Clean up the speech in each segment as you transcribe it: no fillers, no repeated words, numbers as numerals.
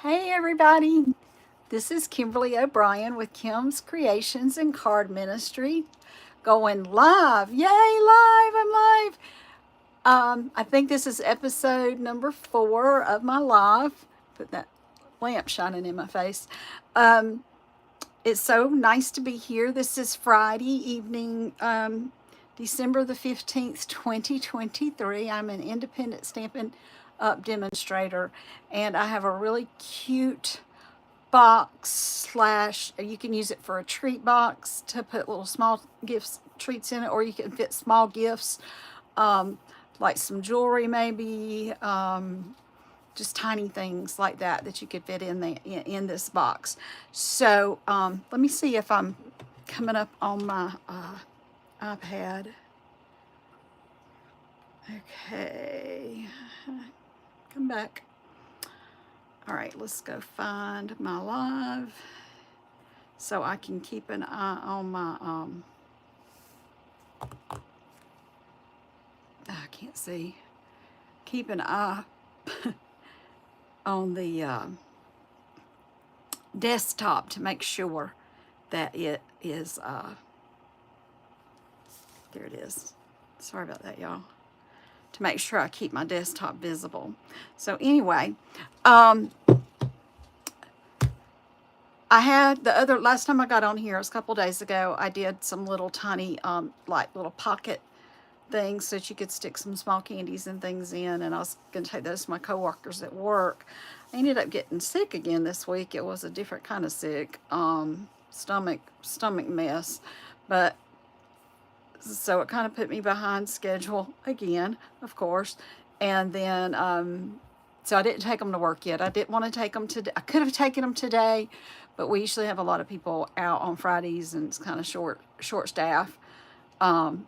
Hey everybody, this is Kimberly OBrien with Kim's Creations and Card Ministry, going live. Yay, live! I'm live. I think this is episode number 4 of my live. Put that lamp shining in my face. Um, it's so nice to be here. This is Friday evening, December the 15th, 2023. I'm an independent Stampin' Up demonstrator, and I have a really cute box slash, you can use it for a treat box to put little small gifts, treats in it, or you can fit small gifts, um, like some jewelry maybe, just tiny things like that that you could fit in this box. So let me see if I'm coming up on my iPad. Okay, come back. All right, let's go find my live so I can keep an eye on my, I can't see, keep an eye on the desktop to make sure that it is, there it is. Sorry about that, y'all. To make sure I keep my desktop visible. So anyway, I had last time I got on here, it was a couple days ago, I did some little tiny, like little pocket things so that you could stick some small candies and things in, and I was going to take those to my coworkers at work. I ended up getting sick again this week. It was a different kind of sick, stomach mess, but so it kind of put me behind schedule again, of course, and then so I didn't take them to work yet. I didn't want to take them today. I could have taken them today, but we usually have a lot of people out on Fridays, and it's kind of short staff.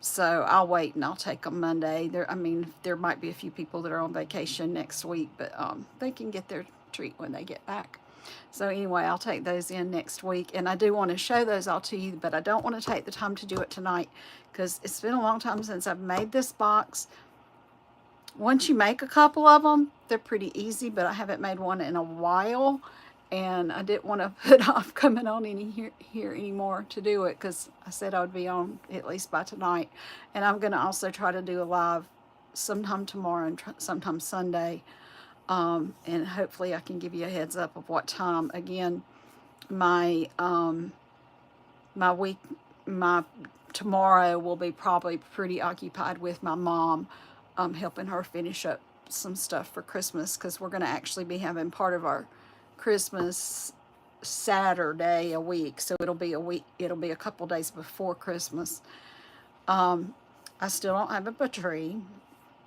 So I'll wait and I'll take them Monday. There might be a few people that are on vacation next week, but they can get their treat when they get back. So anyway, I'll take those in next week, and I do want to show those all to you, but I don't want to take the time to do it tonight because it's been a long time since I've made this box. Once you make a couple of them, they're pretty easy, but I haven't made one in a while, and I didn't want to put off coming on here anymore to do it because I said I would be on at least by tonight. And I'm going to also try to do a live sometime tomorrow and sometime Sunday, and hopefully I can give you a heads up of what time. Again, my tomorrow will be probably pretty occupied with my mom, helping her finish up some stuff for Christmas, because we're going to actually be having part of our Christmas Saturday a week, so it'll be a couple days before Christmas. I still don't have a tree.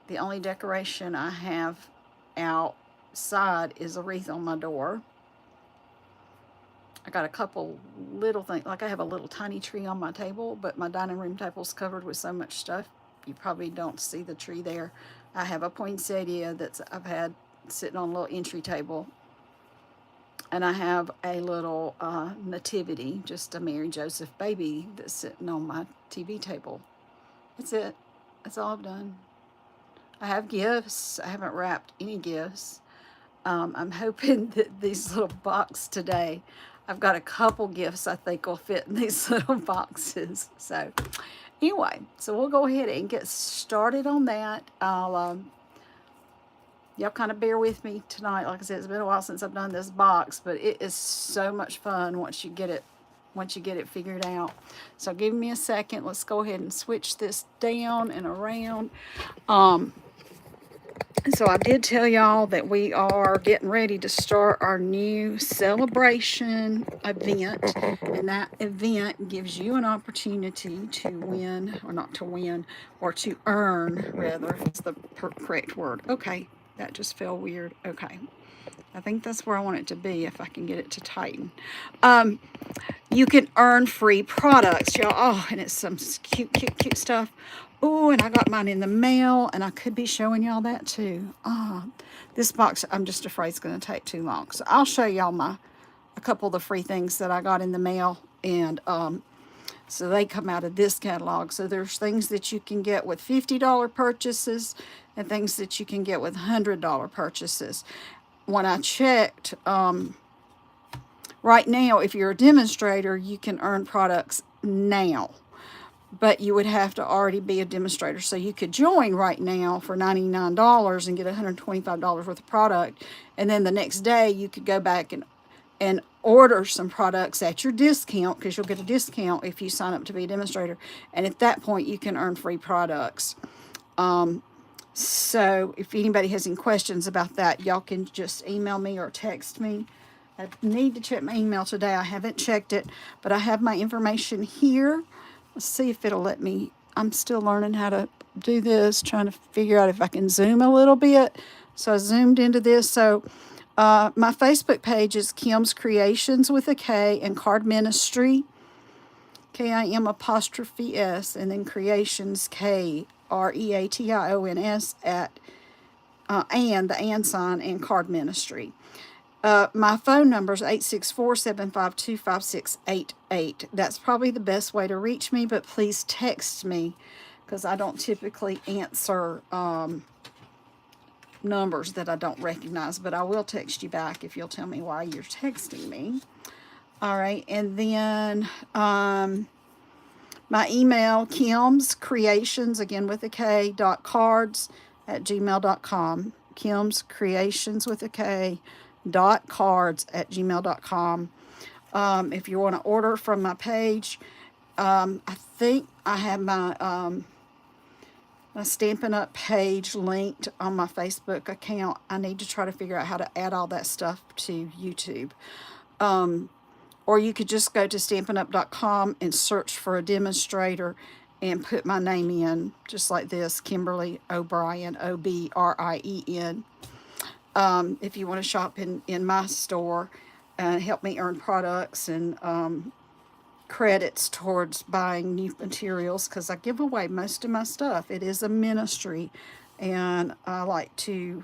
The only decoration I have outside is a wreath on my door. I got a couple little things, like I have a little tiny tree on my table, but my dining room table's covered with so much stuff you probably don't see the tree there. I have a poinsettia I've had sitting on a little entry table, and I have a little nativity, just a Mary Joseph baby that's sitting on my TV table. That's it. That's all I've done. I have gifts. I haven't wrapped any gifts. I'm hoping that these little boxes today, I've got a couple gifts I think will fit in these little boxes. So anyway, so we'll go ahead and get started on that. Y'all kind of bear with me tonight. Like I said, it's been a while since I've done this box, but it is so much fun once you get it figured out. So give me a second. Let's go ahead and switch this down and around. So I did tell y'all that we are getting ready to start our new celebration event, and that event gives you an opportunity to win, or not to win, or to earn, rather, is the correct word. Okay, that just felt weird. Okay, I think that's where I want it to be if I can get it to tighten. You can earn free products, y'all. Oh, and it's some cute stuff. Oh, and I got mine in the mail, and I could be showing y'all that too. This box, I'm just afraid it's going to take too long. So I'll show y'all a couple of the free things that I got in the mail, and so they come out of this catalog. So there's things that you can get with $50 purchases and things that you can get with $100 purchases. when I checked, right now, if you're a demonstrator, you can earn products now, but you would have to already be a demonstrator. So you could join right now for $99 and get $125 worth of product, and then the next day you could go back and order some products at your discount, because you'll get a discount if you sign up to be a demonstrator, and at that point you can earn free products. So if anybody has any questions about that, y'all can just email me or text me. I need to check my email today. I haven't checked it, but I have my information here. Let's see if it'll let me. I'm still learning how to do this, trying to figure out if I can zoom a little bit. So I zoomed into this. So my Facebook page is Kim's Creations with a K and Card Ministry, KIM apostrophe S, and then Creations, KREATIONS, at and the and sign and Card Ministry. My phone number is 864-752-5688. That's probably the best way to reach me, but please text me, because I don't typically answer numbers that I don't recognize, but I will text you back if you'll tell me why you're texting me. All right, and then my email, Kim's Creations, again with a K, .cards at gmail.com. Kim's Creations with a K, .cards at gmail.com. If you want to order from my page, I think I have my my Stampin' Up! Page linked on my Facebook account. I need to try to figure out how to add all that stuff to YouTube. Or you could just go to stampinup.com and search for a demonstrator and put my name in, just like this, Kimberly OBrien, OBRIEN. If you want to shop in my store and help me earn products and credits towards buying new materials, because I give away most of my stuff. It is a ministry, and I like to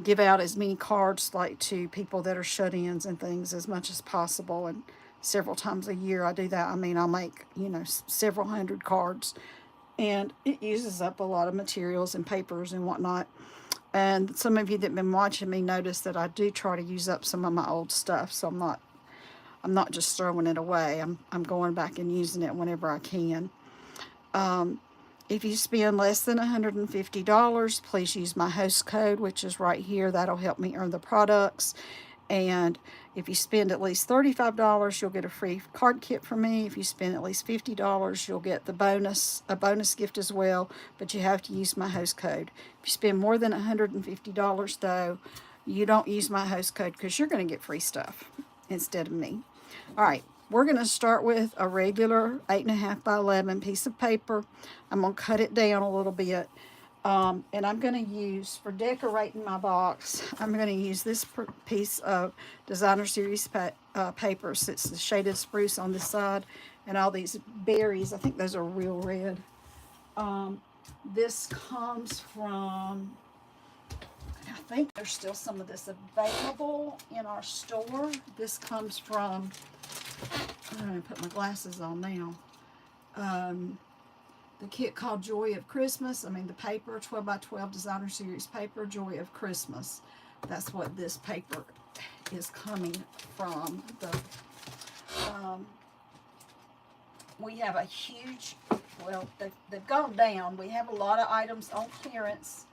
give out as many cards, like to people that are shut-ins and things, as much as possible. And several times a year I do that. I mean, I'll make, several hundred cards, and it uses up a lot of materials and papers and whatnot. And some of you that have been watching me notice that I do try to use up some of my old stuff, so I'm not just throwing it away. I'm going back and using it whenever I can. If you spend less than $150, please use my host code, which is right here. That'll help me earn the products. And if you spend at least $35, you'll get a free card kit from me. If you spend at least $50, you'll get a bonus gift as well, but you have to use my host code. If you spend more than $150, though, you don't use my host code, because you're going to get free stuff instead of me. All right, we're going to start with a regular 8.5 by 11 piece of paper. I'm going to cut it down a little bit. And I'm going to use, for decorating my box, I'm going to use this piece of Designer Series paper. So it's the shaded spruce on this side, and all these berries. I think those are real red. This comes from, I think there's still some of this available in our store. This comes from, I'm going to put my glasses on now. The kit called Joy of Christmas. I mean, the paper, 12 by 12 Designer Series paper, Joy of Christmas. That's what this paper is coming from. We have a huge, well, they've gone down. We have a lot of items on clearance.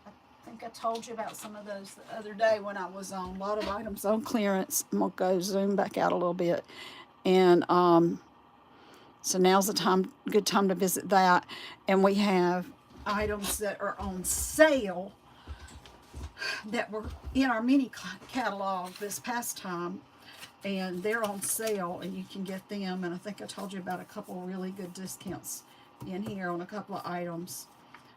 I think I told you about some of those the other day when I was on. A lot of items on clearance. I'm going to go zoom back out a little bit. And, so now's the good time to visit that. And we have items that are on sale that were in our mini catalog this past time. And they're on sale, and you can get them. And I think I told you about a couple really good discounts in here on a couple of items.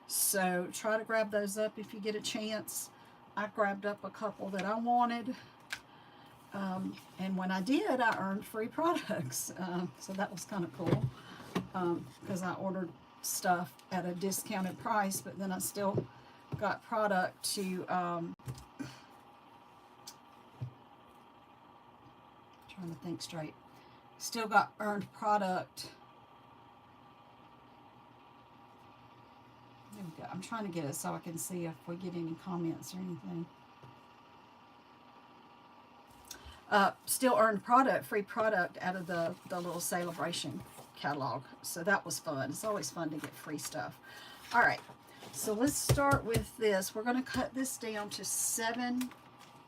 So try to grab those up if you get a chance. I grabbed up a couple that I wanted. And when I did, I earned free products. So that was kind of cool, because I ordered stuff at a discounted price, but then I still got product to, trying to think straight, still got earned product. I'm trying to get it so I can see if we get any comments or anything. Still earned free product out of the little celebration catalog. So that was fun. It's always fun to get free stuff. All right, so let's start with this. We're going to cut this down to 7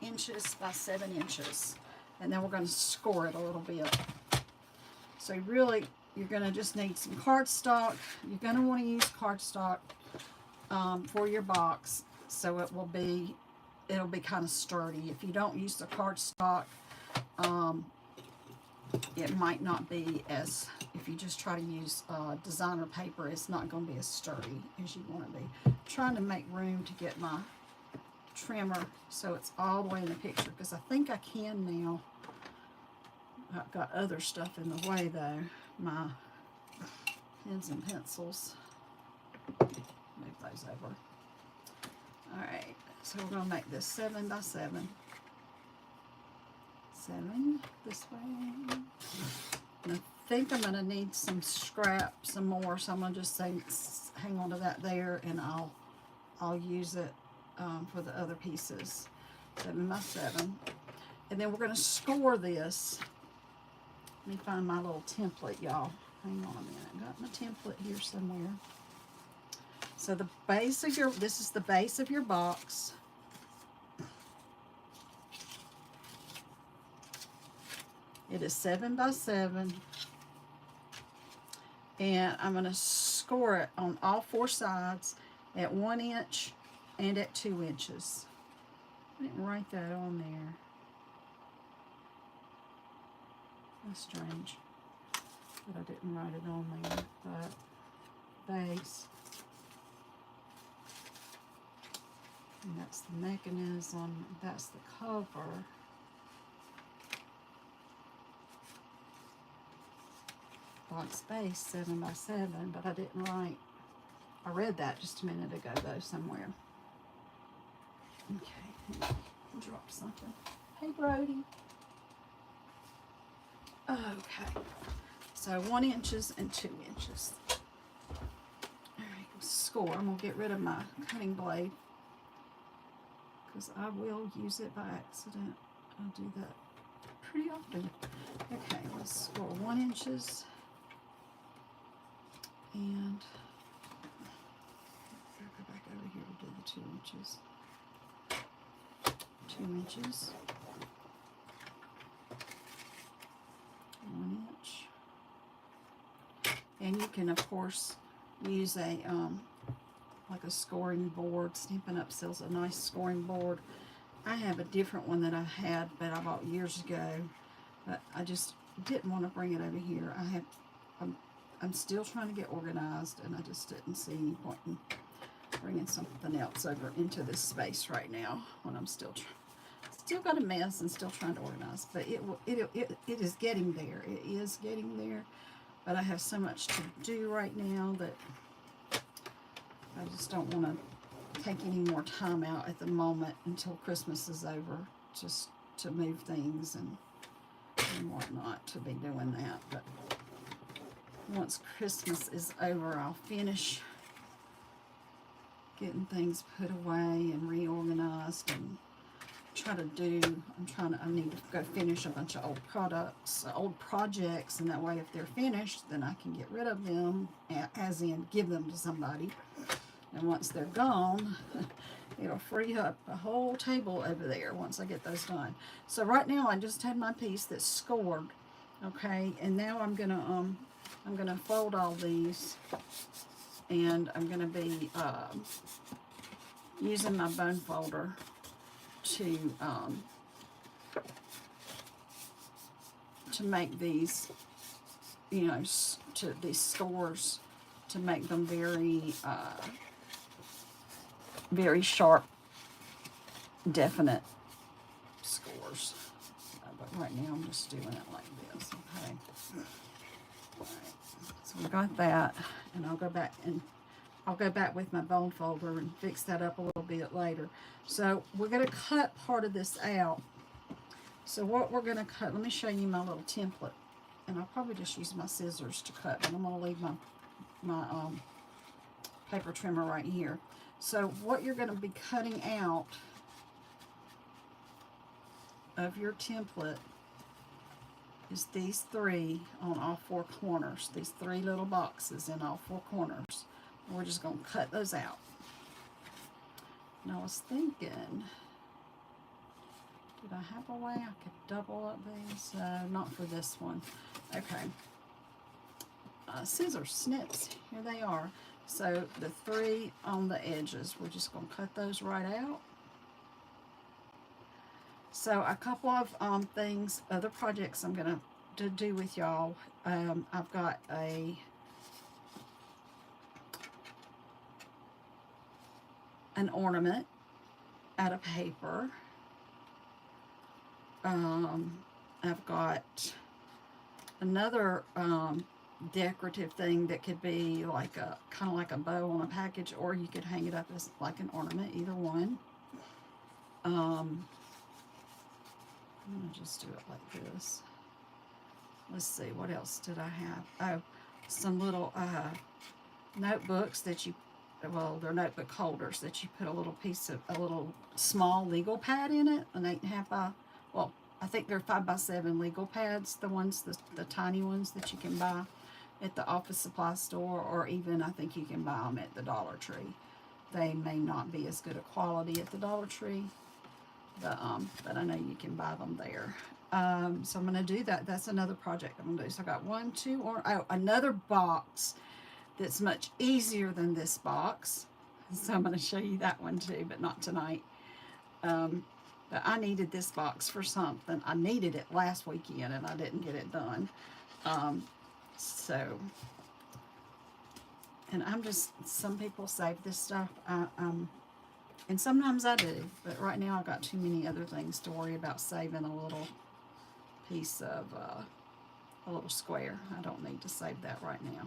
inches by 7 inches. And then we're going to score it a little bit. So you're going to just need some cardstock. You're going to want to use cardstock for your box, so it'll be kind of sturdy. If you don't use the cardstock, it might not be as, if you just try to use designer paper, it's not going to be as sturdy as you want to be. I'm trying to make room to get my trimmer so it's all the way in the picture, because I think I can now. I've got other stuff in the way though, my pens and pencils. Move those over. Alright, so we're going to make this 7 by 7. 7 this way. And I think I'm going to need some scrap, some more, so I'm going to just say, hang on to that there, and I'll use it for the other pieces. 7 by 7. And then we're going to score this. Let me find my little template, y'all. Hang on a minute. I got my template here somewhere. So the base of this is the base of your box. It is 7 by 7. And I'm going to score it on all 4 sides at 1 inch and at 2 inches. I didn't write that on there. That's strange that I didn't write it on there. But base. And that's the mechanism. That's the cover. Box base 7 by 7, but I didn't write. I read that just a minute ago though somewhere. Okay, drop something. Hey Brody. Okay, so 1 inches and 2 inches. All right, score. I'm gonna get rid of my cutting blade because I will use it by accident. I'll do that pretty often. Okay, let's score 1 inches. And I'll go back over here to do the 2 inches. 2 inches. 1 inch. And you can of course use a like a scoring board. Stampin' Up! Sells a nice scoring board. I have a different one that I had but I bought years ago, but I just didn't want to bring it over here. I'm still trying to get organized, and I just didn't see any point in bringing something else over into this space right now when I'm still got a mess and still trying to organize. But it is getting there. It is getting there. But I have so much to do right now that I just don't want to take any more time out at the moment until Christmas is over, just to move things and whatnot, to be doing that. But once Christmas is over, I'll finish getting things put away and reorganized and I need to go finish a bunch of old old projects, and that way if they're finished, then I can get rid of them, as in give them to somebody. And once they're gone, it'll free up a whole table over there once I get those done. So right now I just had my piece that's scored, okay, and now I'm gonna fold all these, and I'm gonna be using my bone folder to make these, these scores, to make them very very sharp, definite scores. But right now I'm just doing it like this, okay? All right. So we got that, and I'll go back with my bone folder and fix that up a little bit later. So we're going to cut part of this out. So what we're going to cut, let me show you my little template, and I'll probably just use my scissors to cut, but I'm going to leave my paper trimmer right here. So what you're going to be cutting out of your template is these three on all four corners, these three little boxes in all four corners. We're just going to cut those out. And I was thinking, did I have a way I could double up these? Not for this one. Okay. Scissor snips, here they are. So the three on the edges, we're just going to cut those right out. So a couple of things, other projects I'm going to do with y'all. I've got an ornament out of paper. I've got another decorative thing that could be like a kind of like a bow on a package, or you could hang it up as like an ornament, either one. I'm gonna just do it like this. Let's see, what else did I have? Oh, some little notebooks that you, well, they're notebook holders that you put a little piece of, a little small legal pad in it, an 8.5 by, well, I think they're 5 by 7 legal pads, the ones, the tiny ones that you can buy at the office supply store, or even I think you can buy them at the Dollar Tree. They may not be as good a quality at the Dollar Tree, but I know you can buy them there. So I'm going to do that. That's another project I'm going to do. So I got one, two, or oh, another box that's much easier than this box. So I'm going to show you that one too, but not tonight. But I needed this box for something. I needed it last weekend and I didn't get it done. So, and I'm just, some people save this stuff. And sometimes I do, but right now I've got too many other things to worry about saving a little piece of, a little square. I don't need to save that right now.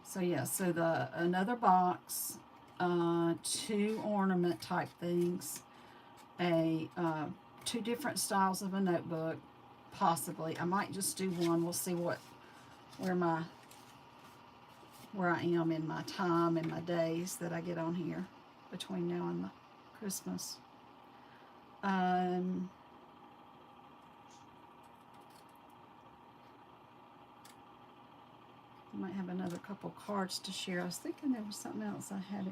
So yeah, so another box, two ornament type things, two different styles of a notebook, possibly. I might just do one. We'll see where I am in my time and my days that I get on here between now and the Christmas. I might have another couple cards to share. I was thinking there was something else I had.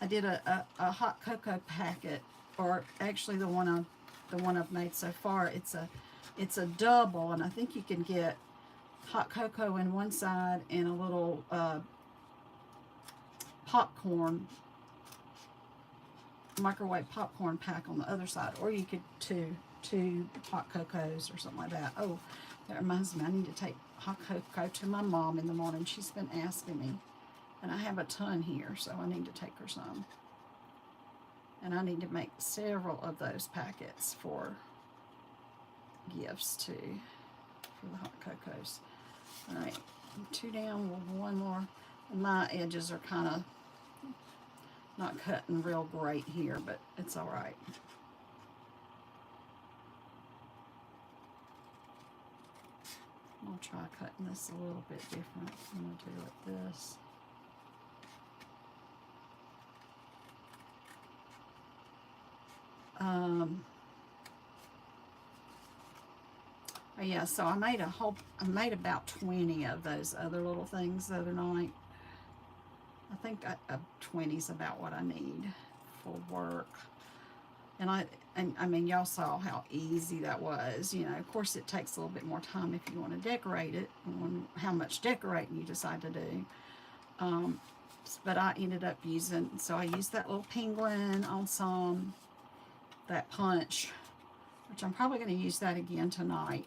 I did a hot cocoa packet, or actually the one I've made so far. It's a double, and I think you can get hot cocoa in one side and a little microwave popcorn pack on the other side, or you could two hot cocos or something like that. Oh, that reminds me, I need to take hot cocoa to my mom in the morning. She's been asking me, and I have a ton here, so I need to take her some. And I need to make several of those packets for gifts too, for the hot cocos. All right, two down, one more. And my edges are kind of not cutting real great here, but it's all right. I'll try cutting this a little bit different. I'm going to do it like this. Yeah, so I made about 20 of those other little things the other night. I think 20 is about what I need for work. And I mean, y'all saw how easy that was. You know, of course, it takes a little bit more time if you want to decorate it, and how much decorating you decide to do. But I ended up using, so I used that little penguin on some, that punch, which I'm probably going to use that again tonight.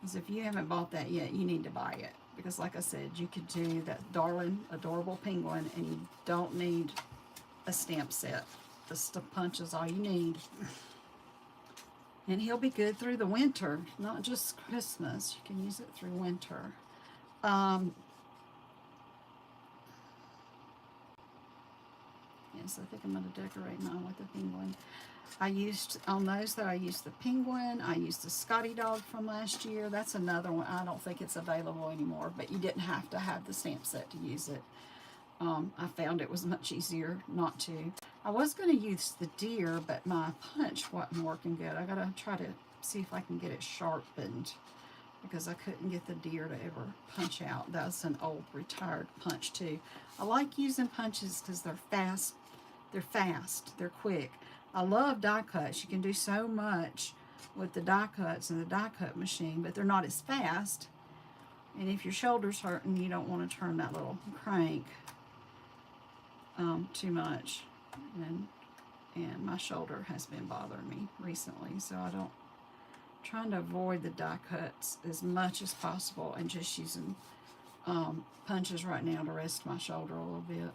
Because if you haven't bought that yet, you need to buy it. Because like I said, you could do that darling, adorable penguin, and you don't need a stamp set. The punch is all you need. And he'll be good through the winter, not just Christmas. You can use it through winter. is. I think I'm going to decorate mine with the penguin. I used, on those though, I used the penguin. I used the Scotty dog from last year. That's another one. I don't think it's available anymore, but you didn't have to have the stamp set to use it. I found it was much easier not to. I was going to use the deer, but my punch wasn't working good. I got to try to see if I can get it sharpened, because I couldn't get the deer to ever punch out. That's an old retired punch too. I like using punches because they're fast. They're quick. I love die cuts. You can do so much with the die cuts and the die cut machine, but they're not as fast. And if your shoulder's hurting, you don't want to turn that little crank too much. And my shoulder has been bothering me recently, so trying to avoid the die cuts as much as possible and just using punches right now to rest my shoulder a little bit.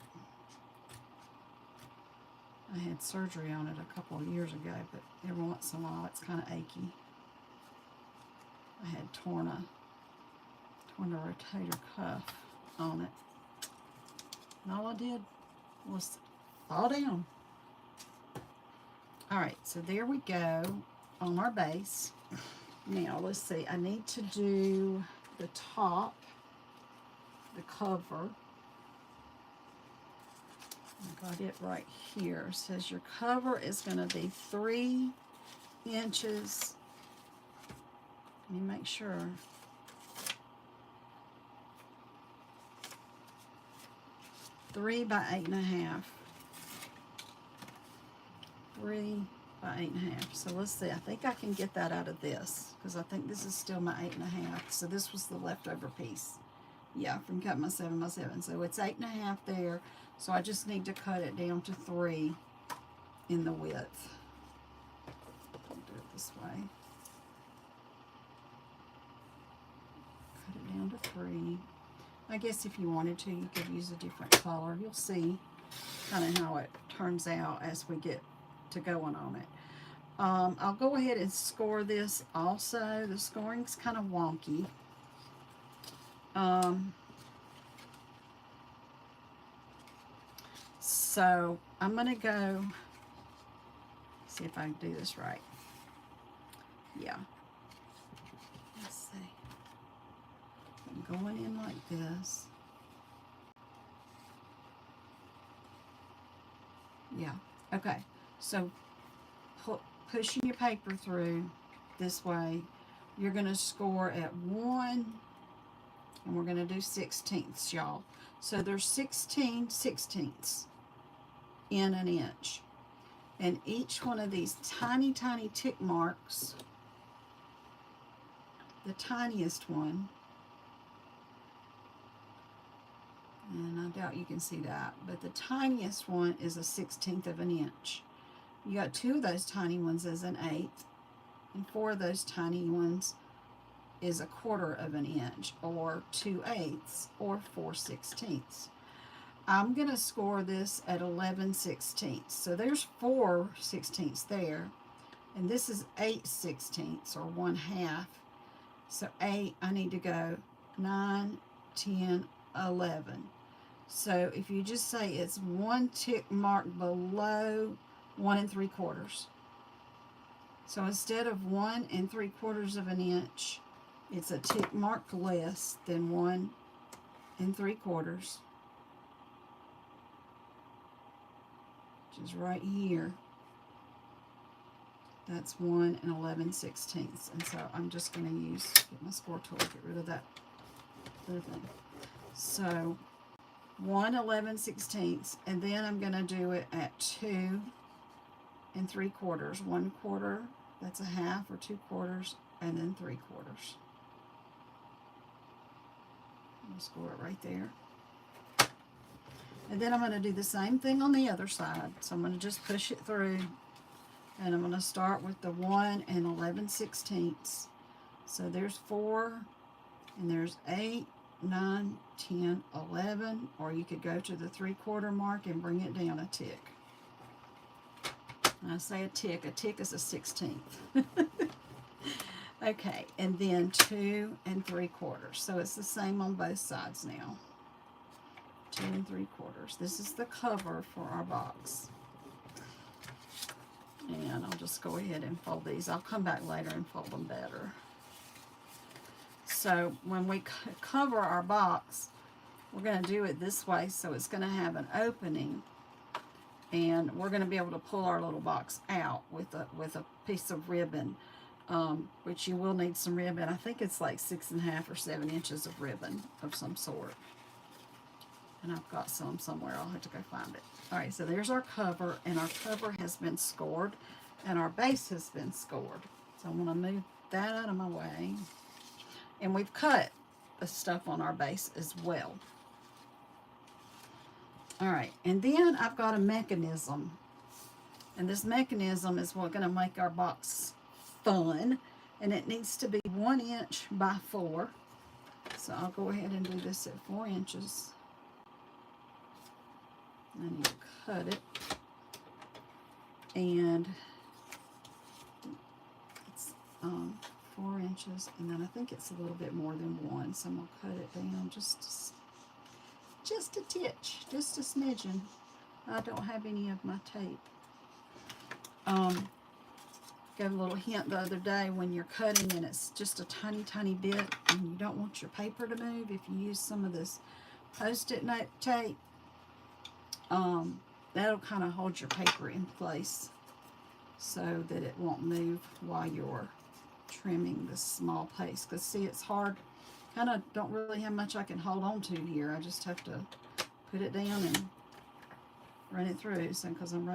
I had surgery on it a couple of years ago, but every once in a while it's kind of achy. I had torn a rotator cuff on it, and all I did was fall down. All right, so there we go on our base. Now let's see, I need to do the top, the cover. I got it right here. It says your cover is going to be 3 inches. Let me make sure. 3 by 8.5. 3 by 8.5. So let's see. I think I can get that out of this, because I think this is still my 8.5. So this was the leftover piece. Yeah, from cutting my 7 by 7. So it's 8.5 there. So I just need to cut it down to 3 in the width. I'll do it this way. Cut it down to 3. I guess if you wanted to, you could use a different color. You'll see kind of how it turns out as we get to going on it. I'll go ahead and score this also. The scoring's kind of wonky. So I'm going to go, see if I can do this right. Yeah. Let's see. I'm going in like this. Yeah. Okay. So pushing your paper through this way, you're going to score at 1, and we're going to do 16ths, y'all. So there's 16 16ths in an inch, and each one of these tiny tick marks, the tiniest one, and I doubt you can see that, but the tiniest one is a 16th of an inch. You got 2 of those tiny ones as an 1/8, and 4 of those tiny ones is a 1/4 of an inch, or 2/8, or 4/16. I'm going to score this at 11/16. So there's 4/16 there, and this is 8/16, or 1/2. So 8, I need to go 9, 10, 11. So if you just say it's 1 tick mark below 1 3/4. So instead of 1 3/4 of an inch, it's a tick mark less than 1 3/4, which is right here. That's 1 11/16. And so I'm just going to get my score tool, get rid of that other thing. So 1 11/16, and then I'm going to do it at 2 3/4. 1/4, that's a 1/2 or 2/4, and then 3/4. I'll score it right there. And then I'm going to do the same thing on the other side. So I'm going to just push it through, and I'm going to start with the 1 11/16. So there's 4, and there's 8, 9, 10, 11, or you could go to the 3/4 mark and bring it down a tick. When I say a tick is a 16th. Okay, and then 2 3/4. So it's the same on both sides now. 2 3/4. This is the cover for our box. And I'll just go ahead and fold these. I'll come back later and fold them better. So when we cover our box, we're going to do it this way, so it's going to have an opening, and we're going to be able to pull our little box out with a piece of ribbon, which you will need some ribbon. I think it's like 6.5 or 7 inches of ribbon of some sort. And I've got some somewhere. I'll have to go find it. All right, so there's our cover, and our cover has been scored, and our base has been scored. So I'm going to move that out of my way. And we've cut the stuff on our base as well. All right, and then I've got a mechanism. And this mechanism is what's going to make our box fun. And it needs to be 1 inch by 4. So I'll go ahead and do this at 4 inches. And you cut it. And it's 4 inches. And then I think it's a little bit more than 1. So I'm going to cut it down just a titch, just a smidgen. I don't have any of my tape. Got a little hint the other day when you're cutting and it's just a tiny bit and you don't want your paper to move. If you use some of this Post-it note tape, that'll kind of hold your paper in place so that it won't move while you're trimming this small piece. Because see, it's hard. Kind of don't really have much I can hold on to here. I just have to put it down and run it through. So because I'm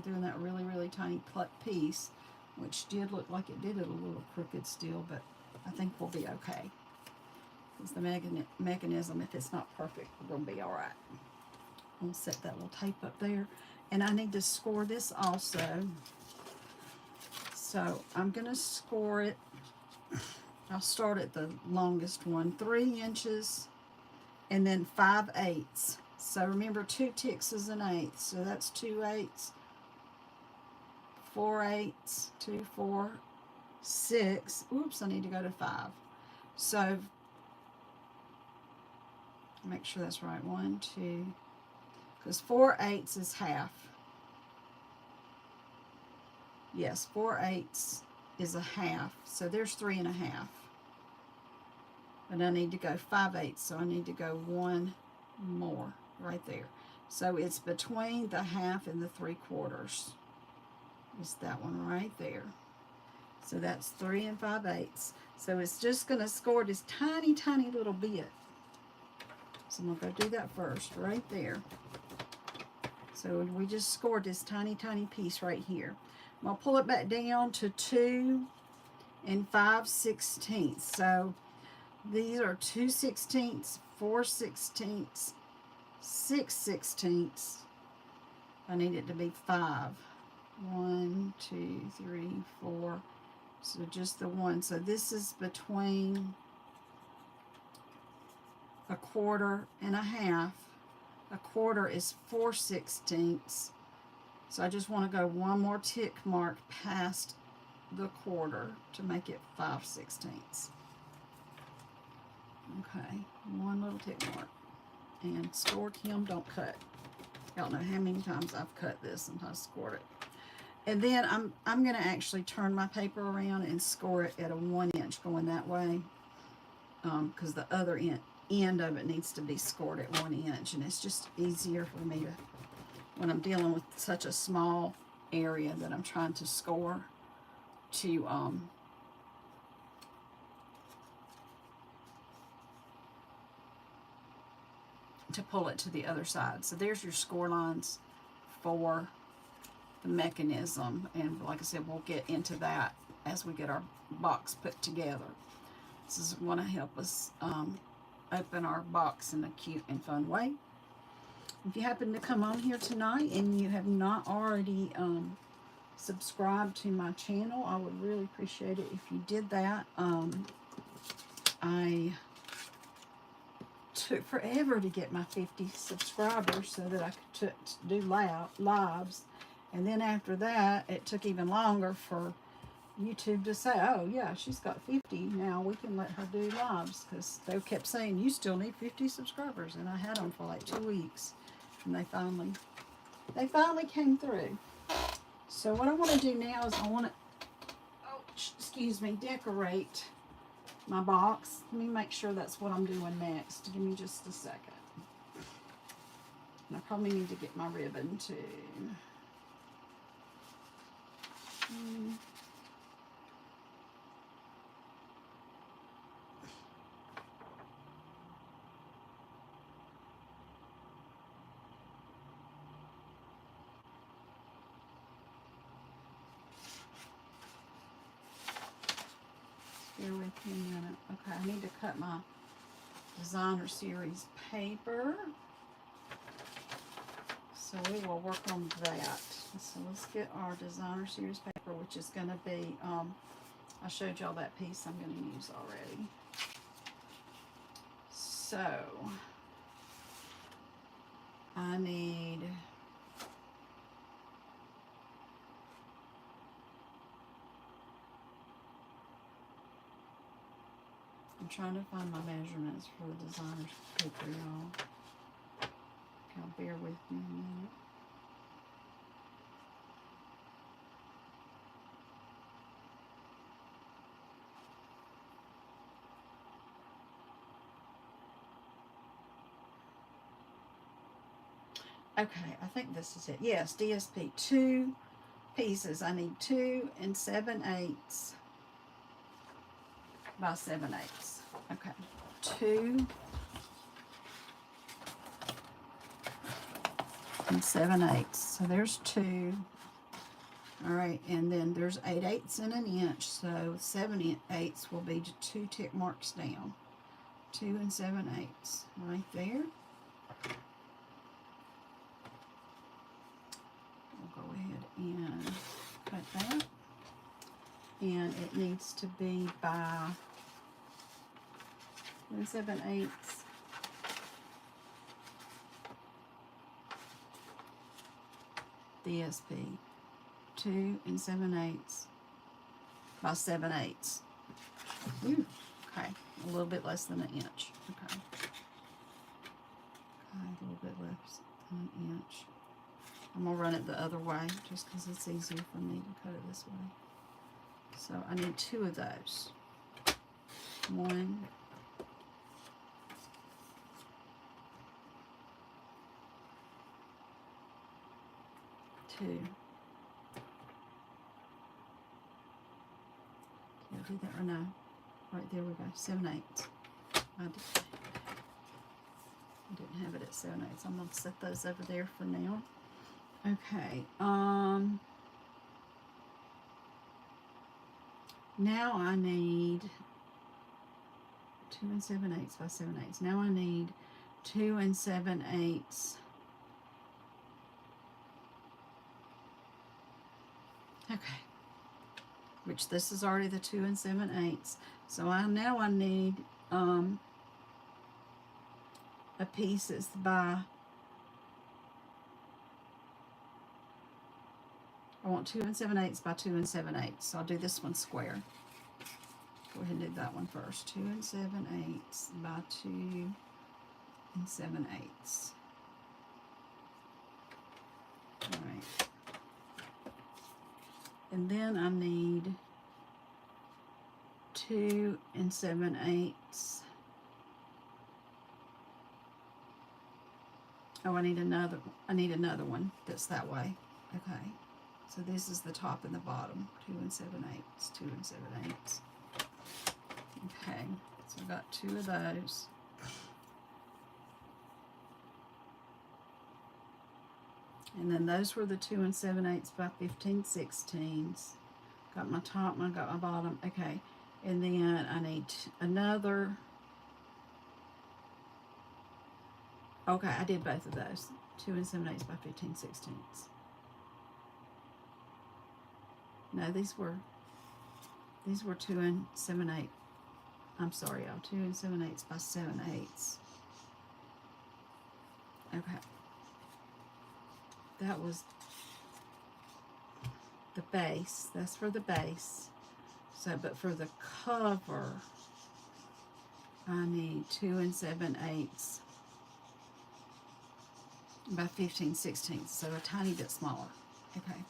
doing that really tiny piece, which did look like it did it a little crooked still, but I think we'll be okay. Because the mechanism, if it's not perfect, we're going to be all right. I'll set that little tape up there. And I need to score this also. So I'm going to score it. I'll start at the longest one, 3 inches, and then 5/8. So remember, 2 ticks is an eighth, so that's 2/8, 4/8, 2, 4, 6. Oops, I need to go to 5. So make sure that's right. 1, 2, because 4/8 is half. Yes, 4/8 is a half, so there's 3 1/2. But I need to go 5/8, so I need to go 1 more right there. So it's between the half and the 3/4. It's that one right there. So that's 3 5/8. So it's just going to score this tiny little bit. So I'm going to go do that first, right there. So we just scored this tiny piece right here. I'm going to pull it back down to 2 5/16. So these are 2/16, 4/16, 6/16. I need it to be 5. 1, 2, 3, 4. So just the one. So this is between 1/4 and 1/2. 1/4 is 4/16. So I just want to go one more tick mark past the 1/4 to make it 5/16. Okay, one little tick mark. And score, Kim, don't cut. Y'all know how many times I've cut this and I scored it. And then I'm going to actually turn my paper around and score it at a 1 inch going that way. Because the other end of it needs to be scored at 1 inch. And it's just easier for me to, when I'm dealing with such a small area that I'm trying to score, to pull it to the other side. So there's your score lines for the mechanism, and like I said, we'll get into that as we get our box put together. This is going to help us open our box in a cute and fun way. If you happen to come on here tonight and you have not already subscribed to my channel, I would really appreciate it if you did that. I took forever to get my 50 subscribers so that I could do lives. And then after that, it took even longer for YouTube to say, oh yeah, she's got 50 now, we can let her do lives, because they kept saying you still need 50 subscribers, and I had them for like 2 weeks, and they finally came through. So what I want to do now is I want to, oh, excuse me, decorate my box. Let me make sure that's what I'm doing next. Give me just a second. And I probably need to get my ribbon too. Bear with me a minute. Okay, I need to cut my designer series paper. So we will work on that. So let's get our designer series paper, which is going to be, I showed y'all that piece I'm going to use already. So I need I'm trying to find my measurements for the designer's paper, y'all. Y'all bear with me a minute. Okay, I think this is it. Yes, DSP, 2 pieces. I need 2 7/8 by 7/8. Okay, 2 7/8. So there's 2. All right, and then there's 8/8 in an inch, so 7/8 will be 2 tick marks down. 2 7/8 right there. We'll go ahead and cut that. And it needs to be by 2 7/8 DSP. 2 7/8 by 7/8. Ooh, okay, a little bit less than an inch. Okay, a little bit less than an inch. I'm gonna run it the other way just because it's easier for me to cut it this way. So I need 2 of those. 1, 2. Can I do that or no? Right there we go. 7/8. I didn't have it at 7/8. I'm gonna set those over there for now. Okay. Now I need 2 7/8 by 7/8. Now I need 2 7/8. Okay. Which this is already the 2 7/8. So now I need a piece that's by, I want 2 7/8 by 2 7/8. So I'll do this one square. Go ahead and do that one first. 2 7/8 by 2 7/8. All right. And then I need 2 7/8. Oh, I need another one that's that way. Okay. So this is the top and the bottom. 2 7/8. 2 7/8. Okay. So I've got 2 of those. And then those were the 2 7/8 by 15/16. Got my top and I got my bottom. Okay. And then I need another. Okay, I did both of those. 2 7/8 by 15/16. No, these were 2 7/8. I'm sorry, y'all. 2 7/8 by 7/8. Okay. That was the base. That's for the base. So, but for the cover, I need 2 7/8 by 15/16, so a tiny bit smaller. Okay.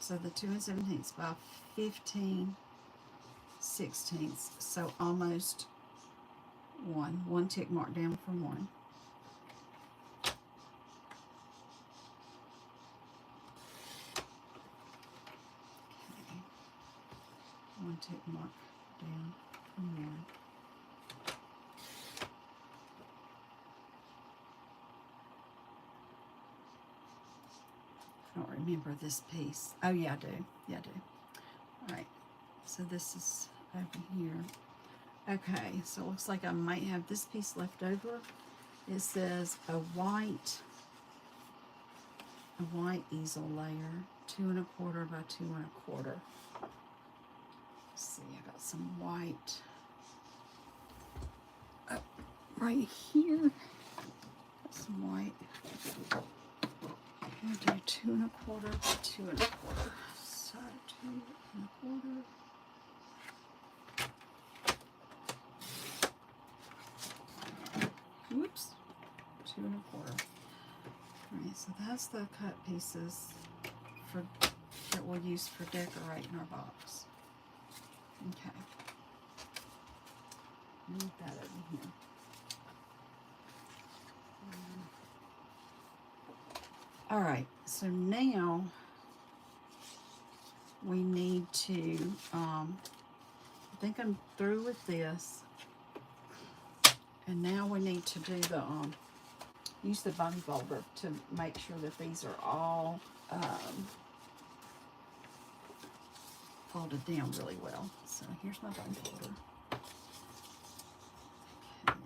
So the 2 7/8 by 15/16, so almost one tick mark down from one. Okay. One tick mark down from one. I don't remember this piece. Oh yeah, I do. Yeah, I do. All right. So this is over here. Okay, so it looks like I might have this piece left over. It says a white easel layer, 2 1/4 by 2 1/4. Let's see, I got some white right here. Got some white. I'm gonna do 2 1/4 by 2 1/4. So 2 1/4. Whoops, 2 1/4. Alright, so that's the cut pieces that we'll use for decorating our box. Okay. Move that over here. Alright, so now we need to, I think I'm through with this. And now we need to do the, use the bone folder to make sure that these are all folded down really well. So here's my bone folder. Okay.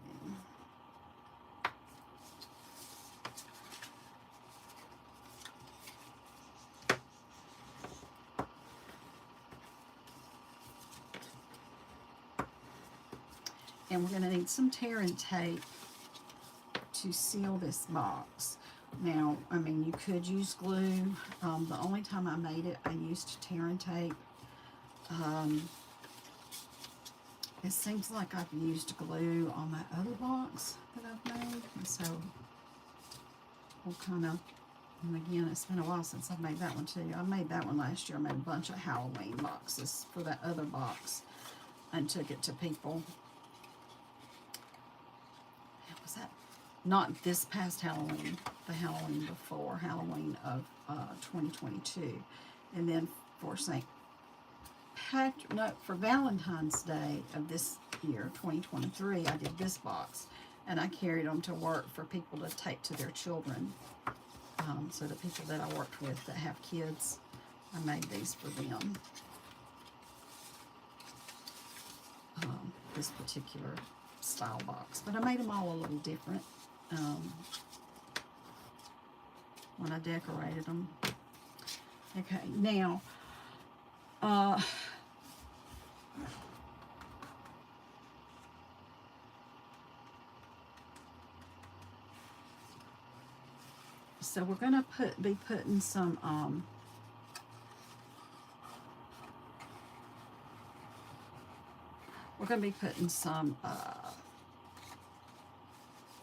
And we're going to need some tear and tape to seal this box. Now, I mean, you could use glue. The only time I made it, I used tear and tape. It seems like I've used glue on that other box that I've made, and so we'll kind of, and again, it's been a while since I've made that one too. I made that one last year. I made a bunch of Halloween boxes for that other box and took it to people. Was that not this past Halloween, the Halloween before, Halloween of 2022, and then for for Valentine's Day of this year, 2023, I did this box, and I carried them to work for people to take to their children. So the people that I worked with that have kids, I made these for them. This particular style box, but I made them all a little different when I decorated them. Okay, now so we're gonna be putting some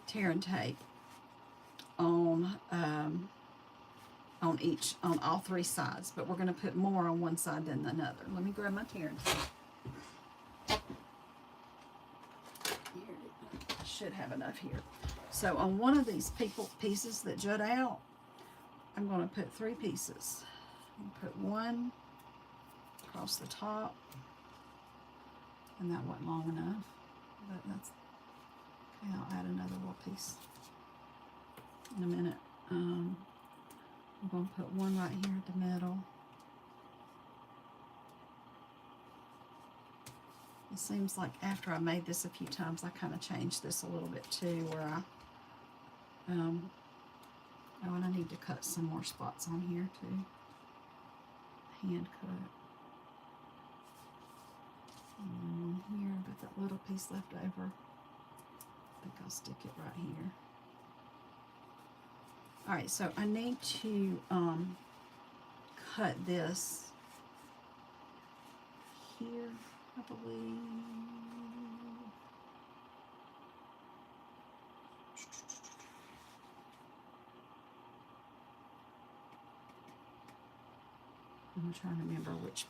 tear and tape on all 3 sides, but we're going to put more on one side than another. Let me grab my tear and tape. Here, I should have enough here. So on one of these pieces that jut out, I'm going to put 3 pieces. Put one across the top, and that wasn't long enough, but that's okay. I'll add another little piece in a minute. I'm going to put one right here at the middle. It seems like after I made this a few times, I kind of changed this a little bit too, where I oh, and I need to cut some more spots on here too. Hand cut. And here, I've got that little piece left over. I think I'll stick it right here. All right, so I need to cut this here, probably. I'm trying to remember which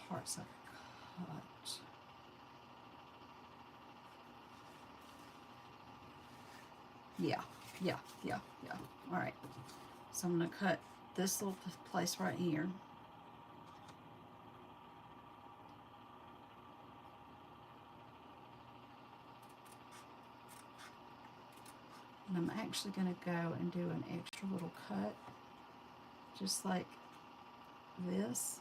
parts I cut. Yeah. All right. So I'm going to cut this little place right here. And I'm actually going to go and do an extra little cut, just like this,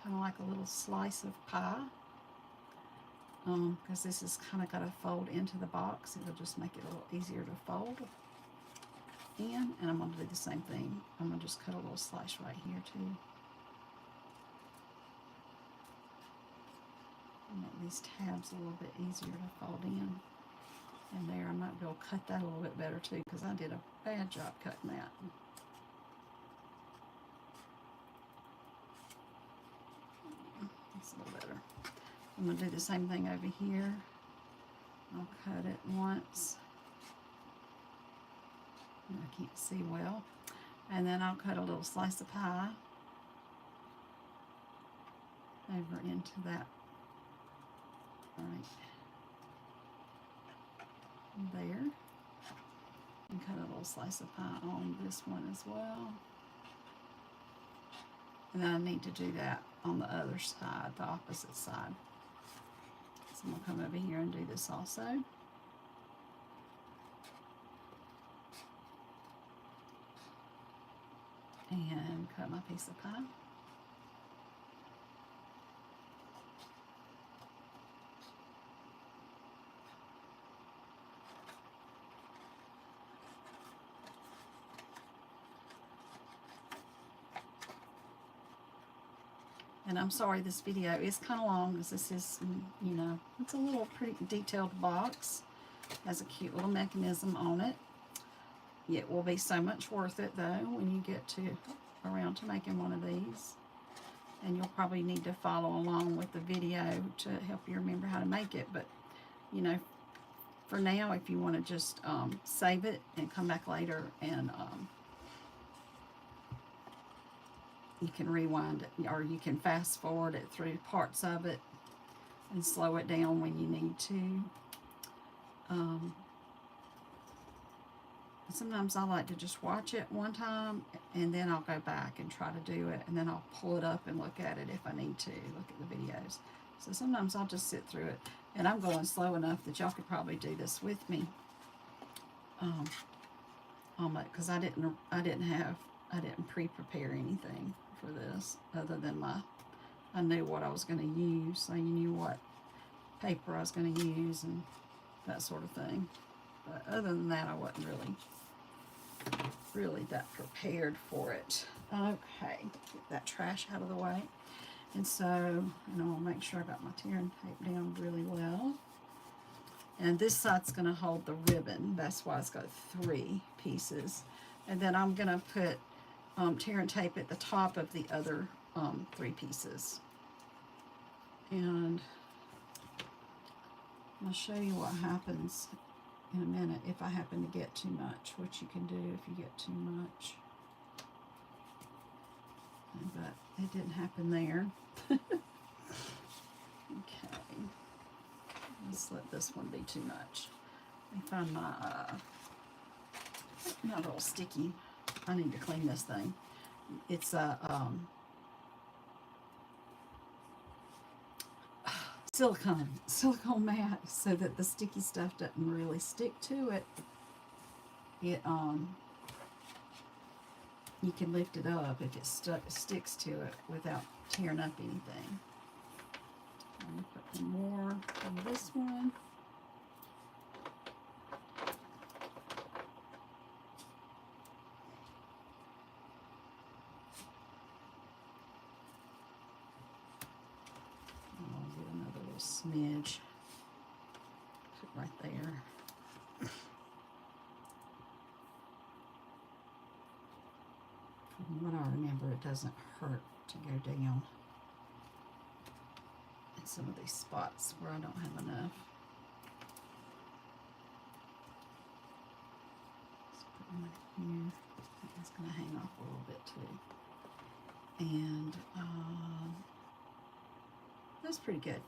kind of like a little slice of pie. Because this is kind of got to fold into the box. It'll just make it a little easier to fold in. And I'm going to do the same thing. I'm going to just cut a little slice right here too. And make these tabs a little bit easier to fold in. And there, I might be able to cut that a little bit better too, because I did a bad job cutting that. That's a little better. I'm going to do the same thing over here. I'll cut it once. I can't see well. And then I'll cut a little slice of pie over into that right there. And cut a little slice of pie on this one as well. And then I need to do that on the other side, the opposite side. So I'm going to come over here and do this also. And cut my piece of pie. And I'm sorry this video is kind of long, because this is, you know, it's a little pretty detailed box. Has a cute little mechanism on it. It will be so much worth it though when you get around to making one of these. And you'll probably need to follow along with the video to help you remember how to make it. But, you know, for now, if you want to just save it and come back later and you can rewind it, or you can fast forward it through parts of it and slow it down when you need to. Sometimes I like to just watch it one time and then I'll go back and try to do it, and then I'll pull it up and look at it if I need to, look at the videos. So sometimes I'll just sit through it, and I'm going slow enough that y'all could probably do this with me. Because I didn't pre-prepare anything for this other than I knew what I was going to use, so you knew what paper I was going to use and that sort of thing. But other than that, I wasn't really that prepared for it. Okay, get that trash out of the way. And so, and I'll make sure I got my tearing tape down really well. And this side's going to hold the ribbon. That's why it's got 3 pieces. And then I'm going to put tearing tape at the top of the other 3 pieces. And I'll show you what happens in a minute if I happen to get too much, what you can do if you get too much. But it didn't happen there. Okay. Let's let this one be too much. Let me find my little sticky. I need to clean this thing. It's a silicone mat, so that the sticky stuff doesn't really stick to it. You can lift it up if it sticks to it without tearing up anything. I'm going to put more of this one. I'll get another little smidge. Put it right there. From what I remember, it doesn't hurt to go down and paint some of these spots where I don't have enough. Let's put one here. It's going to hang off a little bit too. And that's pretty good.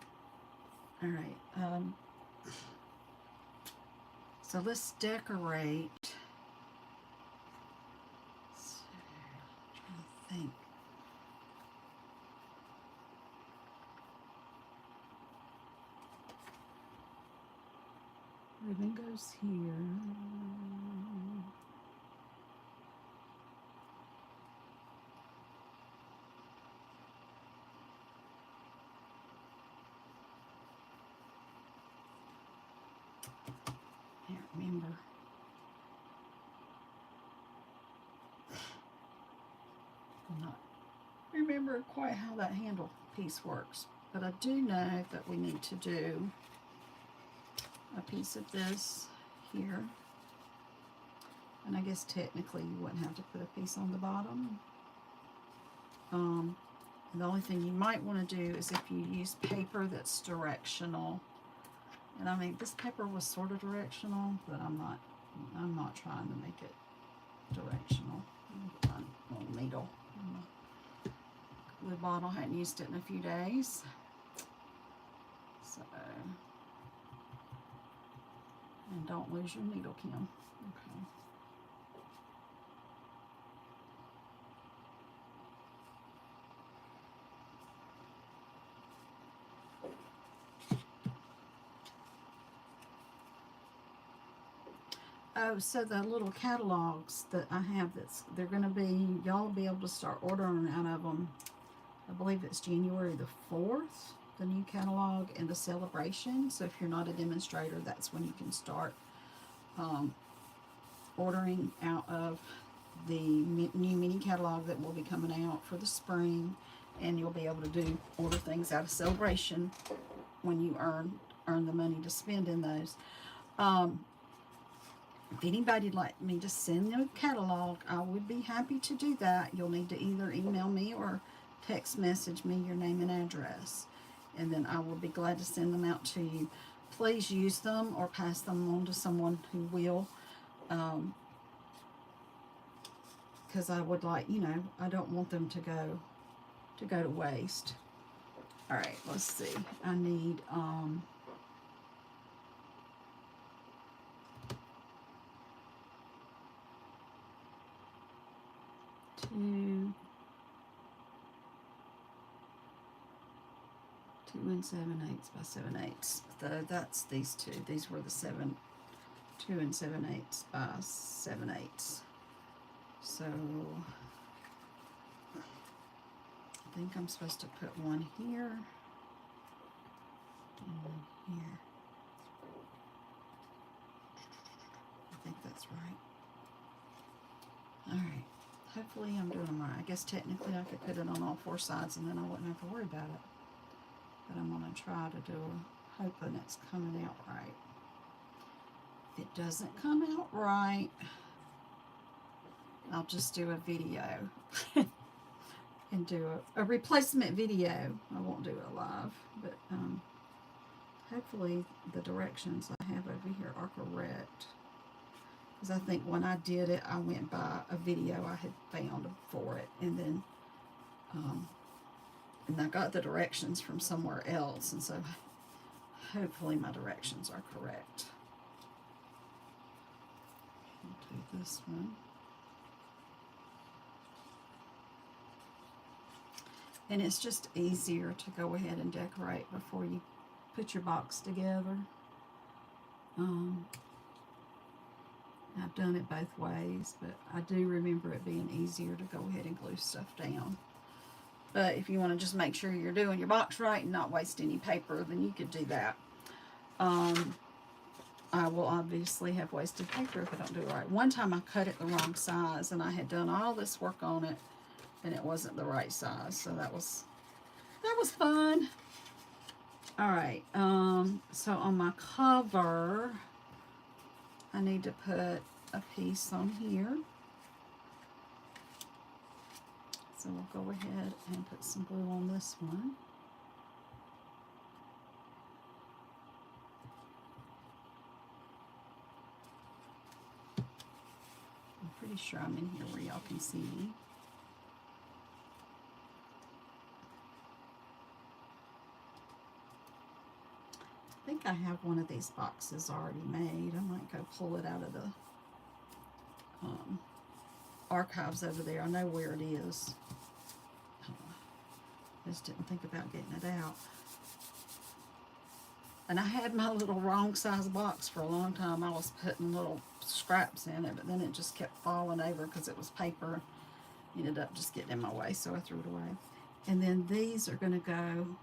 All right. So let's decorate. So, I'm trying to think. Ribbon goes here. Can't remember. I'm not remember quite how that handle piece works, but I do know that we need to do a piece of this here, and I guess technically you wouldn't have to put a piece on the bottom. The only thing you might want to do is if you use paper that's directional, and I mean this paper was sort of directional, but I'm not trying to make it directional. My little needle, glue bottle, hadn't used it in a few days, so. And don't lose your needle, Kim. Okay. Oh, so the little catalogs that I have, they're going to be, y'all will be able to start ordering out of them. I believe it's January the 4th, the new catalog and the celebration. So if you're not a demonstrator, that's when you can start ordering out of the new mini catalog that will be coming out for the spring, and you'll be able to order things out of celebration when you earn the money to spend in those. If anybody'd like me to send them a catalog, I would be happy to do that. You'll need to either email me or text message me your name and address, and then I will be glad to send them out to you. Please use them or pass them on to someone who will, because I would like, I don't want them to go to waste. All right, let's see. I need 2 and 7/8 by 7/8. So that's these two. These were the 2 and 7/8 by 7/8. So I think I'm supposed to put one here and one here. I think that's right. All right. Hopefully I'm doing them right. I guess technically I could put it on all 4 sides and then I wouldn't have to worry about it. But I'm going to try to hoping it's coming out right. If it doesn't come out right, I'll just do a video and do a replacement video. I won't do it live, but hopefully the directions I have over here are correct. Because I think when I did it, I went by a video I had found for it, and then and I got the directions from somewhere else, and so hopefully my directions are correct. I'll do this one. And it's just easier to go ahead and decorate before you put your box together. I've done it both ways, but I do remember it being easier to go ahead and glue stuff down. But if you want to just make sure you're doing your box right and not waste any paper, then you could do that. I will obviously have wasted paper if I don't do it right. One time I cut it the wrong size, and I had done all this work on it, and it wasn't the right size. So that was fun. All right. So on my cover, I need to put a piece on here. So we'll go ahead and put some glue on this one. sure I'm in here where y'all can see me. I think I have one of these boxes already made. I might go pull it out of the archives over there. I know where it is. Just didn't think about getting it out. And I had my little wrong size box for a long time. I was putting little scraps in it, but then it just kept falling over because it was paper. Ended up just getting in my way, so I threw it away. And then these are going to go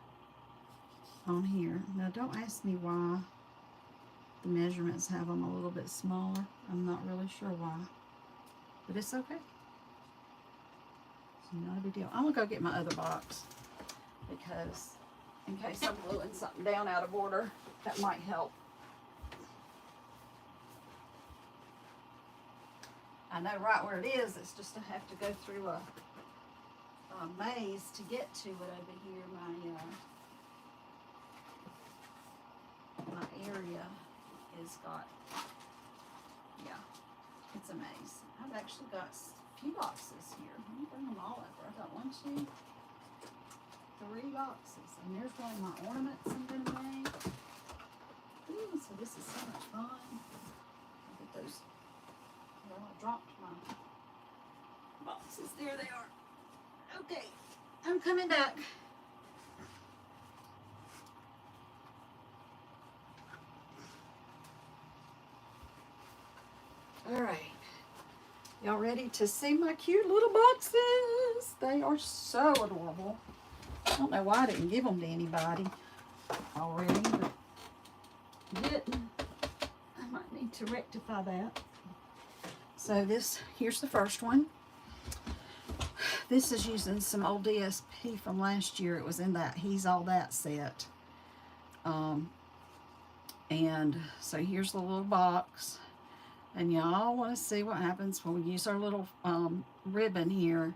on here. Now, don't ask me why the measurements have them a little bit smaller. I'm not really sure why, but it's okay. It's not a big deal. I'm going to go get my other box because in case I'm gluing something down out of order, that might help. I know right where it is. It's just I have to go through a maze to get to it over here. My area is got, yeah, it's a maze. I've actually got a few boxes here. Let me bring them all over. I got 1, 2, 3 boxes. And there's one of my ornaments I'm going to make. Ooh, so this is so much fun. Look at those. Well, I dropped my boxes. There they are. Okay, I'm coming back. All right. Y'all ready to see my cute little boxes? They are so adorable. I don't know why I didn't give them to anybody already, but didn't. I might need to rectify that. So here's the first one. This is using some old DSP from last year. It was in that He's All That set. And so here's the little box. And y'all want to see what happens when we use our little ribbon here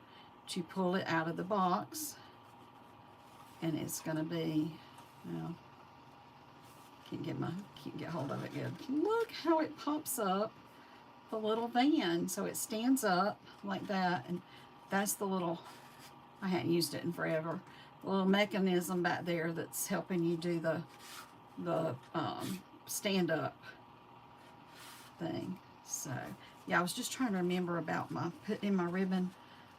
to pull it out of the box. And it's going to be, well, can't get hold of it good. Look how it pops up the little van. So it stands up like that, and that's the little, I hadn't used it in forever, the little mechanism back there that's helping you do the stand up thing. So yeah, I was just trying to remember about my putting in my ribbon.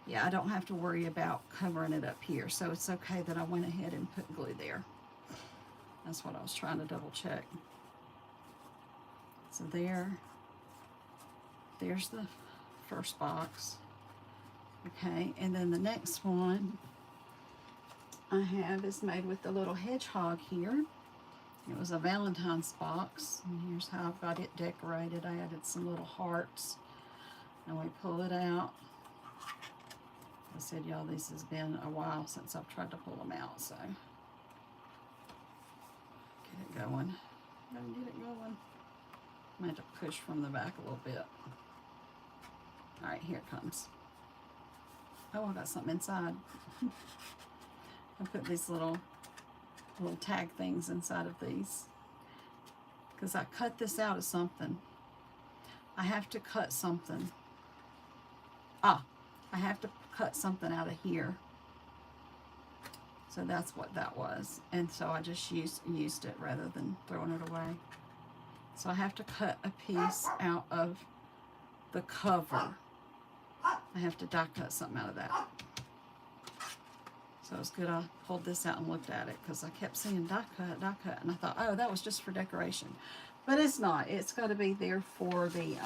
Yeah, I don't have to worry about covering it up here, so it's okay that I went ahead and put glue there. That's what I was trying to double check. So there's the first box. Okay, and then the next one I have is made with the little hedgehog here. It was a Valentine's box, and here's how I've got it decorated. I added some little hearts, and we pull it out. I said, y'all, this has been a while since I've tried to pull them out, so get it going. Gotta get it going. I'm gonna have to push from the back a little bit. All right, here it comes. Oh, I got something inside. I put these little tag things inside of these because I cut this out of something. I have to cut something. I have to cut something out of here. So that's what that was. And so I just used it rather than throwing it away. So I have to cut a piece out of the cover. I have to die cut something out of that. So it's good I pulled this out and looked at it because I kept seeing die cut, and I thought, oh, that was just for decoration. But it's not. It's got to be there for the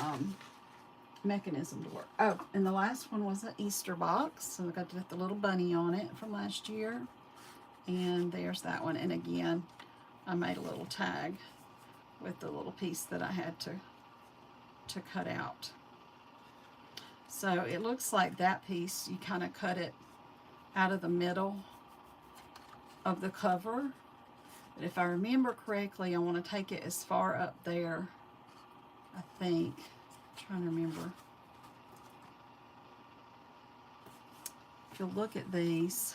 mechanism to work. Oh, and the last one was an Easter box. So I got to get the little bunny on it from last year. And there's that one. And again, I made a little tag with the little piece that I had to cut out. So it looks like that piece, you kind of cut it out of the middle of the cover. But if I remember correctly, I want to take it as far up there, I think. I'm trying to remember. If you look at these,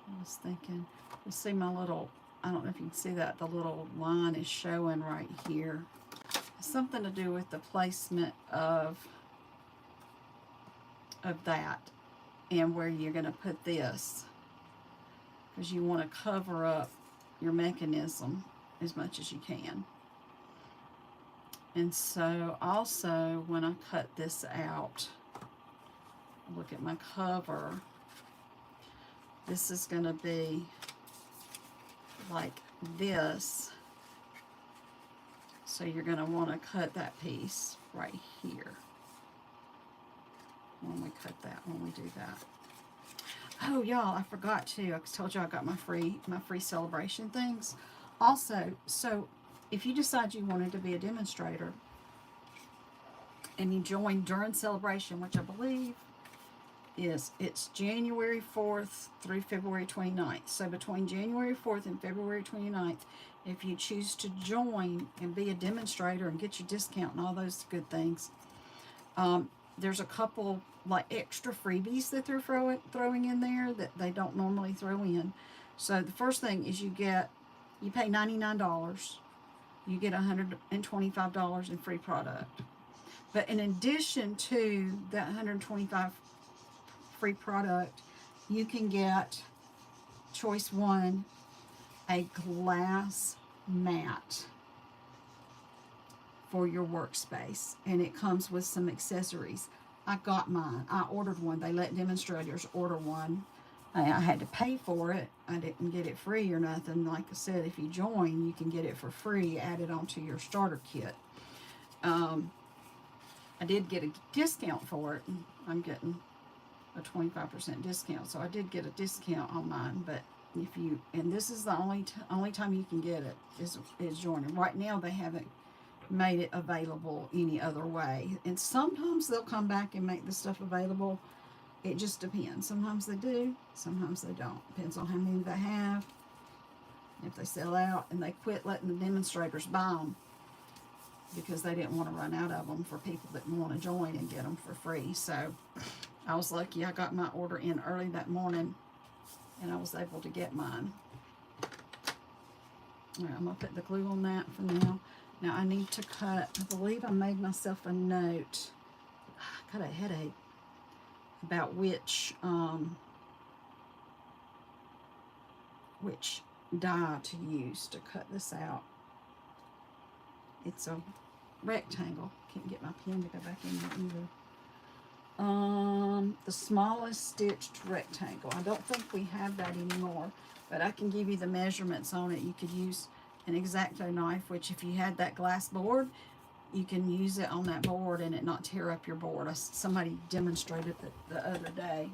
I was thinking, you'll see my little I don't know if you can see that, the little line is showing right here. It's something to do with the placement of that and where you're going to put this, because you want to cover up your mechanism as much as you can. And so also when I cut this out, look at my cover, this is going to be like this. So you're going to want to cut that piece right here when we cut that, when we do that. Oh, y'all, I forgot to. I told you I got my free celebration things. Also, so if you decide you wanted to be a demonstrator and you join during celebration, which I believe it's January 4th through February 29th. So between January 4th and February 29th, if you choose to join and be a demonstrator and get your discount and all those good things, there's a couple like extra freebies that they're throwing in there that they don't normally throw in. So the first thing is you pay $99, you get $125 in free product. But in addition to that $125 free product, you can get choice one, a glass mat for your workspace, and it comes with some accessories. I got mine. I ordered one. They let demonstrators order one. I had to pay for it. I didn't get it free or nothing. Like I said, if you join, you can get it for free added onto your starter kit. I did get a discount for it. I'm getting a 25% discount, so I did get a discount on mine. But if you, and this is the only time you can get it is joining. Right now they haven't made it available any other way, and sometimes they'll come back and make the stuff available. It just depends. Sometimes they do, sometimes they don't. Depends on how many they have. If they sell out, and they quit letting the demonstrators buy them because they didn't want to run out of them for people that want to join and get them for free. So I was lucky. I got my order in early that morning and I was able to get mine. All right, I'm going to put the glue on that for now. Now I need to cut, I believe I made myself a note. I got a headache about which die to use to cut this out. It's a rectangle. Can't get my pen to go back in there either. The smallest stitched rectangle. I don't think we have that anymore, but I can give you the measurements on it. You could use an X-Acto knife, which if you had that glass board, you can use it on that board and it not tear up your board. Somebody demonstrated it the other day.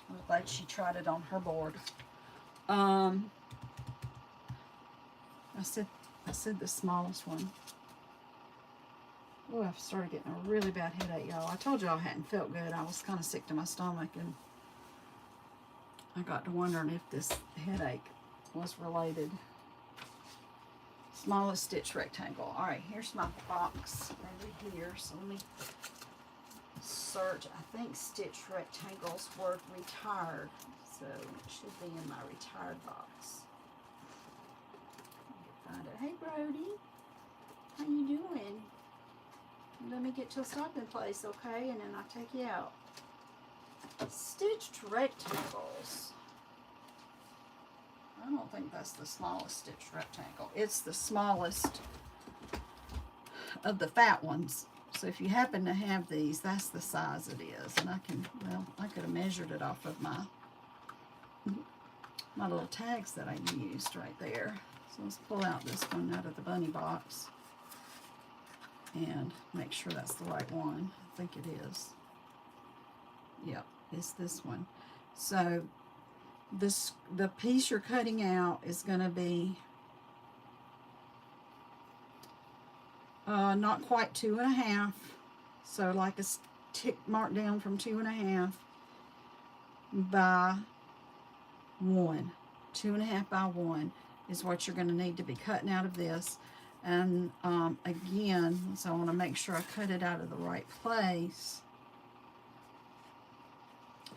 I was glad she tried it on her board. I said the smallest one. Oh, I've started getting a really bad headache, y'all. I told y'all I hadn't felt good. I was kind of sick to my stomach, and I got to wondering if this headache was related. Smallest stitch rectangle. All right, here's my box over here. So let me search. I think stitch rectangles were retired, so it should be in my retired box. Find it. Hey, Brody, how you doing? Let me get to a stopping place, okay? And then I'll take you out. Stitched rectangles. I don't think that's the smallest stitched rectangle. It's the smallest of the fat ones. So if you happen to have these, that's the size it is. And I could have measured it off of my little tags that I used right there. So let's pull out this one out of the bunny box and make sure that's the right one. I think it is. Yep, it's this one. So the piece you're cutting out is going to be not quite 2.5. So like a tick mark down from 2.5 by 1. 2.5 by 1 is what you're going to need to be cutting out of this. And again, so I want to make sure I cut it out of the right place.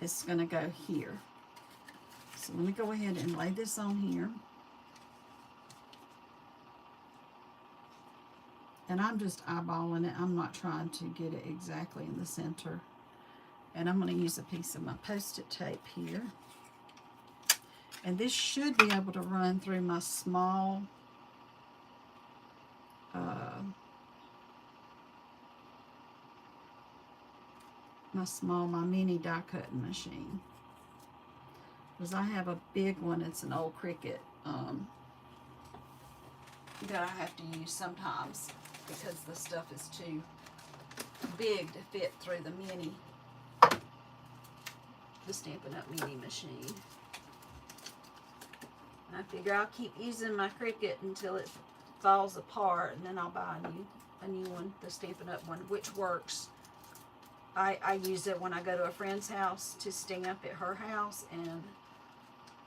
It's going to go here. So let me go ahead and lay this on here. And I'm just eyeballing it. I'm not trying to get it exactly in the center. And I'm going to use a piece of my Post-it tape here. And this should be able to run through my small my mini die cutting machine. Because I have a big one. It's an old Cricut that I have to use sometimes because the stuff is too big to fit through the Stampin' Up! Mini machine. And I figure I'll keep using my Cricut until it falls apart, and then I'll buy a new one, the Stampin' Up! One, which works. I use it when I go to a friend's house to stamp at her house, and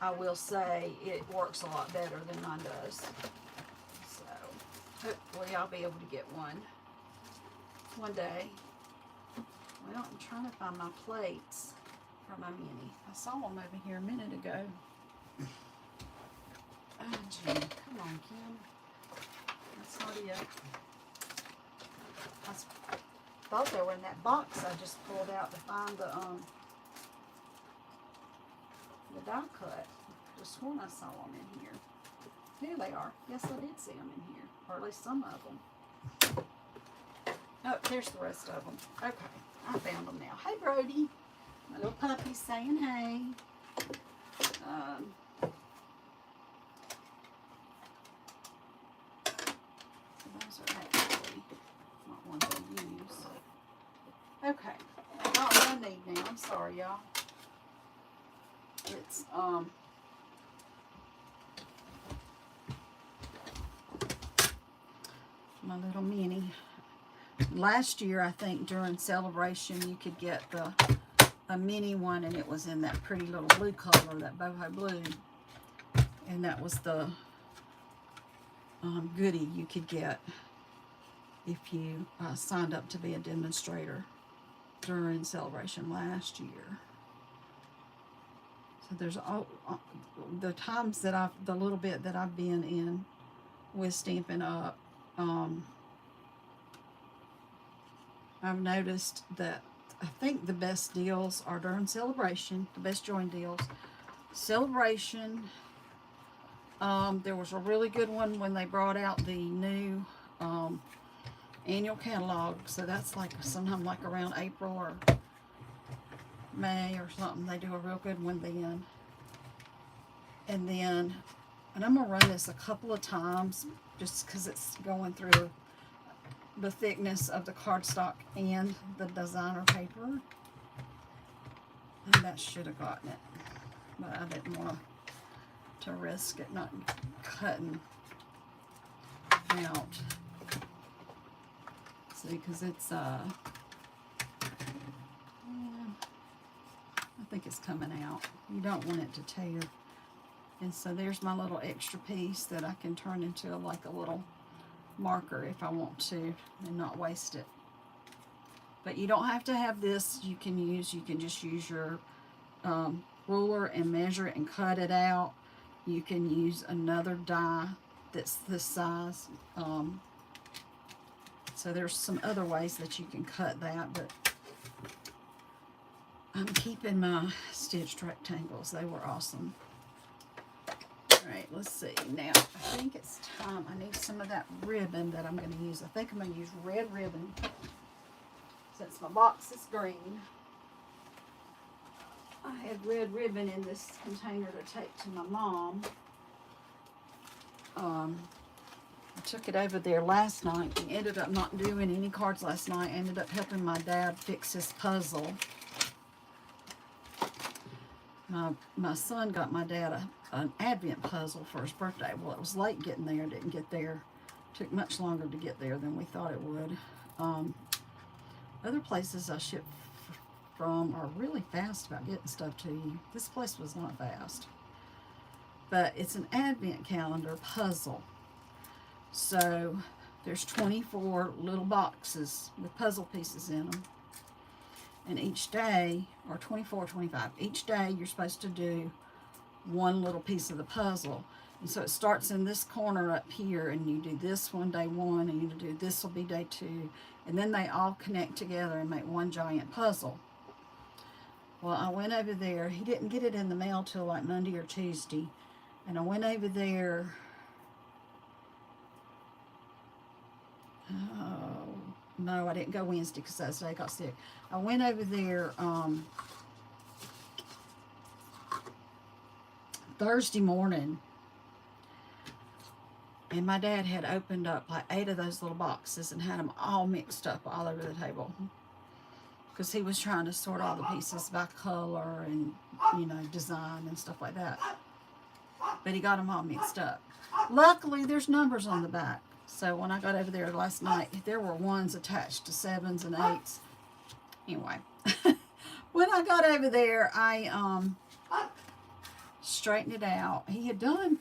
I will say it works a lot better than mine does. So hopefully I'll be able to get one day. Well, I'm trying to find my plates for my mini. I saw them over here a minute ago. Oh, gee. Come on, Kim. That's not it. I thought they were in that box I just pulled out to find the die cut. I just sworn I saw them in here. Here they are. Yes, I did see them in here. Or at least some of them. Oh, there's the rest of them. Okay, I found them now. Hey, Brody. My little puppy's saying hey. Those are actually not ones I use. Okay, I got what I need now. I'm sorry, y'all. It's my little mini. Last year, I think during Celebration, you could get a mini one, and it was in that pretty little blue color, that boho blue, and that was the goodie you could get if you signed up to be a demonstrator during Celebration last year. So there's all the times that the little bit that I've been in with Stampin' Up, I've noticed that I think the best deals are during Celebration, the best join deals. Celebration, there was a really good one when they brought out the new annual catalog, so that's like sometime like around April or May or something. They do a real good one then. And I'm going to run this a couple of times just because it's going through the thickness of the cardstock and the designer paper. And that should have gotten it. But I didn't want to risk it not cutting out. See, because it's, I think it's coming out. You don't want it to tear. And so there's my little extra piece that I can turn into like a little marker if I want to and not waste it. But you don't have to have this. You can just use your ruler and measure it and cut it out. You can use another die that's this size. So there's some other ways that you can cut that, but I'm keeping my stitched rectangles. They were awesome. Alright, let's see. Now, I think it's time. I need some of that ribbon that I'm going to use. I think I'm going to use red ribbon since my box is green. I had red ribbon in this container to take to my mom. I took it over there last night and ended up not doing any cards last night. Ended up helping my dad fix his puzzle. My son got my dad an Advent puzzle for his birthday. Well, it was late getting there. Didn't get there. Took much longer to get there than we thought it would. Other places I ship from are really fast about getting stuff to you. This place was not fast. But it's an Advent calendar puzzle. So there's 24 little boxes with puzzle pieces in them. And each day, or 24 or 25, each day you're supposed to do one little piece of the puzzle. And so it starts in this corner up here, and you do this one day one, and you do this will be day two, and then they all connect together and make one giant puzzle. Well, I went over there. He didn't get it in the mail till like Monday or Tuesday, and I went over there. Oh, no, I didn't go Wednesday because that's the day I got sick. I went over there Thursday morning, and my dad had opened up like 8 of those little boxes and had them all mixed up all over the table because he was trying to sort all the pieces by color and, you know, design and stuff like that. But he got them all mixed up. Luckily, there's numbers on the back. So when I got over there last night, there were ones attached to 7s and 8s. Anyway, when I got over there, I straightened it out. He had done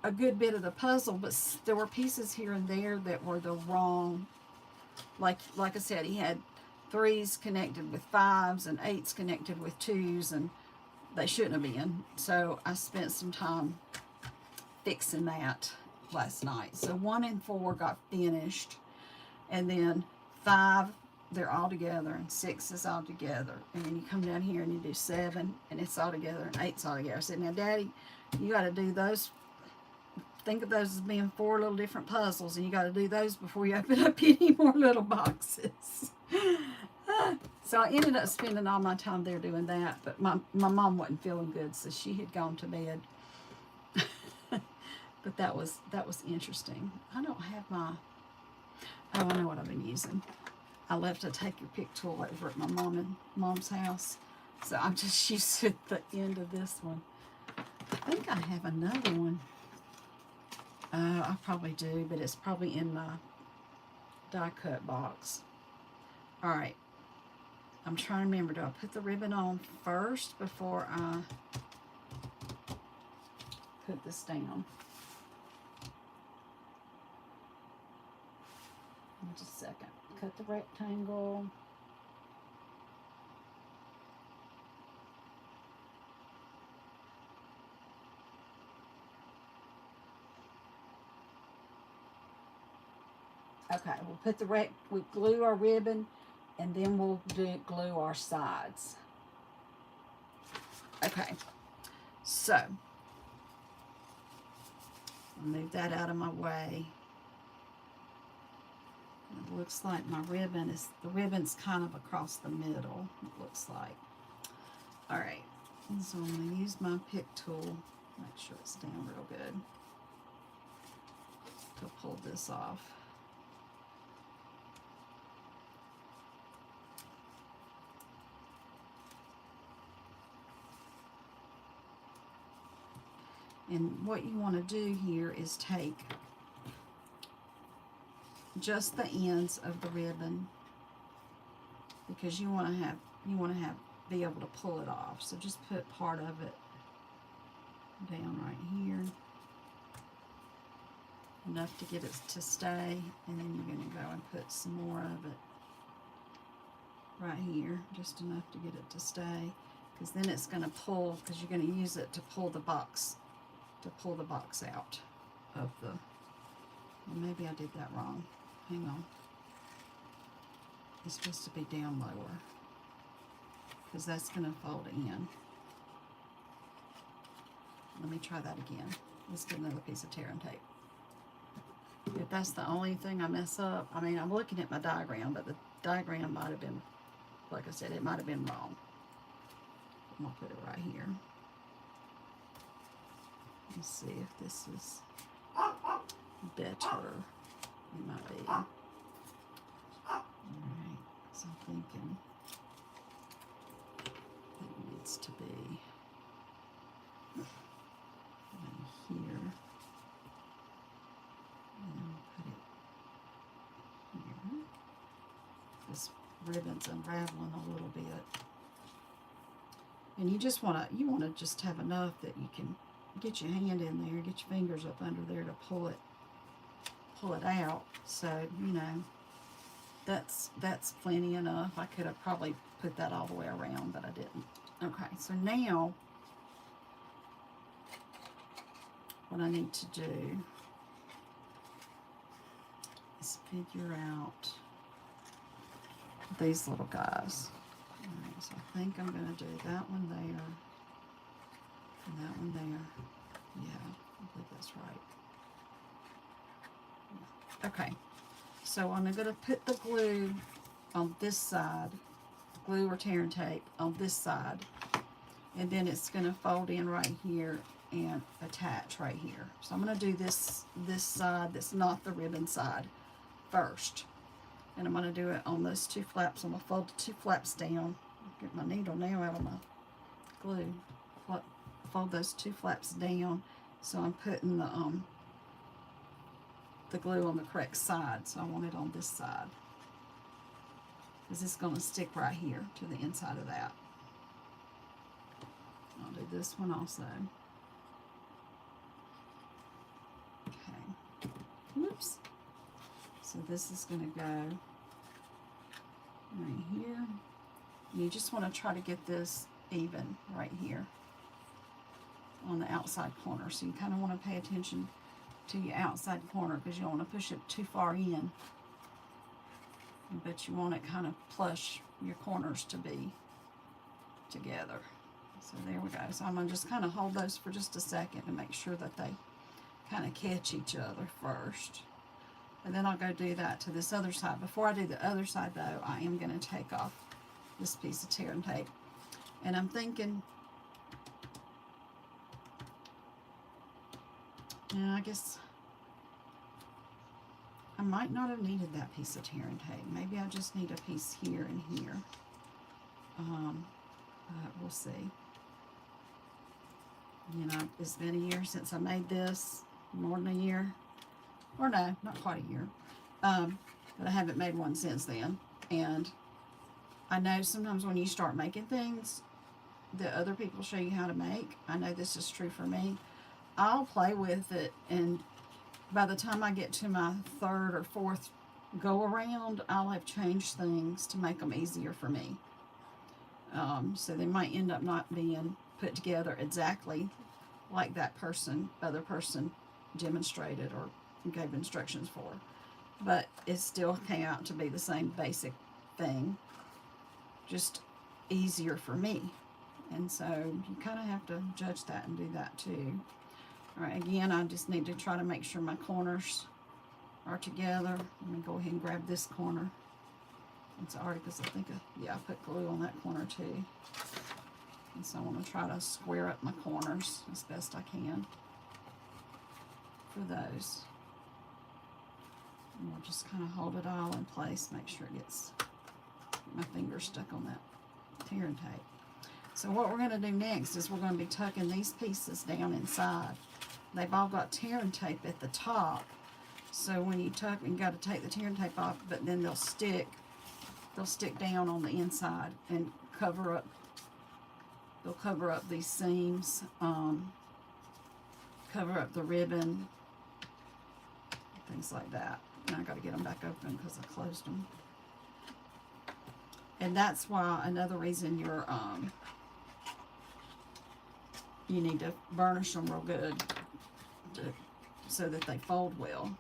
a good bit of the puzzle, but there were pieces here and there that were the wrong. Like I said, he had 3s connected with 5s and 8s connected with 2s, and they shouldn't have been. So I spent some time fixing that last night. So 1 and 4 got finished, and then 5, they're all together, and 6 is all together. And then you come down here and you do 7, and it's all together, and 8's all together. I said, now, Daddy, you got to do those. Think of those as being 4 little different puzzles, and you got to do those before you open up any more little boxes. So I ended up spending all my time there doing that, but my mom wasn't feeling good, so she had gone to bed. But that was interesting. I don't have my, oh, I know what I've been using. I left a take your pick tool over at my mom's house, so I'm just using the end of this one. I think I have another one. I probably do, but it's probably in my die cut box. All right. I'm trying to remember, do I put the ribbon on first before I put this down? Just a second. Cut the rectangle. Okay, we'll put we glue our ribbon, and then we'll glue our sides. Okay, so I'll move that out of my way. It looks like my ribbon the ribbon's kind of across the middle, it looks like. All right, so I'm going to use my pick tool, make sure it's down real good, to pull this off. And what you want to do here is take just the ends of the ribbon, because you want to be able to pull it off. So just put part of it down right here, enough to get it to stay, and then you're going to go and put some more of it right here, just enough to get it to stay, because then it's going to pull, because you're going to use it to pull the box out of the, well, maybe I did that wrong. Hang on. It's supposed to be down lower, because that's going to fold in. Let me try that again. Let's get another piece of tear and tape. If that's the only thing I mess up, I mean, I'm looking at my diagram, but the diagram might have been, like I said, it might have been wrong. I'm going to put it right here. Let's see if this is better. It might be. All right, so I'm thinking it needs to be right here. And put it here. This ribbon's unraveling a little bit. And you just want to just have enough that you can get your hand in there, get your fingers up under there to pull it out. So, you know, that's plenty enough. I could have probably put that all the way around, but I didn't. Okay, so now what I need to do is figure out these little guys. All right, so I think I'm going to do that one there and that one there. Yeah, I think that's right. Yeah. Okay, so I'm going to put the glue on this side, glue or tear and tape on this side, and then it's going to fold in right here and attach right here. So I'm going to do this side that's not the ribbon side first, and I'm going to do it on those two flaps. I'm going to fold the two flaps down. Get my needle now out of my glue. Fold those two flaps down, so I'm putting the glue on the correct side. So I want it on this side, because it's going to stick right here to the inside of that. I'll do this one also. Okay. Whoops. So this is going to go right here. You just want to try to get this even right here on the outside corner. So you kind of want to pay attention to your outside corner, because you don't want to push it too far in, but you want it kind of plush, your corners to be together. So there we go. So I'm going to just kind of hold those for just a second to make sure that they kind of catch each other first. And then I'll go do that to this other side. Before I do the other side though, I am going to take off this piece of tear and tape. And I'm thinking, yeah, I guess I might not have needed that piece of tear and tape. Maybe I just need a piece here and here. But we'll see. You know, it's been a year since I made this, more than a year. Or no, not quite a year. But I haven't made one since then. And I know sometimes when you start making things that other people show you how to make, I know this is true for me, I'll play with it, and by the time I get to my third or fourth go around, I'll have changed things to make them easier for me. So they might end up not being put together exactly like that other person demonstrated or gave instructions for, but it still came out to be the same basic thing, just easier for me. And so you kind of have to judge that and do that too. All right, again, I just need to try to make sure my corners are together. Let me go ahead and grab this corner. It's already, because I think, yeah, I put glue on that corner too. And so I want to try to square up my corners as best I can for those. And we'll just kind of hold it all in place, make sure it gets my fingers stuck on that tear and tape. So what we're going to do next is we're going to be tucking these pieces down inside. They've all got tear and tape at the top, so when you tuck, you got to take the tear and tape off, but then they'll stick down on the inside and cover up. They'll cover up these seams, cover up the ribbon, things like that. And I got to get them back open because I closed them. And that's why, another reason you need to burnish them real good so that they fold well.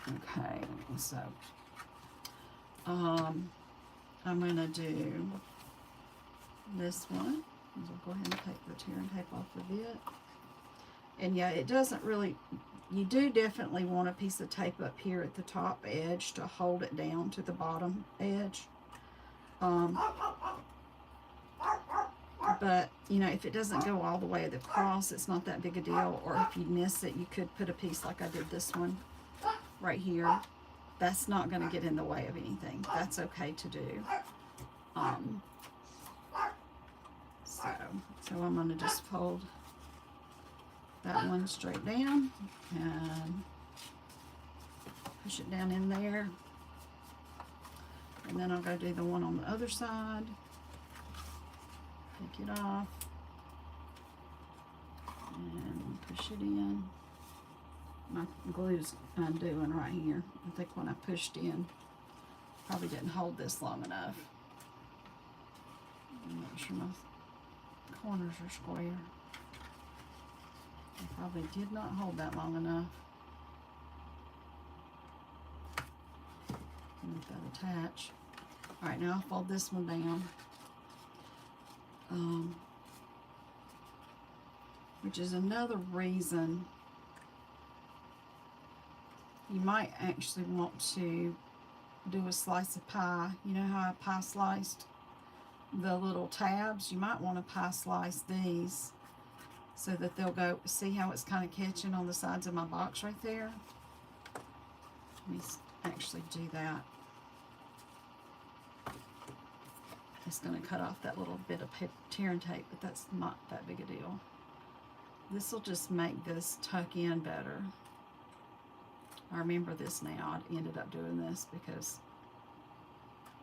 Okay, so I'm going to do this one. I'll go ahead and take the tear and tape off of it. And yeah, it doesn't really, you do definitely want a piece of tape up here at the top edge to hold it down to the bottom edge. But, you know, if it doesn't go all the way across, it's not that big a deal. Or if you miss it, you could put a piece like I did this one right here. That's not going to get in the way of anything. That's okay to do. So I'm going to just fold that one straight down and push it down in there. And then I'll go do the one on the other side. Take it off and push it in. My glue's undoing right here. I think when I pushed in, probably didn't hold this long enough. Make sure my corners are square. I probably did not hold that long enough. Let that attach. All right, now I'll fold this one down. Which is another reason you might actually want to do a slice of pie. You know how I pie sliced the little tabs? You might want to pie slice these so that they'll go, see how it's kind of catching on the sides of my box right there? Let me actually do that. It's going to cut off that little bit of tear and tape, but that's not that big a deal. This will just make this tuck in better. I remember this now. I ended up doing this because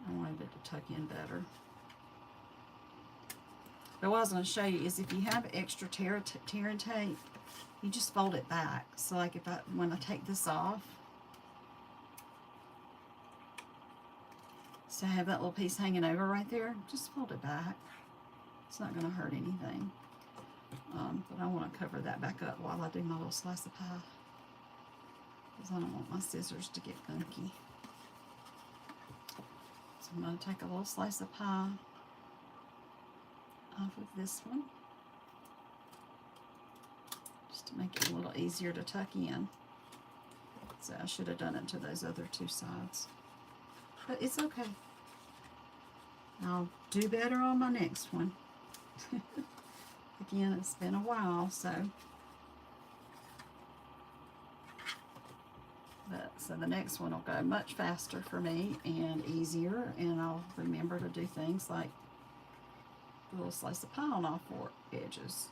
I wanted it to tuck in better. But what I was going to show you is if you have extra tear and tape, you just fold it back. So like when I take this off, so I have that little piece hanging over right there, just fold it back. It's not going to hurt anything. But I want to cover that back up while I do my little slice of pie, because I don't want my scissors to get gunky. So I'm going to take a little slice of pie off of this one, just to make it a little easier to tuck in. So I should have done it to those other two sides, but it's okay. I'll do better on my next one. Again, it's been a while, so the next one will go much faster for me and easier, and I'll remember to do things like a little slice of pie on all four edges.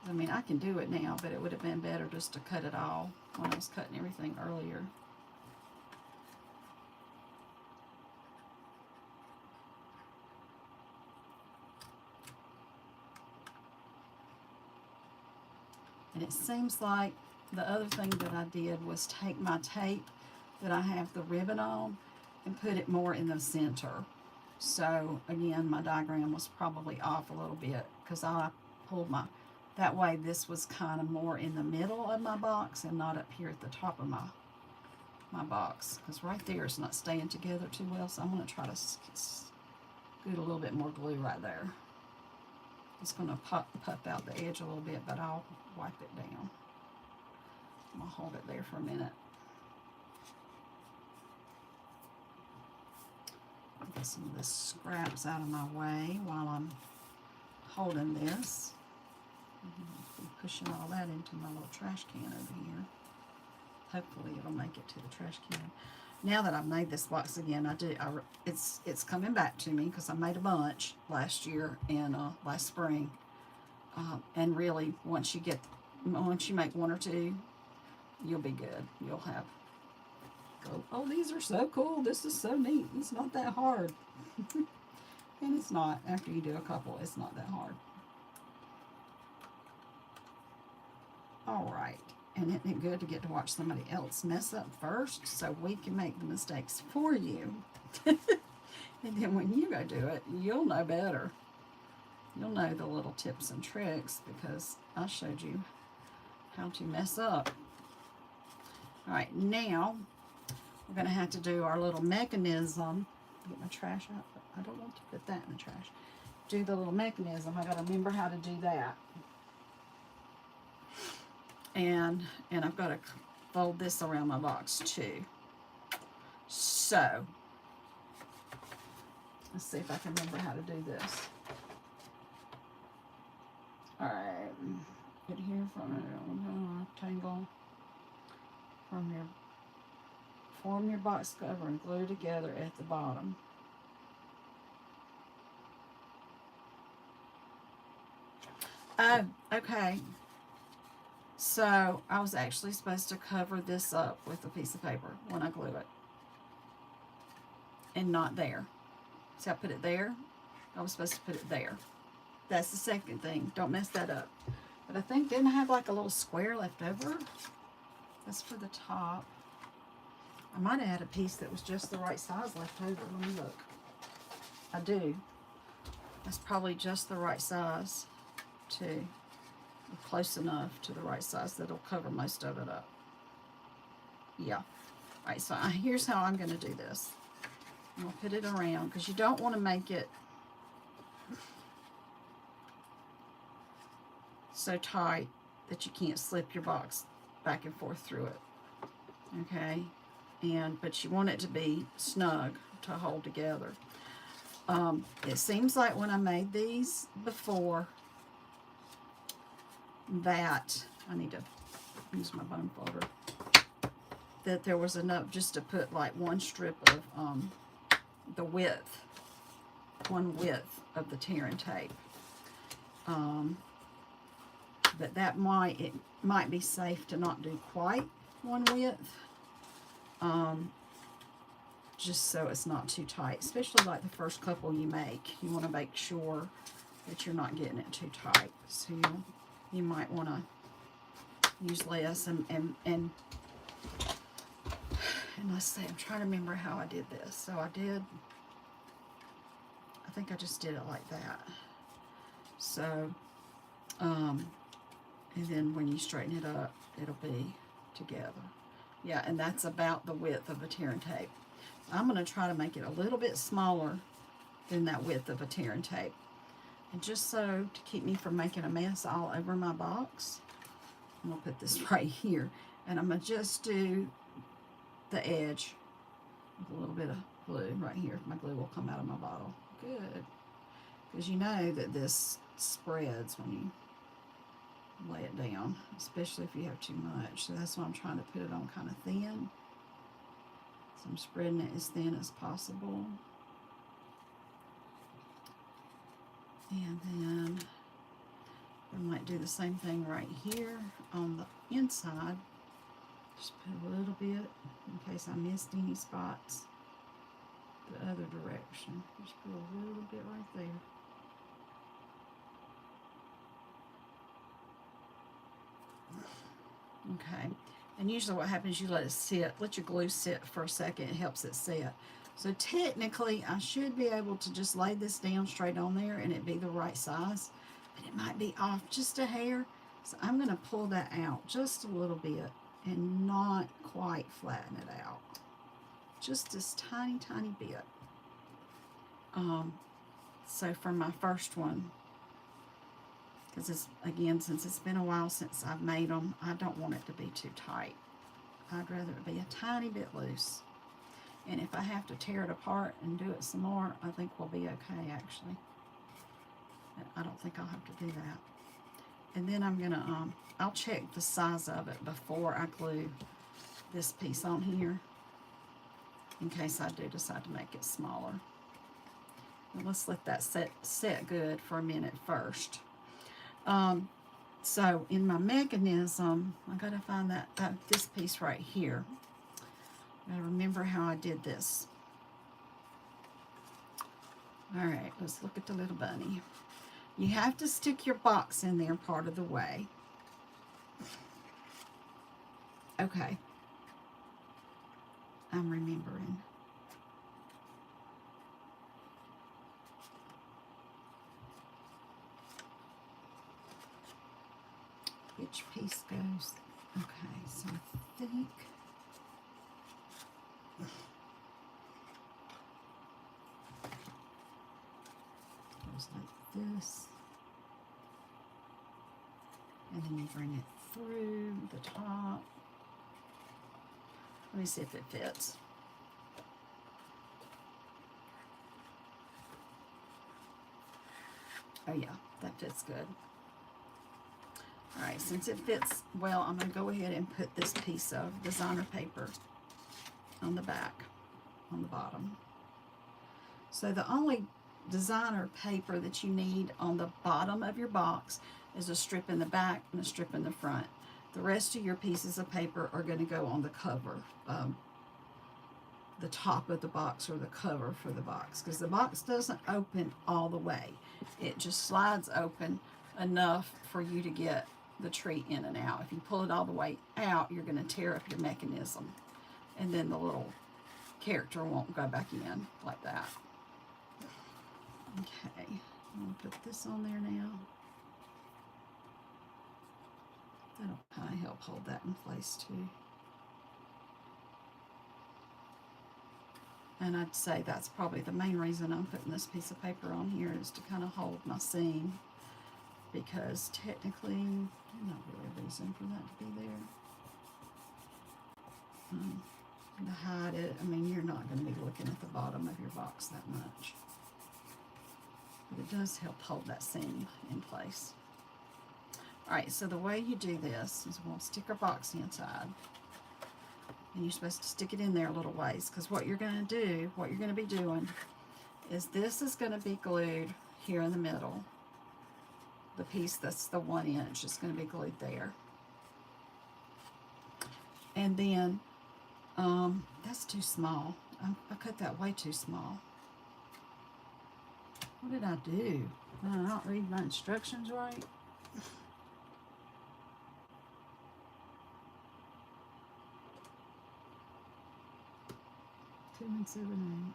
I mean, I can do it now, but it would have been better just to cut it all when I was cutting everything earlier. And it seems like the other thing that I did was take my tape that I have the ribbon on and put it more in the center. So again, my diagram was probably off a little bit because I pulled that way this was kind of more in the middle of my box and not up here at the top of my box, because right there it's not staying together too well. So I'm going to try to scoot a little bit more glue right there. It's going to puff out the edge a little bit, but I'll wipe it down. I'm going to hold it there for a minute. Get some of the scraps out of my way while I'm holding this. I'm pushing all that into my little trash can over here. Hopefully it'll make it to the trash can. Now that I've made this box again, it's coming back to me because I made a bunch last year and last spring. And really, once you make one or two, you'll be good. You'll go, oh, these are so cool. This is so neat. It's not that hard. And it's not. After you do a couple, it's not that hard. All right. And isn't it good to get to watch somebody else mess up first so we can make the mistakes for you? And then when you go do it, you'll know better. You'll know the little tips and tricks because I showed you how to mess up. All right, now we're going to have to do our little mechanism. Get my trash out, but I don't want to put that in the trash. Do the little mechanism. I got to remember how to do that. And I've got to fold this around my box too. So let's see if I can remember how to do this. All right, get here from a tangle form your box cover and glue together at the bottom. Oh, okay. So I was actually supposed to cover this up with a piece of paper when I glue it. And not there. See, I put it there. I was supposed to put it there. That's the second thing. Don't mess that up. But I think, didn't I have like a little square left over? That's for the top. I might have had a piece that was just the right size left over. Let me look. I do. That's probably just the right size too. close enough to the right size that it'll cover most of it up. Yeah. All right, so here's how I'm going to do this. I'm going to put it around because you don't want to make it so tight that you can't slip your box back and forth through it. Okay? But you want it to be snug to hold together. It seems like when I made these before that, I need to use my bone folder, that there was enough just to put like one strip of the width, one width of the tear and tape. But it might be safe to not do quite one width, just so it's not too tight, especially like the first couple you make. You want to make sure that you're not getting it too tight. So you might want to use less and let's see, I'm trying to remember how I did this. So I think I just did it like that. So, and then when you straighten it up, it'll be together. Yeah, and that's about the width of a tear and tape. I'm going to try to make it a little bit smaller than that width of a tear and tape. And just so to keep me from making a mess all over my box, I'm going to put this right here. And I'm going to just do the edge with a little bit of glue right here. My glue will come out of my bottle. Good. Because you know that this spreads when you lay it down, especially if you have too much. So that's why I'm trying to put it on kind of thin. So I'm spreading it as thin as possible. And then I might do the same thing right here on the inside. Just put a little bit in case I missed any spots the other direction. Just put a little bit right there. Okay, and usually what happens, you let it sit, let your glue sit for a second, it helps it set. So technically, I should be able to just lay this down straight on there and it be the right size, but it might be off just a hair. So I'm going to pull that out just a little bit and not quite flatten it out. Just this tiny, tiny bit. So for my first one, because it's, again, since it's been a while since I've made them, I don't want it to be too tight. I'd rather it be a tiny bit loose. And if I have to tear it apart and do it some more, I think we'll be okay, actually. I don't think I'll have to do that. And then I'm gonna, I'll check the size of it before I glue this piece on here, in case I do decide to make it smaller. Well, let's let that set good for a minute first. So in my mechanism, I gotta find that this piece right here. I gotta remember how I did this. All right, let's look at the little bunny. You have to stick your box in there part of the way. Okay, I'm remembering. Which piece goes? Okay, so I think goes like this, and then you bring it through the top. Let me see if it fits. Oh yeah, that fits good. All right, since it fits well, I'm going to go ahead and put this piece of designer paper on the back, on the bottom. So the only designer paper that you need on the bottom of your box is a strip in the back and a strip in the front. The rest of your pieces of paper are going to go on the cover, the top of the box, or the cover for the box, because the box doesn't open all the way. It just slides open enough for you to get the tree in and out. If you pull it all the way out, you're going to tear up your mechanism, and then the little character won't go back in like that. Okay, I'm going to put this on there now. That'll kind of help hold that in place too. And I'd say that's probably the main reason I'm putting this piece of paper on here, is to kind of hold my seam, because technically not really a reason for that to be there. To hide it, I mean, you're not going to be looking at the bottom of your box that much, but it does help hold that seam in place. Alright, so the way you do this is we'll stick our box inside, and you're supposed to stick it in there a little ways, because what you're going to do, what you're going to be doing, is this is going to be glued here in the middle. The piece that's the 1 inch is going to be glued there. And then, that's too small. I cut that way too small. What did I do? Did I not read my instructions right? 2 7/8.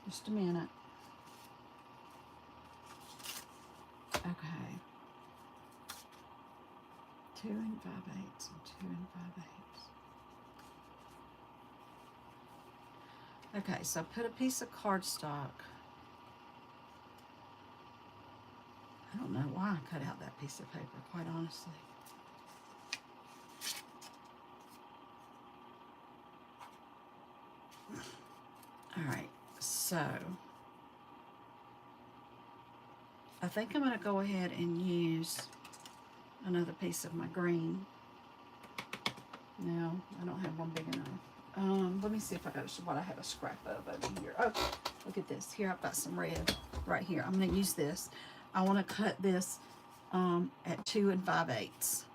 Just a minute. Okay. 2 5/8 and 2 5/8. Okay, so put a piece of cardstock. I don't know why I cut out that piece of paper, quite honestly. Alright, so I think I'm going to go ahead and use another piece of my green. No, I don't have one big enough. Let me see if I got what I have a scrap of over here. Oh, look at this. Here I've got some red right here. I'm going to use this. I want to cut this at 2 5/8.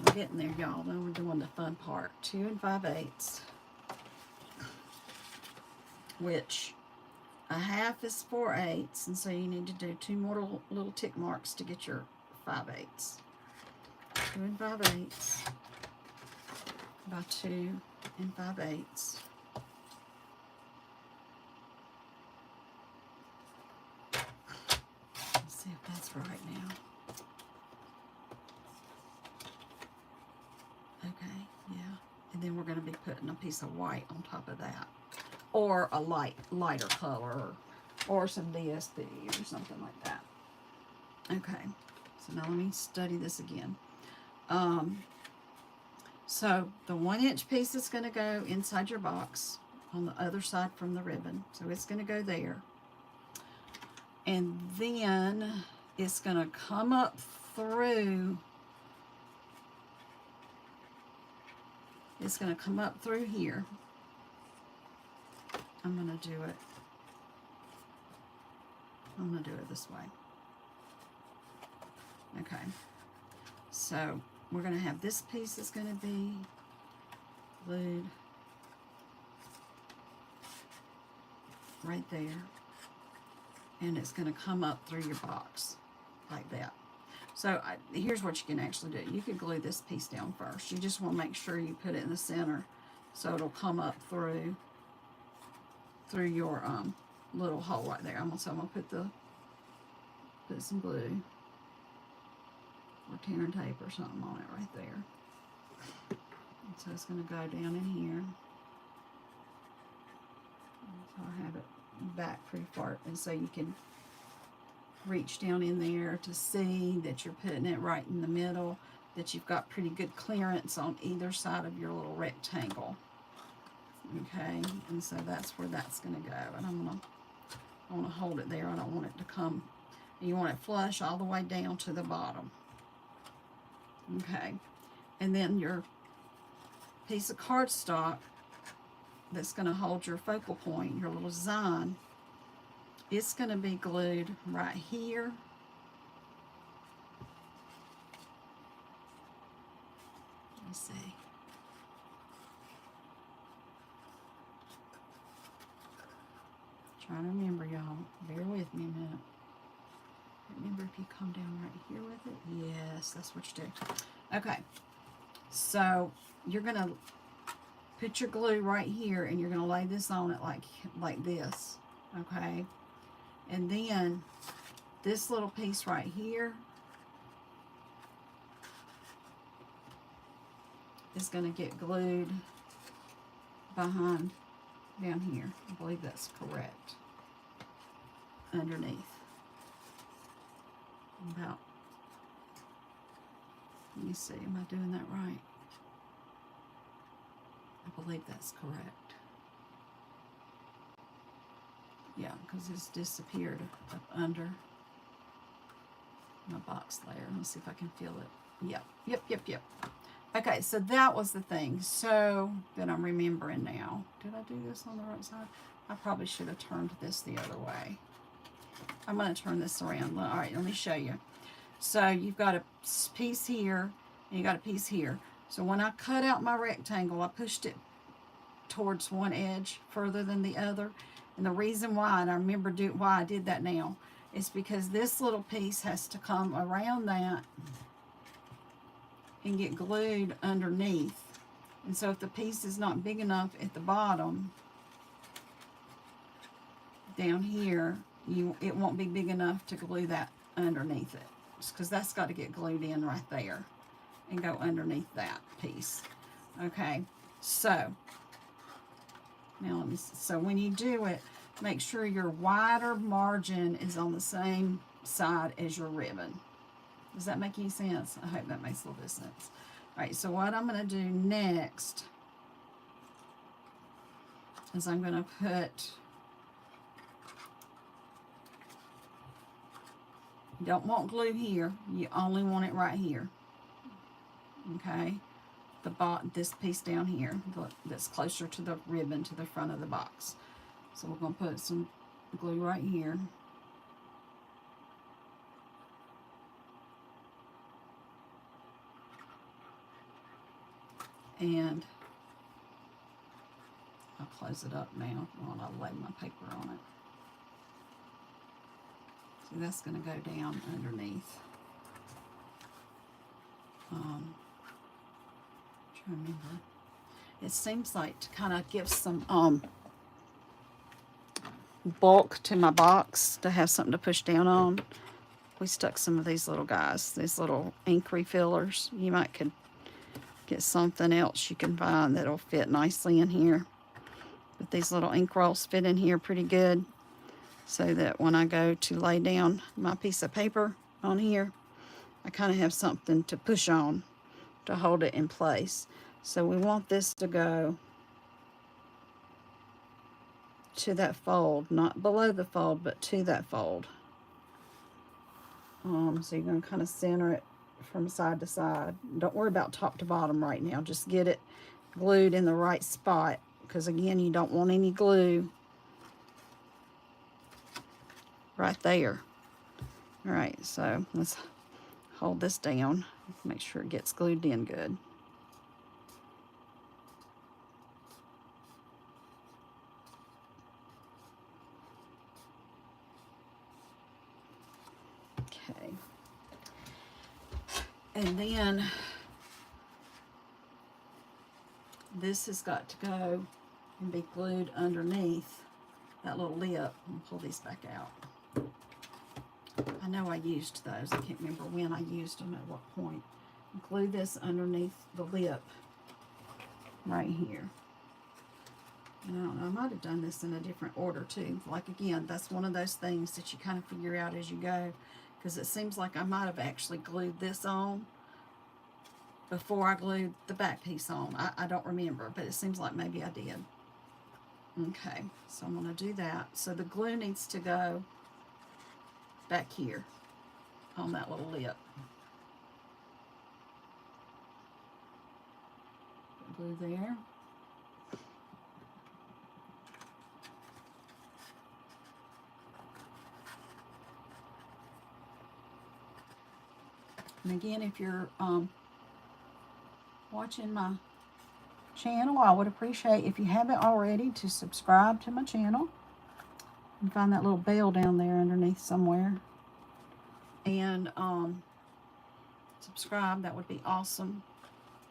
We're getting there, y'all. Now we're doing the fun part. 2 5/8, which a half is 4/8, and so you need to do 2 more little tick marks to get your 5/8. 2 5/8 by 2 5/8. Let's see if that's right now. Okay, yeah. And then we're going to be putting a piece of white on top of that, or a lighter color, or some DSP or something like that. Okay, so now let me study this again. So the 1 inch piece is going to go inside your box on the other side from the ribbon. So it's going to go there. And then it's going to come up through. It's going to come up through here. I'm going to do it. I'm going to do it this way. Okay. So we're going to have this piece is going to be glued right there. And it's going to come up through your box like that. So here's what you can actually do. You could glue this piece down first. You just want to make sure you put it in the center so it'll come up through your little hole right there. I'm gonna put some glue or tearing tape or something on it right there. And so it's gonna go down in here. So I have it back pretty far, and so you can reach down in there to see that you're putting it right in the middle, that you've got pretty good clearance on either side of your little rectangle. Okay, and so that's where that's going to go, and I want to hold it there. I don't want it to come, you want it flush all the way down to the bottom. Okay, and then your piece of cardstock that's going to hold your focal point, your little design, it's going to be glued right here. Let me see. Trying to remember, y'all. Bear with me a minute. Remember, if you come down right here with it. Yes, that's what you do. Okay. So you're going to put your glue right here, and you're going to lay this on it like this, okay? And then this little piece right here is going to get glued behind down here. I believe that's correct. Underneath. About, let me see, am I doing that right? I believe that's correct. Yeah, because it's disappeared up under my box layer. Let me see if I can feel it. Yep. Okay, so that was the thing. So that I'm remembering now. Did I do this on the right side? I probably should have turned this the other way. I'm going to turn this around. All right, let me show you. So you've got a piece here, and you got a piece here. So when I cut out my rectangle, I pushed it towards one edge further than the other. And the reason why, and I remember why I did that now, is because this little piece has to come around that and get glued underneath. And so if the piece is not big enough at the bottom, down here, it won't be big enough to glue that underneath it. Because that's got to get glued in right there and go underneath that piece. Okay, so now let me see. So when you do it, make sure your wider margin is on the same side as your ribbon. Does that make any sense? I hope that makes a little bit of sense. All right, so what I'm going to do next is I'm going to put, you don't want glue here, you only want it right here. Okay, this piece down here that's closer to the ribbon, to the front of the box. So we're going to put some glue right here. And I'll close it up now while I lay my paper on it. So that's going to go down underneath. Trying to remember. It seems like to kind of give some bulk to my box, to have something to push down on. We stuck some of these little guys, these little ink refillers. You might could get something else you can find that'll fit nicely in here. But these little ink rolls fit in here pretty good, so that when I go to lay down my piece of paper on here, I kind of have something to push on to hold it in place. So we want this to go to that fold, not below the fold, but to that fold. So you're going to kind of center it from side to side. Don't worry about top to bottom right now. Just get it glued in the right spot, because again, you don't want any glue right there. All right, so let's hold this down, make sure it gets glued in good. Okay. And then this has got to go and be glued underneath that little lip. I'll pull these back out. I know I used those. I can't remember when I used them, at what point. Glue this underneath the lip right here. And I don't know, I might have done this in a different order too. Like again, that's one of those things that you kind of figure out as you go, because it seems like I might have actually glued this on before I glued the back piece on. I don't remember, but it seems like maybe I did. Okay, so I'm going to do that. So the glue needs to go back here on that little lip. Glue there. And again, if you're watching my channel, I would appreciate, if you haven't already, to subscribe to my channel. You can find that little bell down there underneath somewhere. And subscribe, that would be awesome.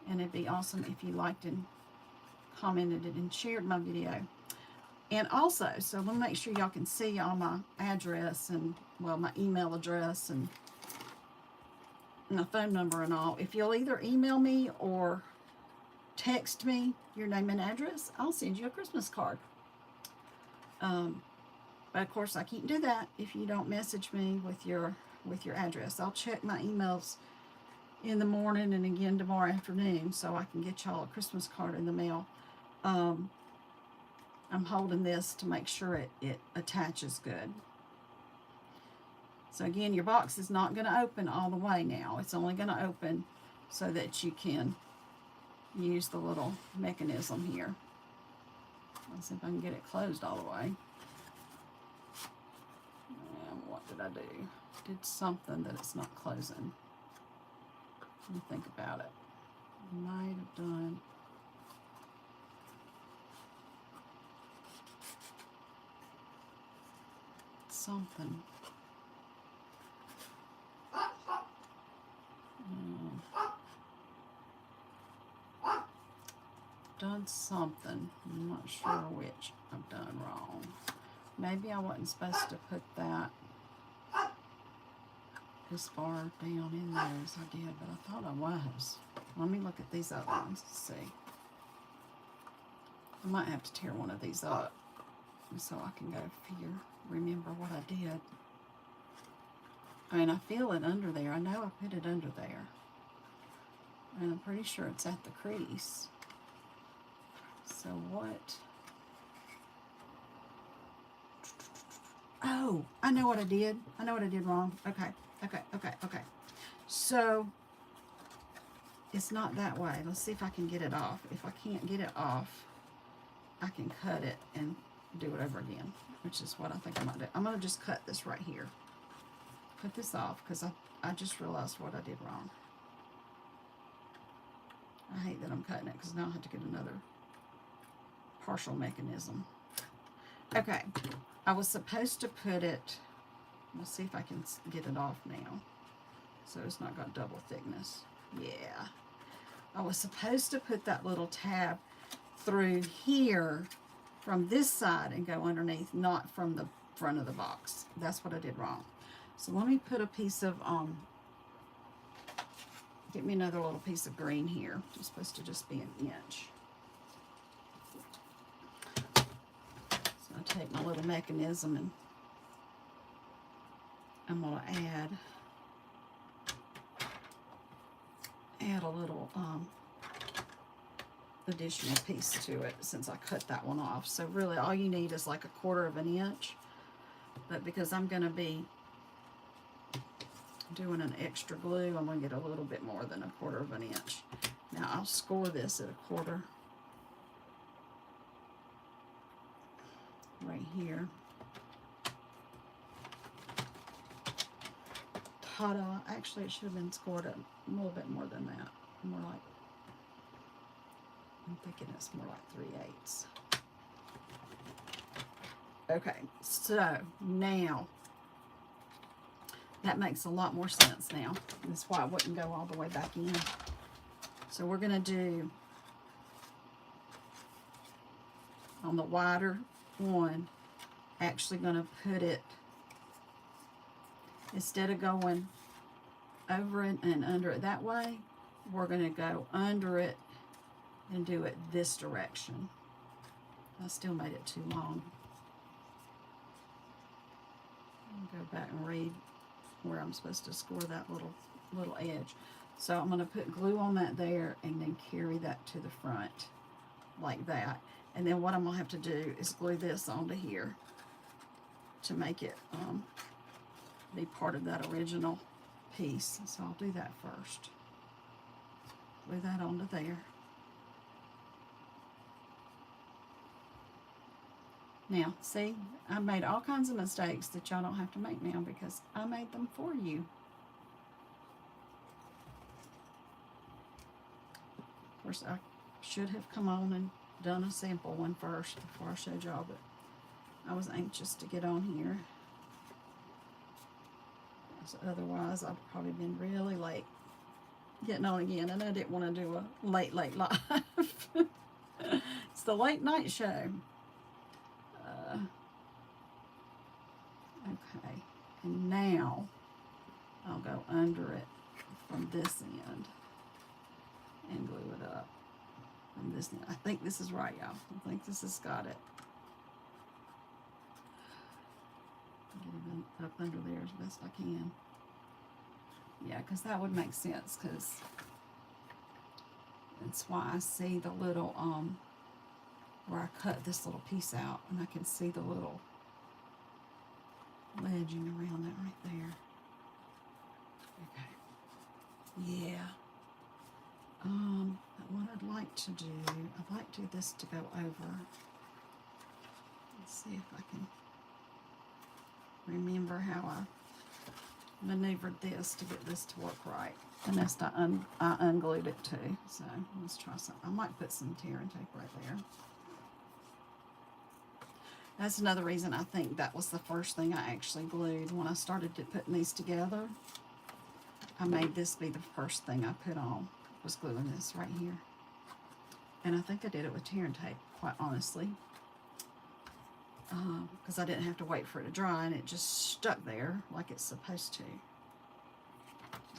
And it'd be awesome if you liked and commented it and shared my video. And also, so let me make sure y'all can see all my address and, well, my email address and my phone number and all. If you'll either email me or text me your name and address, I'll send you a Christmas card. But of course, I can't do that if you don't message me with your address. I'll check my emails in the morning and again tomorrow afternoon so I can get y'all a Christmas card in the mail. I'm holding this to make sure it attaches good. So again, your box is not going to open all the way now. It's only going to open so that you can use the little mechanism here. Let's see if I can get it closed all the way. And what did I do? Did something that it's not closing. Let me think about it. Might have done. Something. Done something. I'm not sure which I've done wrong. Maybe I wasn't supposed to put that as far down in there as I did, but I thought I was. Let me look at these other ones to see. I might have to tear one of these up so I can go remember what I did. I mean, I feel it under there. I know I put it under there. And I'm pretty sure it's at the crease. So what? Oh, I know what I did. I know what I did wrong. Okay. So it's not that way. Let's see if I can get it off. If I can't get it off, I can cut it and do it over again, which is what I think I might do. I'm going to just cut this right here. Cut this off because I just realized what I did wrong. I hate that I'm cutting it because now I have to get another partial mechanism. Okay, I was supposed to put it, let's see if I can get it off now so it's not got double thickness. Yeah, I was supposed to put that little tab through here from this side and go underneath, not from the front of the box. That's what I did wrong. So let me put a piece of, get me another little piece of green here. It's supposed to just be an inch. So I take my little mechanism and I'm going to add a little additional piece to it since I cut that one off. So really all you need is like 1/4 of an inch. But because I'm going to be doing an extra glue, I'm going to get a little bit more than 1/4 of an inch. Now I'll score this at 1/4 right here. Ta-da! Actually, it should have been scored a little bit more than that. More like, I'm thinking it's more like 3/8. Okay, so now that makes a lot more sense now. That's why I wouldn't go all the way back in. So we're going to do, on the wider one, actually going to put it, instead of going over it and under it that way, we're going to go under it and do it this direction. I still made it too long. I'll go back and read where I'm supposed to score that little edge. So I'm going to put glue on that there and then carry that to the front like that. And then what I'm going to have to do is glue this onto here to make it be part of that original piece. So I'll do that first. Glue that onto there. Now, see, I made all kinds of mistakes that y'all don't have to make now because I made them for you. Of course, I should have come on and done a sample one first before I showed y'all, but I was anxious to get on here. So otherwise, I'd probably been really late getting on again, and I didn't want to do a late live. the late night show. Okay, and now I'll go under it from this end and glue it up from this end. I think this is right, y'all. I think this has got it. Get it up under there as best I can. Yeah, because that would make sense, because that's why I see the little, where I cut this little piece out, and I can see the little ledging around that right there. Okay. Yeah. But what I'd like to do, I'd like to do this to go over. Let's see if I can remember how I maneuvered this to get this to work right. And that's I unglued it too. So let's try something. I might put some tear and tape right there. That's another reason I think that was the first thing I actually glued when I started putting these together. I made this be the first thing I put on, was gluing this right here. And I think I did it with tear and tape, quite honestly. Because I didn't have to wait for it to dry, and it just stuck there like it's supposed to.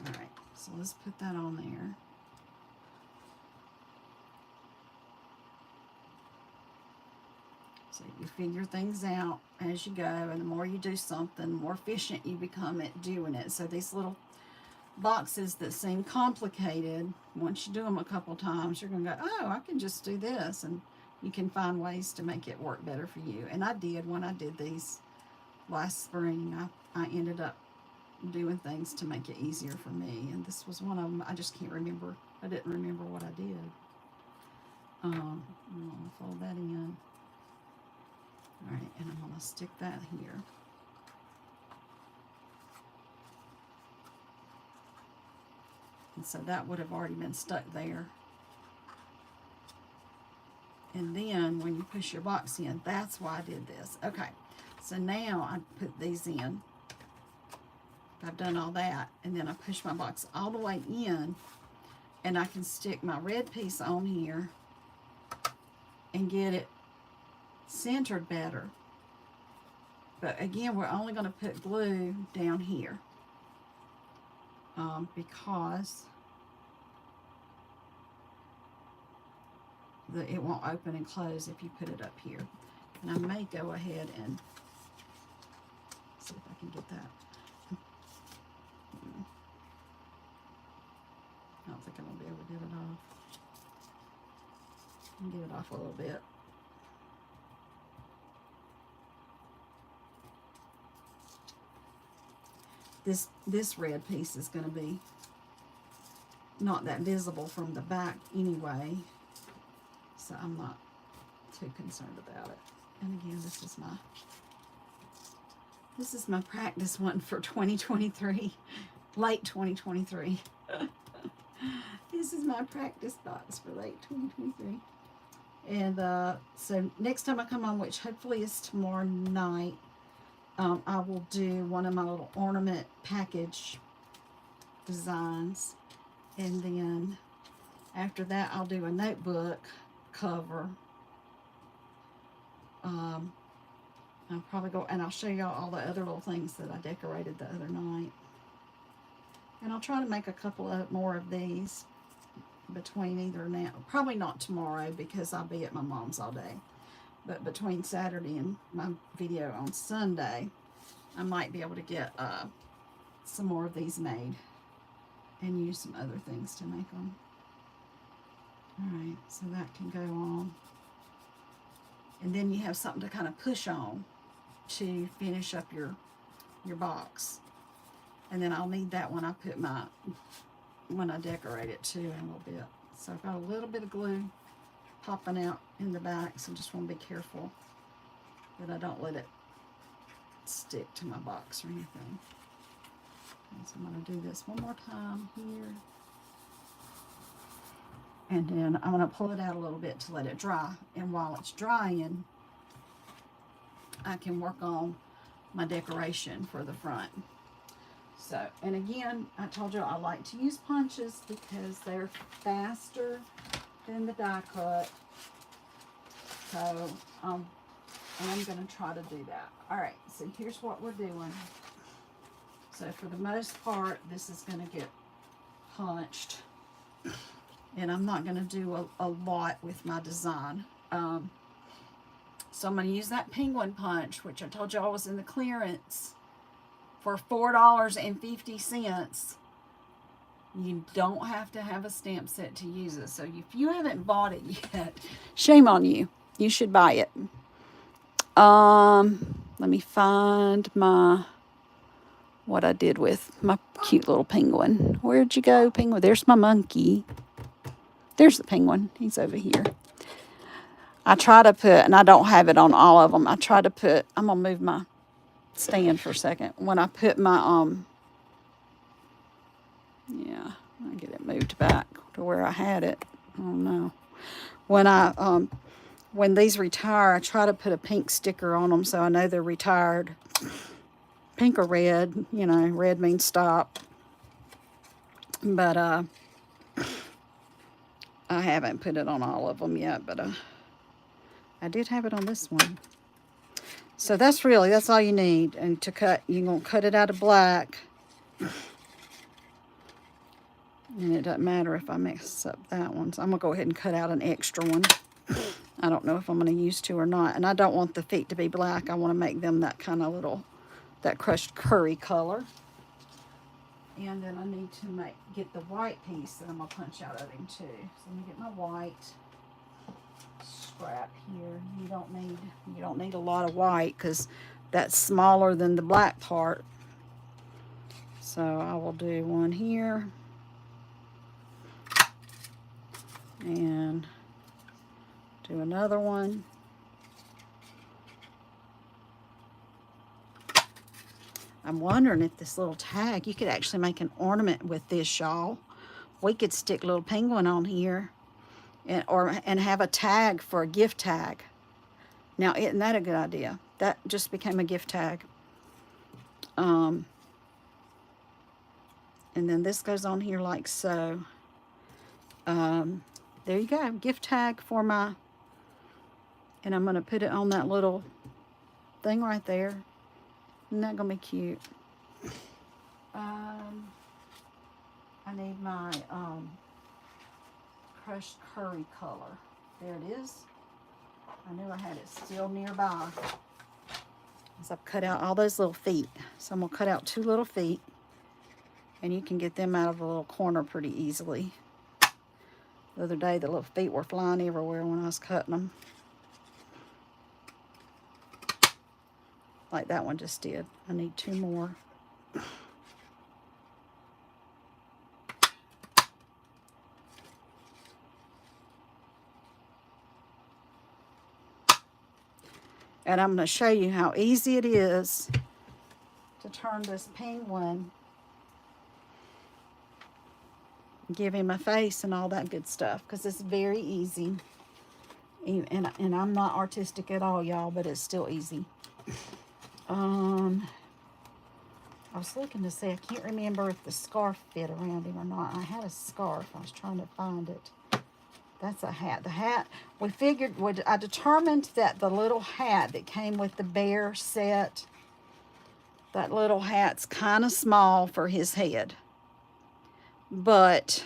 Alright, so let's put that on there. So you figure things out as you go, and the more you do something, the more efficient you become at doing it. So these little boxes that seem complicated, once you do them a couple times, you're going to go, oh, I can just do this, and you can find ways to make it work better for you. And I did when I did these last spring. I ended up doing things to make it easier for me, and this was one of them. I just can't remember. I didn't remember what I did. I'm going to fold that in. All right, and I'm going to stick that here. And so that would have already been stuck there. And then when you push your box in, that's why I did this. Okay, so now I put these in. I've done all that, and then I push my box all the way in, and I can stick my red piece on here and get it centered better. But again, we're only going to put glue down here because it won't open and close if you put it up here. And I may go ahead and see if I can get that. I don't think I'm going to be able to get it off. I'll get it off a little bit. This red piece is going to be not that visible from the back anyway, so I'm not too concerned about it. And again, this is my practice one for 2023, late 2023. This is my practice box for late 2023. And so next time I come on, which hopefully is tomorrow night, I will do one of my little ornament package designs, and then after that I'll do a notebook cover. I'll probably go, and I'll show y'all all the other little things that I decorated the other night. And I'll try to make a couple of more of these between either now, probably not tomorrow because I'll be at my mom's all day, but between Saturday and my video on Sunday, I might be able to get some more of these made and use some other things to make them. Alright, so that can go on. And then you have something to kind of push on to finish up your box. And then I'll need that when I put when I decorate it too in a little bit. So I've got a little bit of glue popping out in the back, so just want to be careful that I don't let it stick to my box or anything. And so I'm going to do this one more time here. And then I'm going to pull it out a little bit to let it dry. And while it's drying, I can work on my decoration for the front. So, and again, I told you I like to use punches because they're faster than the die cut. So I'm going to try to do that. All right, so here's what we're doing. So for the most part, this is going to get punched. And I'm not going to do a lot with my design. So I'm going to use that penguin punch, which I told y'all was in the clearance, for $4.50. You don't have to have a stamp set to use it. So if you haven't bought it yet, shame on you. You should buy it. Let me find what I did with my cute little penguin. Where'd you go, penguin? There's my monkey. There's the penguin. He's over here. I try to put, and I don't have it on all of them. I try to put, I'm going to move my stand for a second. When I put my, yeah, I'll get it moved back to where I had it. I don't know. When these retire, I try to put a pink sticker on them so I know they're retired. Pink or red, you know, red means stop. But I haven't put it on all of them yet, but I did have it on this one. So that's all you need. And to cut, you're going to cut it out of black. And it doesn't matter if I mess up that one. So I'm going to go ahead and cut out an extra one. I don't know if I'm going to use two or not. And I don't want the feet to be black. I want to make them that kind of little, that crushed curry color. And then I need to get the white piece that I'm going to punch out of him too. So let me get my white scrap here. You don't need a lot of white because that's smaller than the black part. So I will do one here. And do another one. I'm wondering if this little tag, you could actually make an ornament with this, y'all. We could stick a little penguin on here and have a tag for a gift tag. Now, isn't that a good idea? That just became a gift tag. And then this goes on here like so. There you go, gift tag for my, and I'm going to put it on that little thing right there. Isn't that going to be cute? I need my crushed curry color. There it is. I knew I had it still nearby. So I've cut out all those little feet. So I'm going to cut out 2 little feet. And you can get them out of a little corner pretty easily. The other day, the little feet were flying everywhere when I was cutting them. Like that one just did. I need 2 more. And I'm going to show you how easy it is to turn this penguin, give him a face and all that good stuff, because it's very easy. And I'm not artistic at all, y'all, but it's still easy. I was looking to see, I can't remember if the scarf fit around him or not. I had a scarf. I was trying to find it. That's a hat. The hat, I determined that the little hat that came with the bear set, that little hat's kind of small for his head. But,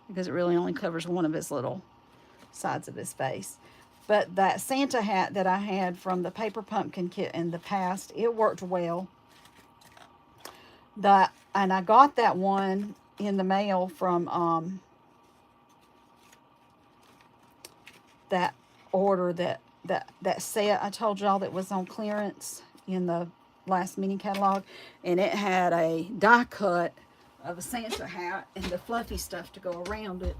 because it really only covers one of his little sides of his face. But that Santa hat that I had from the paper pumpkin kit in the past, it worked well. And I got that one in the mail from that order, that set I told y'all that was on clearance in the last mini catalog, and it had a die cut of a Santa hat and the fluffy stuff to go around it.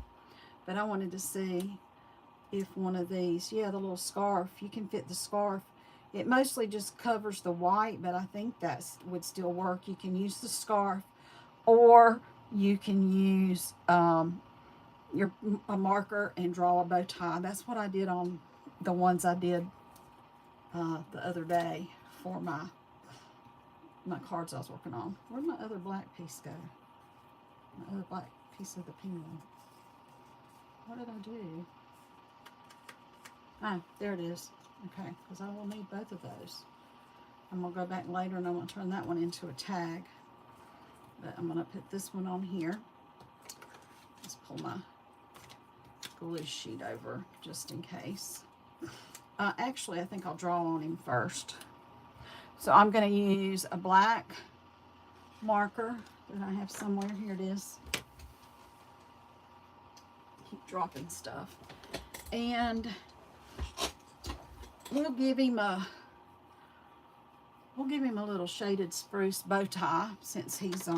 But I wanted to see if one of these, yeah, the little scarf, you can fit the scarf. It mostly just covers the white, but I think that would still work. You can use the scarf, or you can use a marker and draw a bow tie. That's what I did on the ones I did the other day for my cards I was working on. Where'd my other black piece go? My other black piece of the penguin. What did I do? Ah, there it is. Okay, because I will need both of those. I'm going to go back later and I'm going to turn that one into a tag. But I'm going to put this one on here. Let's pull my glue sheet over just in case. Actually, I think I'll draw on him first. So I'm going to use a black marker that I have somewhere. Here it is. Keep dropping stuff. And we'll give him a little shaded spruce bow tie since he's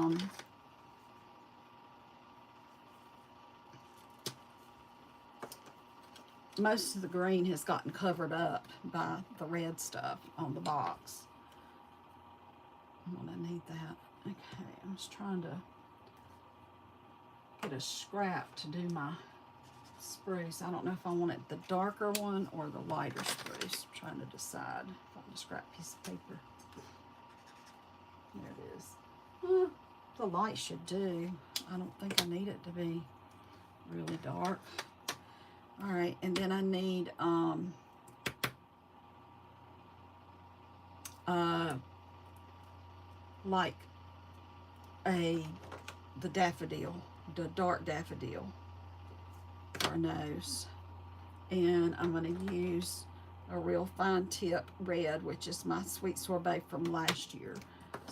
most of the green has gotten covered up by the red stuff on the box. I'm gonna need that. Okay, I'm just trying to get a scrap to do my spruce. I don't know if I want it the darker one or the lighter spruce. I'm trying to decide. I want a scrap piece of paper. There it is. The light should do. I don't think I need it to be really dark. All right, and then I need like the daffodil, the dark daffodil for a nose. And I'm going to use a real fine tip red, which is my sweet sorbet from last year.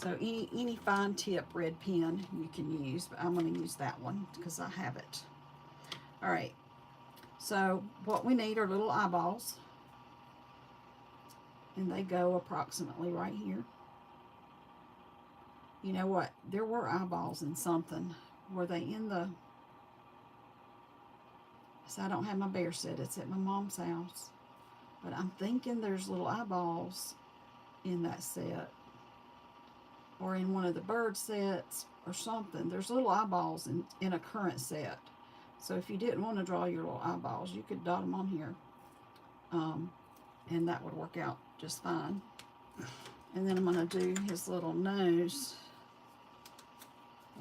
So any fine tip red pen you can use, but I'm going to use that one because I have it. All right, so what we need are little eyeballs, and they go approximately right here. You know what? There were eyeballs in something. Were they in the... So I don't have my bear set. It's at my mom's house. But I'm thinking there's little eyeballs in that set. Or in one of the bird sets or something. There's little eyeballs in a current set. So if you didn't want to draw your little eyeballs, you could dot them on here. And that would work out just fine. And then I'm going to do his little nose,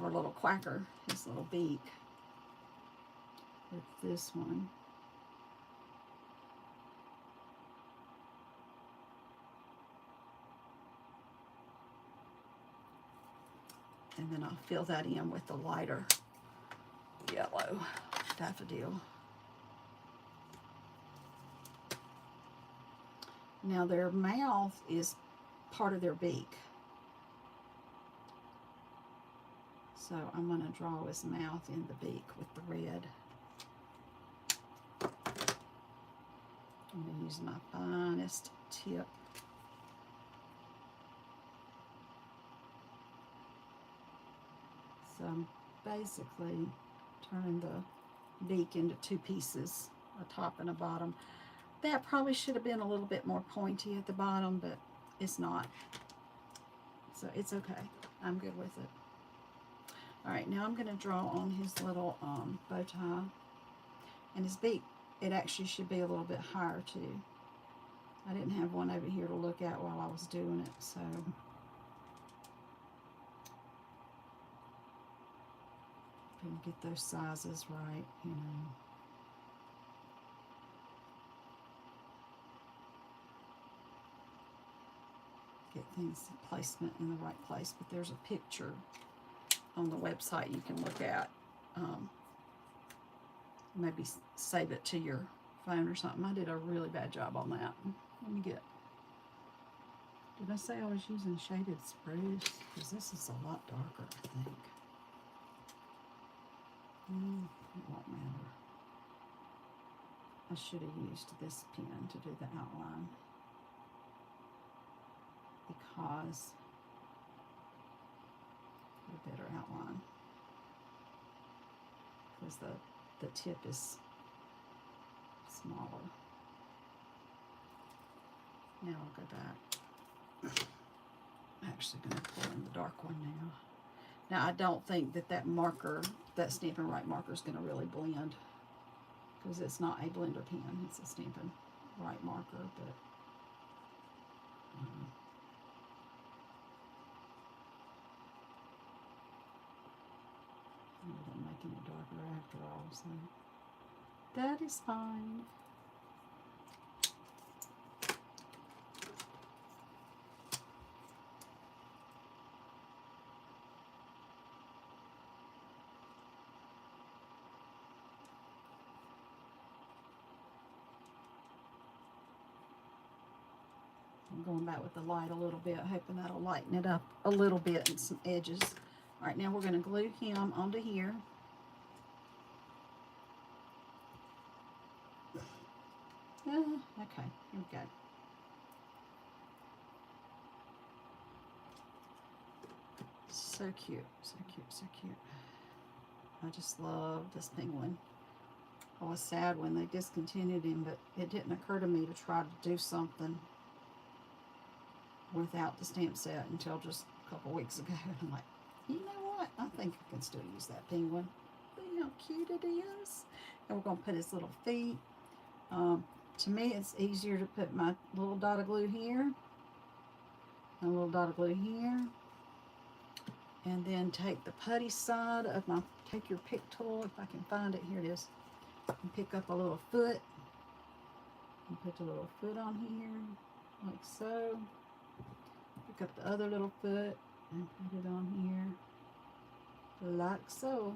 or little quacker, his little beak, with this one. And then I'll fill that in with the lighter yellow daffodil. Now their mouth is part of their beak. So I'm going to draw his mouth in the beak with the red. I'm going to use my finest tip. So I'm basically turning the beak into two pieces, a top and a bottom. That probably should have been a little bit more pointy at the bottom, but it's not. So it's okay. I'm good with it. All right, now I'm going to draw on his little bow tie. And his beak, it actually should be a little bit higher too. I didn't have one over here to look at while I was doing it, so... Can get those sizes right, you know. Get things placement in the right place. But there's a picture on the website you can look at. Maybe save it to your phone or something. I did a really bad job on that. Let me get... Did I say I was using shaded spruce? Because this is a lot darker, I think. It won't matter. I should have used this pen to do the outline, because a better outline, because the tip is smaller. Now I'll go back. I'm actually going to pull in the dark one now. Now I don't think that marker, that Stampin' Right marker, is going to really blend, because it's not a blender pen, it's a Stampin' Right marker, but I didn't make any darker after all, so that is fine. I'm going back with the light a little bit, hoping that'll lighten it up a little bit and some edges. All right, now we're going to glue him onto here. Okay, here we go. So cute, so cute, so cute. I just love this penguin. I was sad when they discontinued him, but it didn't occur to me to try to do something without the stamp set until just a couple weeks ago. I'm like, you know what? I think I can still use that penguin. See how cute it is? And we're going to put his little feet. To me, it's easier to put my little dot of glue here, and a little dot of glue here, and then take the putty side of my, take your pick tool, if I can find it, here it is, and pick up a little foot, and put the little foot on here, like so. Pick up the other little foot, and put it on here, like so.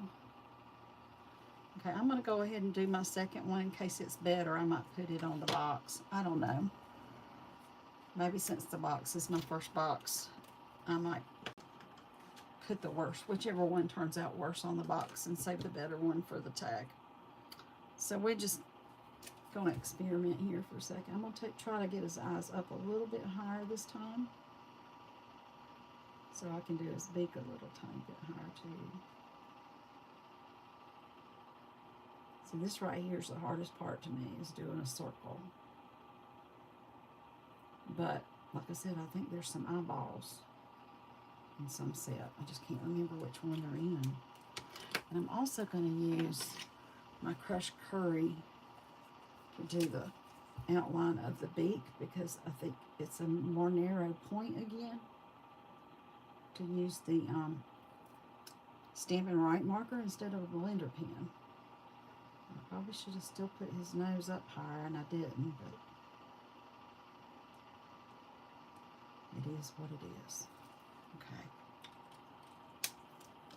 Okay, I'm going to go ahead and do my second one in case it's better. I might put it on the box. I don't know. Maybe since the box is my first box, I might put the worst, whichever one turns out worse on the box, and save the better one for the tag. So we're just going to experiment here for a second. I'm going to try to get his eyes up a little bit higher this time, so I can do his beak a little tiny bit higher too. So this right here is the hardest part to me, is doing a circle. But like I said, I think there's some eyeballs in some set. I just can't remember which one they're in. And I'm also going to use my crushed curry to do the outline of the beak, because I think it's a more narrow point again, to use the Stampin' Right marker instead of a blender pen. I probably should have still put his nose up higher, and I didn't, but it is what it is. Okay.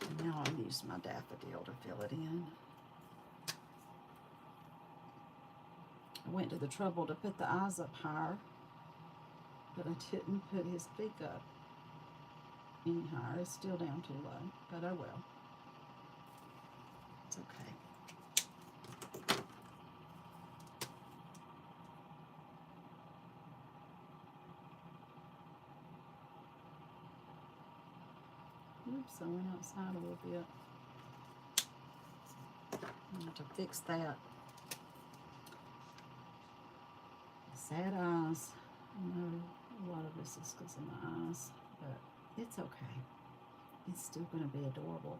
And now I'll use my daffodil to fill it in. I went to the trouble to put the eyes up higher, but I didn't put his beak up any higher. It's still down too low, but oh well. It's okay. Oops, I went outside a little bit. I have to fix that. Sad eyes. I know a lot of this is because of my eyes, but it's okay. It's still going to be adorable.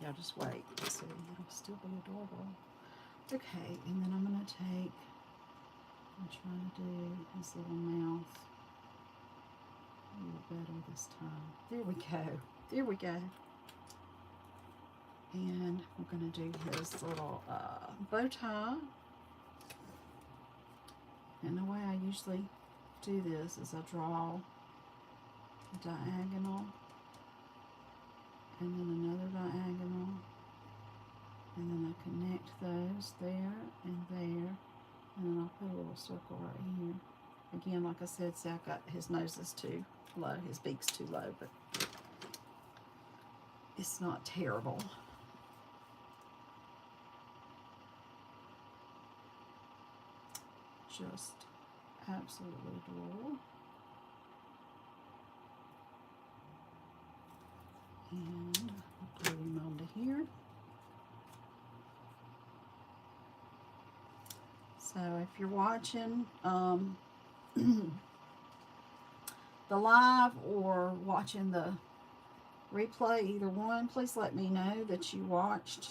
Y'all just wait. See, it'll still be adorable. Okay, and then I'm going to take, I'm trying to do his little mouth a little better this time. There we go. There we go. And we're going to do his little bow tie. And the way I usually do this is I draw a diagonal, and then another diagonal, and then I connect those there and there, and then I'll put a little circle right here. Again, like I said, see, I've got his nose is too low, his beak's too low, but it's not terrible. Just absolutely adorable. And I'll glue him onto here. So if you're watching the live or watching the replay, either one, please let me know that you watched,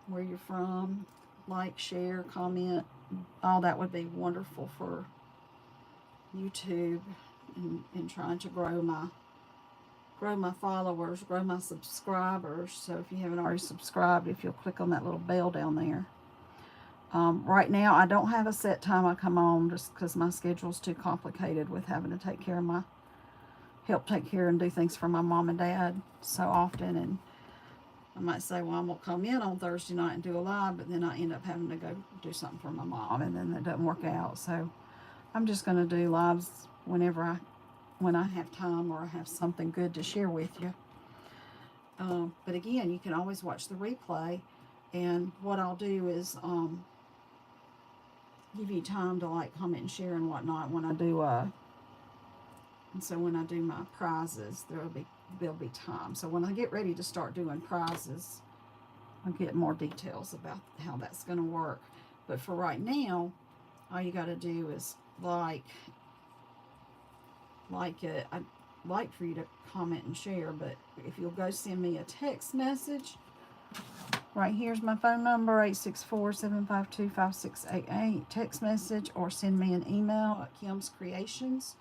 where you're from. Like, share, comment, all that would be wonderful for YouTube and trying to grow my followers, grow my subscribers. So if you haven't already subscribed, if you'll click on that little bell down there. Right now, I don't have a set time I come on, just because my schedule's too complicated with having to take care of help take care and do things for my mom and dad so often, and I might say, well, I'm going to come in on Thursday night and do a live, but then I end up having to go do something for my mom, and then that doesn't work out. So I'm just going to do lives when I have time or I have something good to share with you. But again, you can always watch the replay, and what I'll do is give you time to like comment and share and whatnot when I do and so when I do my prizes, there'll be time. So when I get ready to start doing prizes, I'll get more details about how that's going to work. But for right now, all you got to do is like it. I'd like for you to comment and share, but if you'll go send me a text message, right here's my phone number, 864-752-5688, text message, or send me an email at Kim's Creations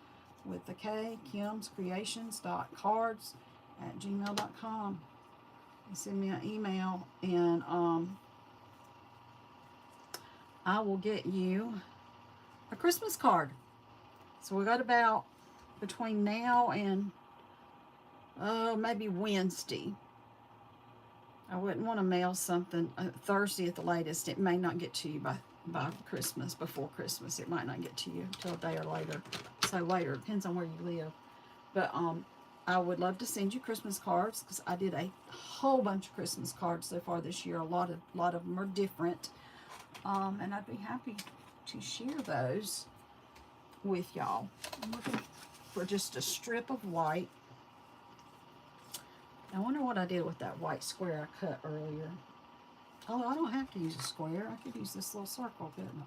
with the K, kimscreations.cards@gmail.com. Send me an email, and I will get you a Christmas card. So we got about between now and maybe Wednesday. I wouldn't want to mail something Thursday at the latest. It may not get to you by Christmas, before Christmas. It might not get to you till a day or later. So later, depends on where you live. But I would love to send you Christmas cards, because I did a whole bunch of Christmas cards so far this year. A lot of them are different, and I'd be happy to share those with y'all. I'm looking for just a strip of white. I wonder what I did with that white square I cut earlier. Although I don't have to use a square. I could use this little circle, couldn't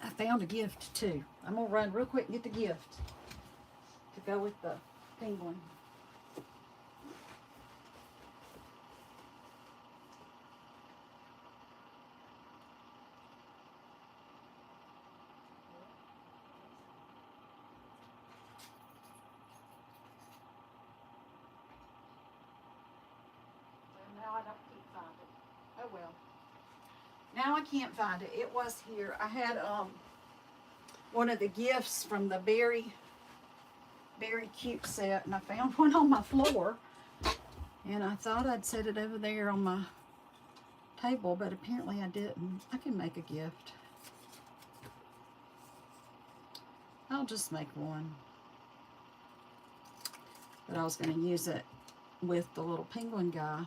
I? I found a gift too. I'm going to run real quick and get the gift to go with the penguin. Now I can't find it. Oh well. Now I can't find it. It was here. I had one of the gifts from the Berry Cute set, and I found one on my floor, and I thought I'd set it over there on my table, but apparently I didn't. I can make a gift. I'll just make one. But I was going to use it with the little penguin guy.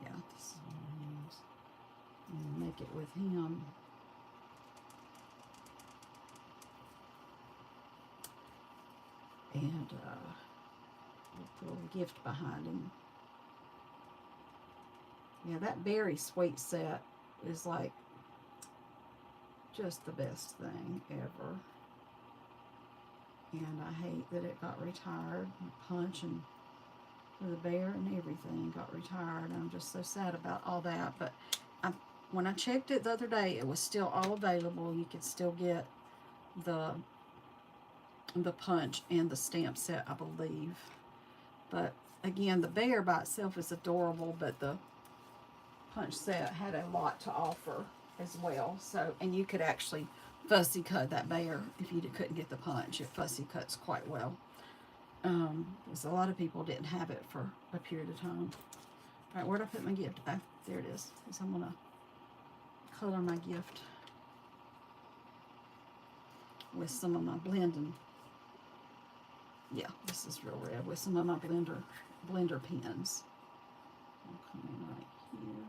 Yeah, this is what I use. And make it with him. And we'll put a little gift behind him. Yeah, that berry sweet set is like just the best thing ever. And I hate that it got retired. Punch and the bear and everything got retired. I'm just so sad about all that. But when I checked it the other day, it was still all available. You could still get the punch and the stamp set, I believe. But again, the bear by itself is adorable, but the punch set had a lot to offer as well. So, and you could actually fussy cut that bear if you couldn't get the punch. It fussy cuts quite well. Because a lot of people didn't have it for a period of time. All right, where'd I put my gift? Oh, there it is. So I'm gonna color my gift with some of my blending. Yeah, this is real red, with some of my blender pens. I'll come in right here.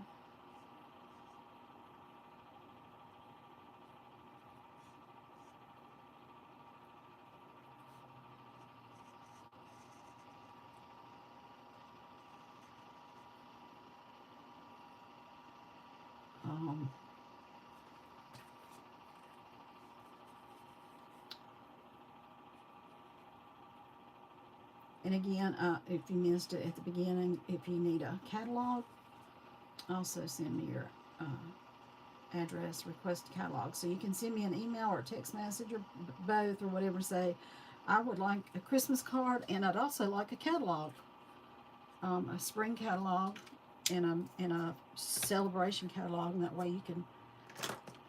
And again, if you missed it at the beginning, if you need a catalog, also send me your address, request a catalog. So you can send me an email or a text message or both or whatever. Say, I would like a Christmas card, and I'd also like a catalog, a spring catalog in a celebration catalog, and that way you can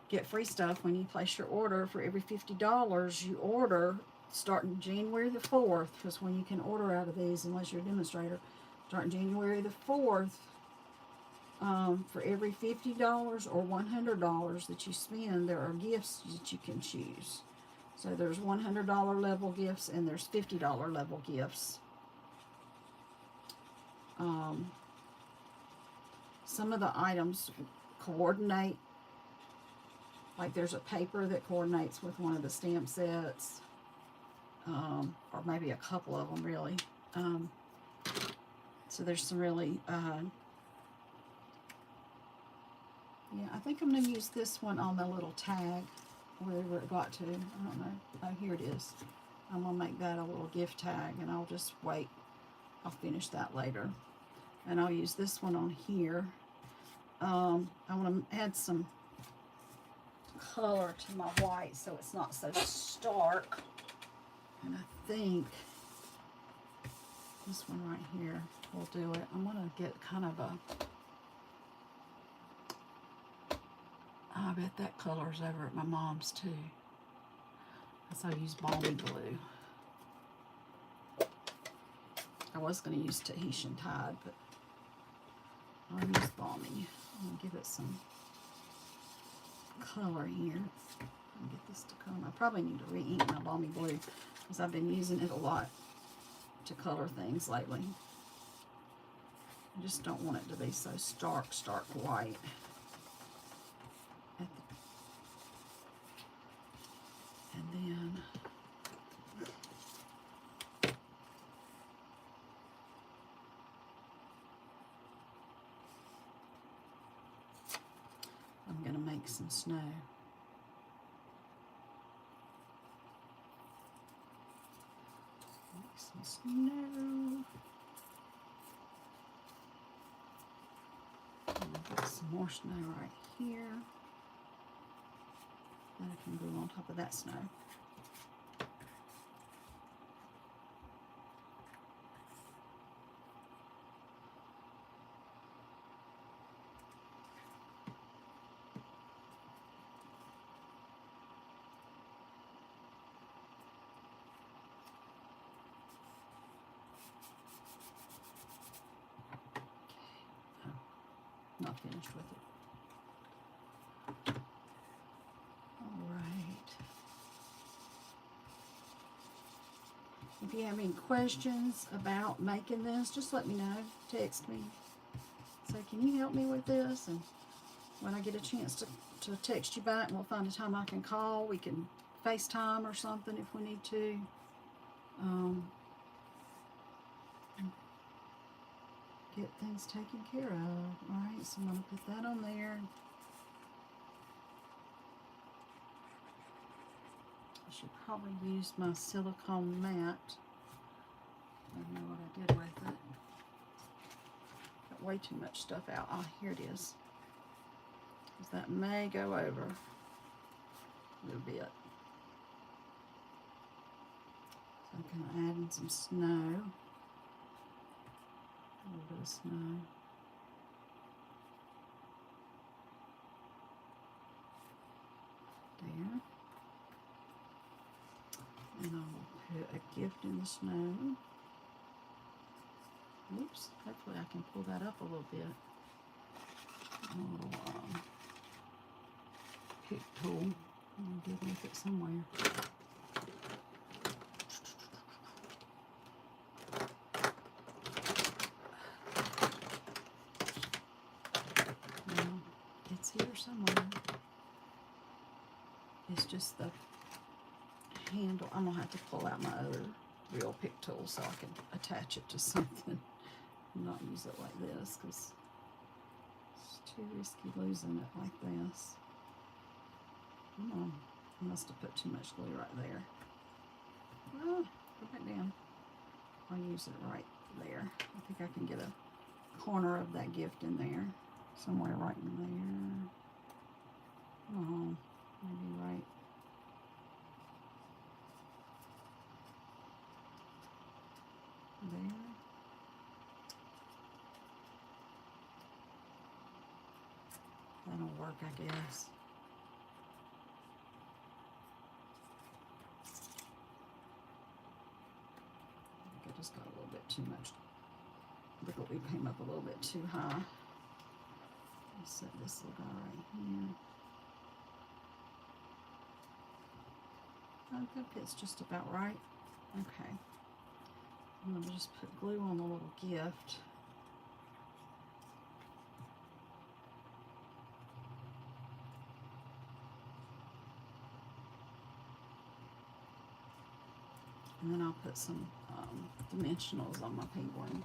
get free stuff when you place your order. For every $50 you order, starting January the 4th, because when you can order out of these, unless you're a demonstrator, starting January the 4th, for every $50 or $100 that you spend, there are gifts that you can choose. So there's $100 level gifts and there's $50 level gifts. Some of the items coordinate. Like there's a paper that coordinates with one of the stamp sets, or maybe a couple of them really. So there's some really, yeah, I think I'm going to use this one on the little tag, wherever it got to. I don't know. Oh, here it is. I'm going to make that a little gift tag, and I'll just wait. I'll finish that later. And I'll use this one on here. I want to add some color to my white so it's not so stark. And I think this one right here will do it. I'm going to get kind of a, I bet that color's over at my mom's too. So I'll use balmy blue. I was going to use Tahitian Tide, but I'll use balmy. I'm going to give it some color here. Get this to come. I probably need to re-ink my balmy blue because I've been using it a lot to color things lately. I just don't want it to be so stark white. And then I'm going to make some snow. Make some snow. I'll put some more snow right here. That I can glue on top of that snow. Not finished with it. All right. If you have any questions about making this, just let me know. Text me. Say, can you help me with this? And when I get a chance to text you back, we'll find a time I can call. We can FaceTime or something if we need to. Get things taken care of. Alright, so I'm going to put that on there. I should probably use my silicone mat. I don't know what I did with it. Got way too much stuff out. Oh, here it is. Because that may go over a little bit. So I'm going to add in some snow. A little bit of snow. There. And I'll put a gift in the snow. Oops, hopefully I can pull that up a little bit. A little pick tool. I'll get with it somewhere. It's here somewhere. It's just the handle. I'm going to have to pull out my other real pick tool so I can attach it to something and not use it like this because it's too risky losing it like this. I must have put too much glue right there. Well, go back down. I'll use it right there. I think I can get a corner of that gift in there. Somewhere right in there. Oh, maybe right. There. work, I guess. I think I just got a little bit too much. The glue came up a little bit too high. Let's set this little guy right here. I think it's just about right. Okay. I'm going to just put glue on the little gift. And then I'll put some dimensionals on my penguin.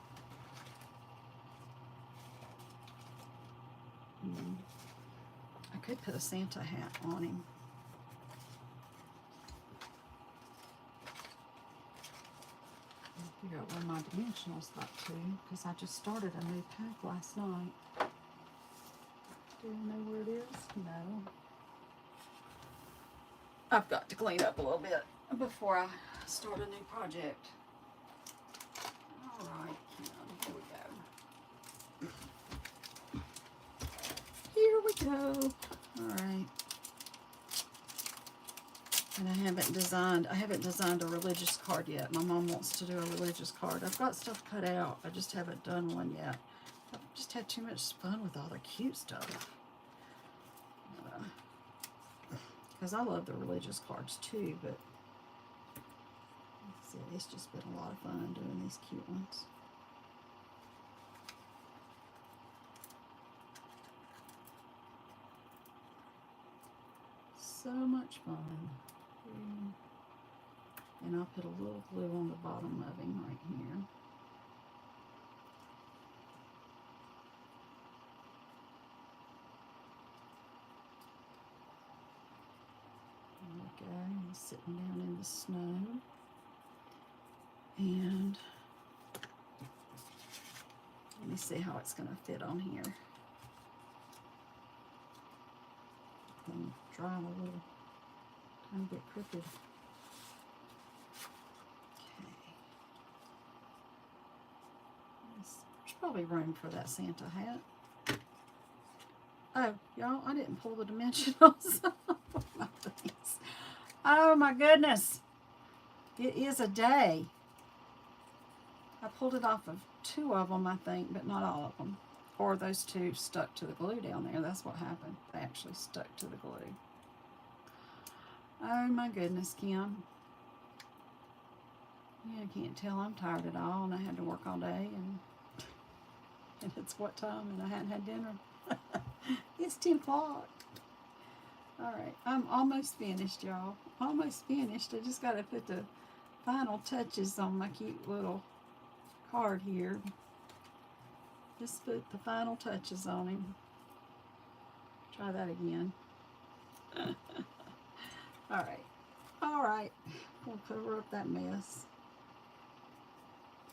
I could put a Santa hat on him. Figure out where my dimensionals got to, because I just started a new pack last night. Do you know where it is? No. I've got to clean up a little bit before I start a new project. All right, here we go. Here we go. All right. And I haven't designed a religious card yet. My mom wants to do a religious card. I've got stuff cut out. I just haven't done one yet. I've just had too much fun with all the cute stuff. Because I love the religious cards too, but see, it's just been a lot of fun doing these cute ones. So much fun. And I'll put a little glue on the bottom of him right here. There we go. He's sitting down in the snow. And let me see how it's going to fit on here. And dry a little tiny bit crooked. There's probably room for that Santa hat. Oh, y'all, I didn't pull the dimensionals off my things. Oh my goodness. It is a day. I pulled it off of 2 of them, I think, but not all of them. Or those 2 stuck to the glue down there. That's what happened. They actually stuck to the glue. Oh my goodness, Kim. Yeah, I can't tell I'm tired at all, and I had to work all day, and it's what time, and I hadn't had dinner. It's 10 o'clock. All right, I'm almost finished, y'all. Almost finished. I just got to put the final touches on my cute little card here. Just put the final touches on him. Try that again. All right. We'll cover up that mess.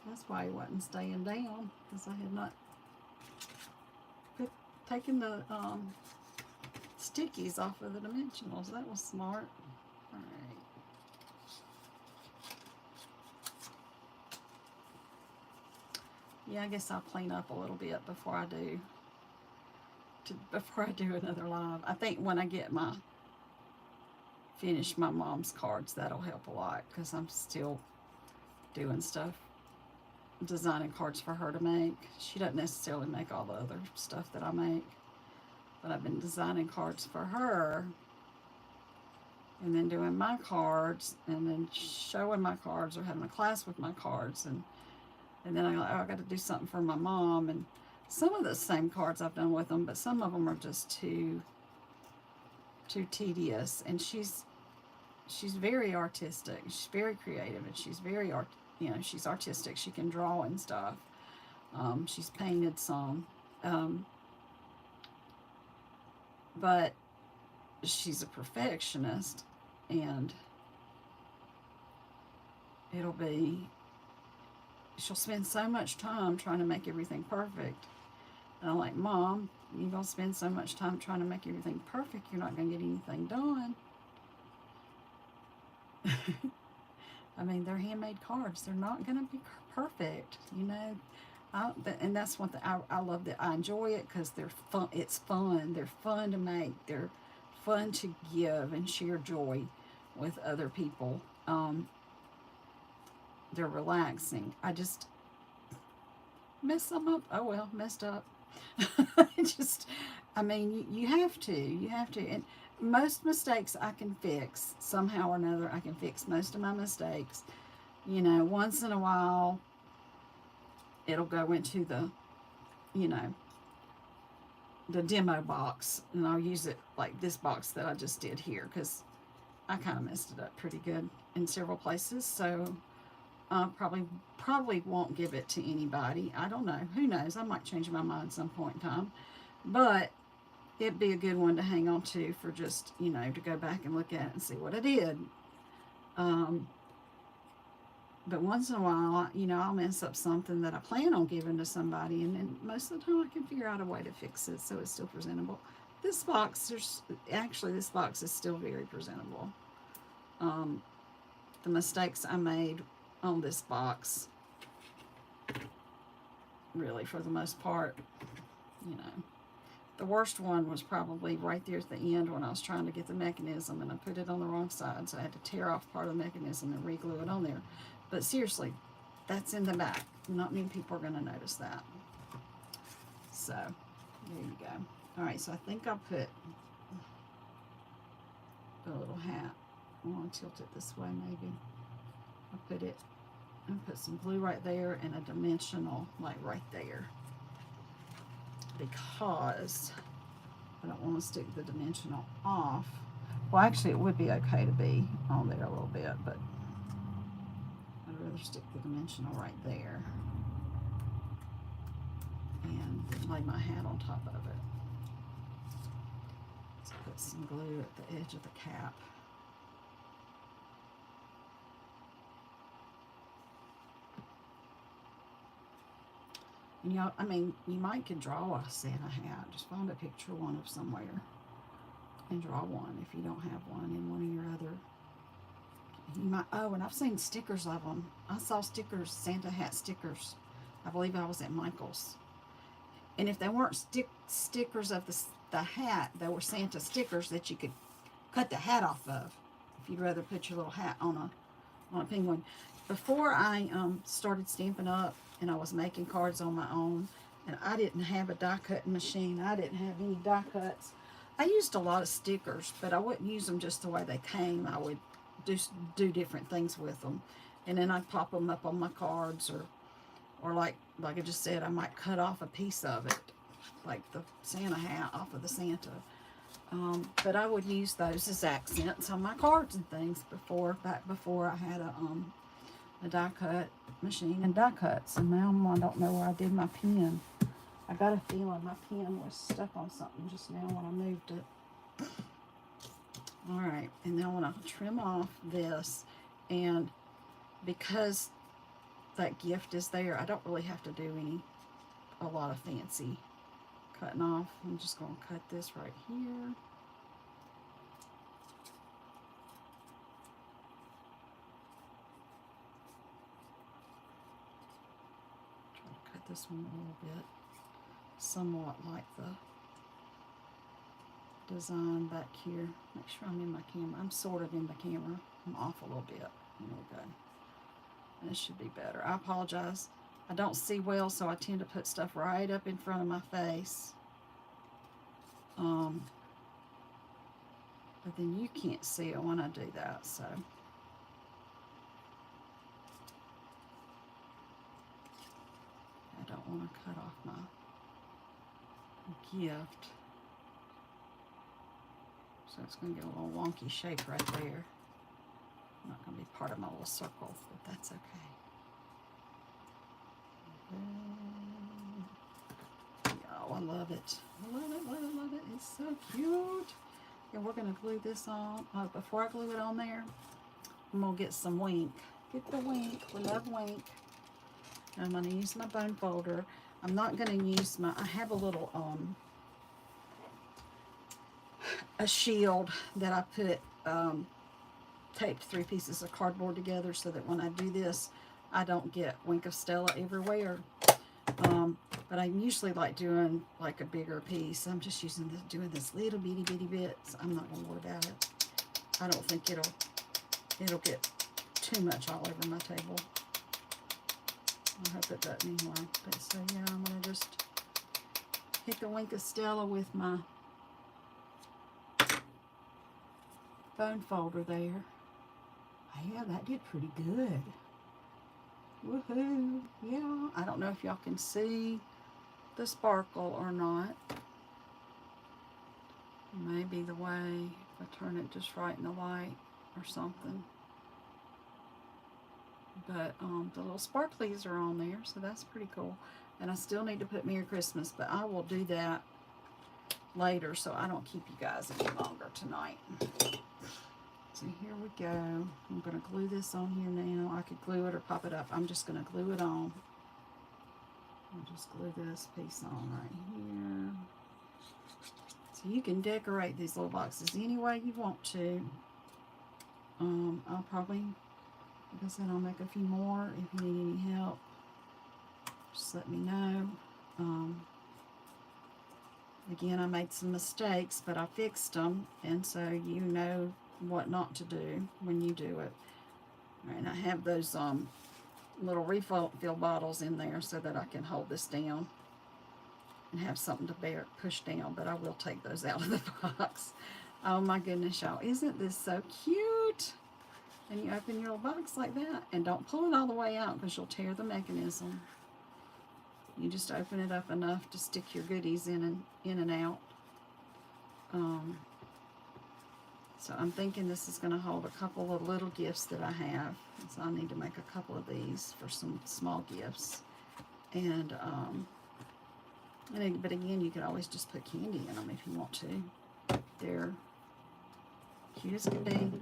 That's why he wasn't staying down, because I had not taken the stickies off of the dimensionals. That was smart. All right. Yeah, I guess I'll clean up a little bit before I do another live. I think when I get finish my mom's cards, that'll help a lot, because I'm still doing stuff, designing cards for her to make. She doesn't necessarily make all the other stuff that I make, but I've been designing cards for her, and then doing my cards, and then showing my cards, or having a class with my cards, and then I got to do something for my mom. And some of the same cards I've done with them, but some of them are just too tedious. And she's very artistic. She's very creative, and she's very she's artistic. She can draw and stuff. She's painted some, but she's a perfectionist, and she'll spend so much time trying to make everything perfect. And I'm like, Mom, you're going to spend so much time trying to make everything perfect, you're not going to get anything done. I mean, they're handmade cards. They're not going to be perfect. You know, And that's one thing I love, that I enjoy it because they're fun. It's fun. They're fun to make. They're fun to give and share joy with other people. They're relaxing. I just mess them up. Oh well, messed up. Just, I mean, you have to. You have to. And most mistakes I can fix somehow or another. I can fix most of my mistakes. Once in a while, it'll go into you know, the demo box, and I'll use it like this box that I just did here because I kind of messed it up pretty good in several places. So probably won't give it to anybody. I don't know. Who knows? I might change my mind some point in time. But it'd be a good one to hang on to for just, to go back and look at it and see what I did. Um, but once in a while, I'll mess up something that I plan on giving to somebody, and then most of the time I can figure out a way to fix it so it's still presentable. This box, this box is still very presentable. Um, the mistakes I made on this box, really, for the most part, the worst one was probably right there at the end when I was trying to get the mechanism and I put it on the wrong side, so I had to tear off part of the mechanism and re-glue it on there. But seriously, that's in the back. Not many people are going to notice that. So, there you go. Alright, so I think I'll put the little hat. I want to tilt it this way maybe. I'll put some glue right there and a dimensional like right there, because I don't want to stick the dimensional off. Well, actually it would be okay to be on there a little bit, but I'd rather stick the dimensional right there and lay my hat on top of it. Let's put some glue at the edge of the cap. I mean, you might could draw a Santa hat. Just find a picture one of somewhere and draw one if you don't have one in one of your other. You might. Oh, and I've seen stickers of them. I saw stickers, Santa hat stickers. I believe I was at Michael's. And if they weren't stickers of the hat, they were Santa stickers that you could cut the hat off of if you'd rather put your little hat on a penguin. Before I started Stampin' Up, and I was making cards on my own, and I didn't have a die cutting machine. I didn't have any die cuts. I used a lot of stickers, but I wouldn't use them just the way they came. I would do different things with them, and then I'd pop them up on my cards, or like I just said, I might cut off a piece of it, like the Santa hat off of the Santa. But I would use those as accents on my cards and things back before I had a die cut machine and die cuts. And now I don't know where I did my pen. I got a feeling my pen was stuck on something just now when I moved it. Alright, and then I want to trim off this, and because that gift is there, I don't really have to do a lot of fancy cutting off. I'm just going to cut this right here. This one a little bit, somewhat like the design back here. Make sure I'm in my camera. I'm sort of in the camera. I'm off a little bit. There we go. This should be better. I apologize. I don't see well, so I tend to put stuff right up in front of my face. But then you can't see it when I do that, so. I don't want to cut off my gift. So it's going to get a little wonky shape right there. Not going to be part of my little circle, but that's okay. Oh, I love it. I love it, love it, love it. It's so cute. And we're going to glue this on. Before I glue it on there, I'm going to get some Wink. Get the Wink. We love Wink. I'm going to use my bone folder. I'm not going to use I have a little, a shield that I put, taped 3 pieces of cardboard together so that when I do this, I don't get Wink of Stella everywhere. But I usually like doing like a bigger piece. I'm just doing this little bitty bits. I'm not gonna worry about it. I don't think it'll get too much all over my table. I hope it doesn't anyway. But so yeah, I'm gonna just hit the link of Stella with my bone folder there. Yeah, that did pretty good. Woohoo! Yeah, I don't know if y'all can see the sparkle or not. Maybe the way if I turn it just right in the light or something. But the little sparklies are on there, so that's pretty cool. And I still need to put Merry Christmas, but I will do that later so I don't keep you guys any longer tonight. So here we go. I'm going to glue this on here now. I could glue it or pop it up. I'm just going to glue it on. I'll just glue this piece on right here. So you can decorate these little boxes any way you want to. I'll probably, like I said, I'll make a few more. If you need any help, just let me know. Again, I made some mistakes, but I fixed them, and so you know what not to do when you do it. And I have those little refill bottles in there so that I can hold this down and have something to push down, but I will take those out of the box. Oh my goodness, y'all, isn't this so cute? And you open your little box like that, and don't pull it all the way out because you'll tear the mechanism. You just open it up enough to stick your goodies in and out. So I'm thinking this is going to hold a couple of little gifts that I have. So I need to make a couple of these for some small gifts. And but again, you could always just put candy in them if you want to. They're cute as can be.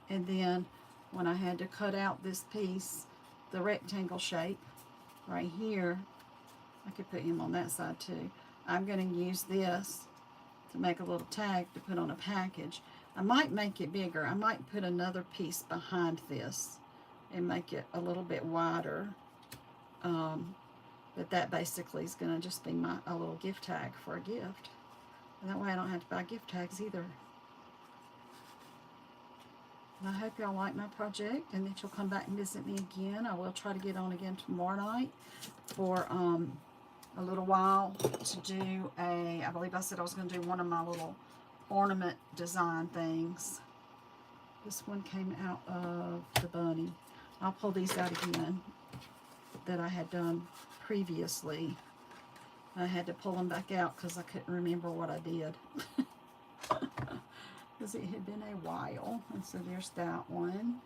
And then when I had to cut out this piece, the rectangle shape right here, I could put him on that side too. I'm going to use this to make a little tag to put on a package. I might make it bigger. I might put another piece behind this and make it a little bit wider. But that basically is going to just be a little gift tag for a gift. And that way I don't have to buy gift tags either. And I hope y'all like my project and that you'll come back and visit me again. I will try to get on again tomorrow night for a little while to do I believe I said I was going to do one of my little ornament design things. This one came out of the bunny. I'll pull these out again that I had done previously. I had to pull them back out because I couldn't remember what I did. Because it had been a while. And so there's that one.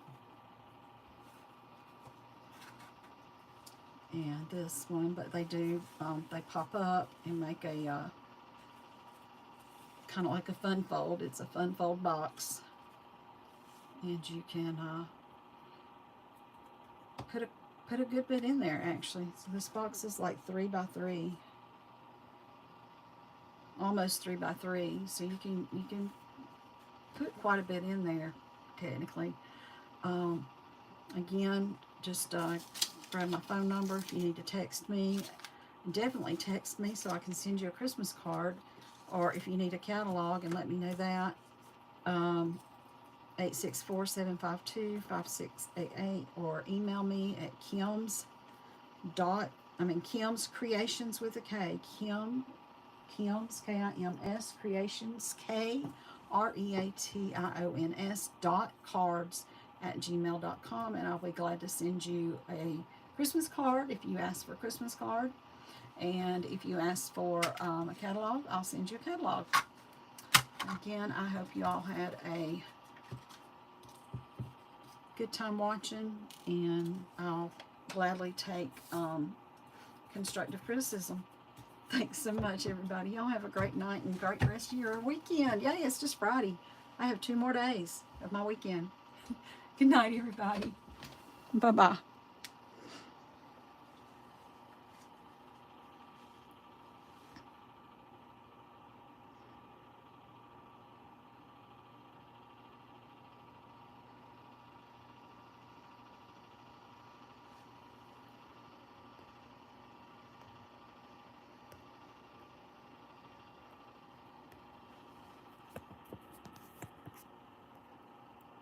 And this one, but they do, they pop up and make a, kind of like a fun fold. It's a fun fold box. And you can put a good bit in there, actually. So this box is like 3 by 3. Almost 3 by 3. So you can put quite a bit in there, technically. Again, just grab my phone number if you need to text me. Definitely text me so I can send you a Christmas card, or if you need a catalog, and let me know that. 864-752-5688, or email me at Kim's Creations with a K. Kim's Kims Creations KREATIONS.cards@gmail.com, and I'll be glad to send you a Christmas card if you ask for a Christmas card. And if you ask for a catalog, I'll send you a catalog. Again, I hope you all had a good time watching, and I'll gladly take constructive criticism. Thanks so much, everybody. Y'all have a great night and great rest of your weekend. Yeah, it's just Friday. I have 2 more days of my weekend. Good night, everybody. Bye-bye.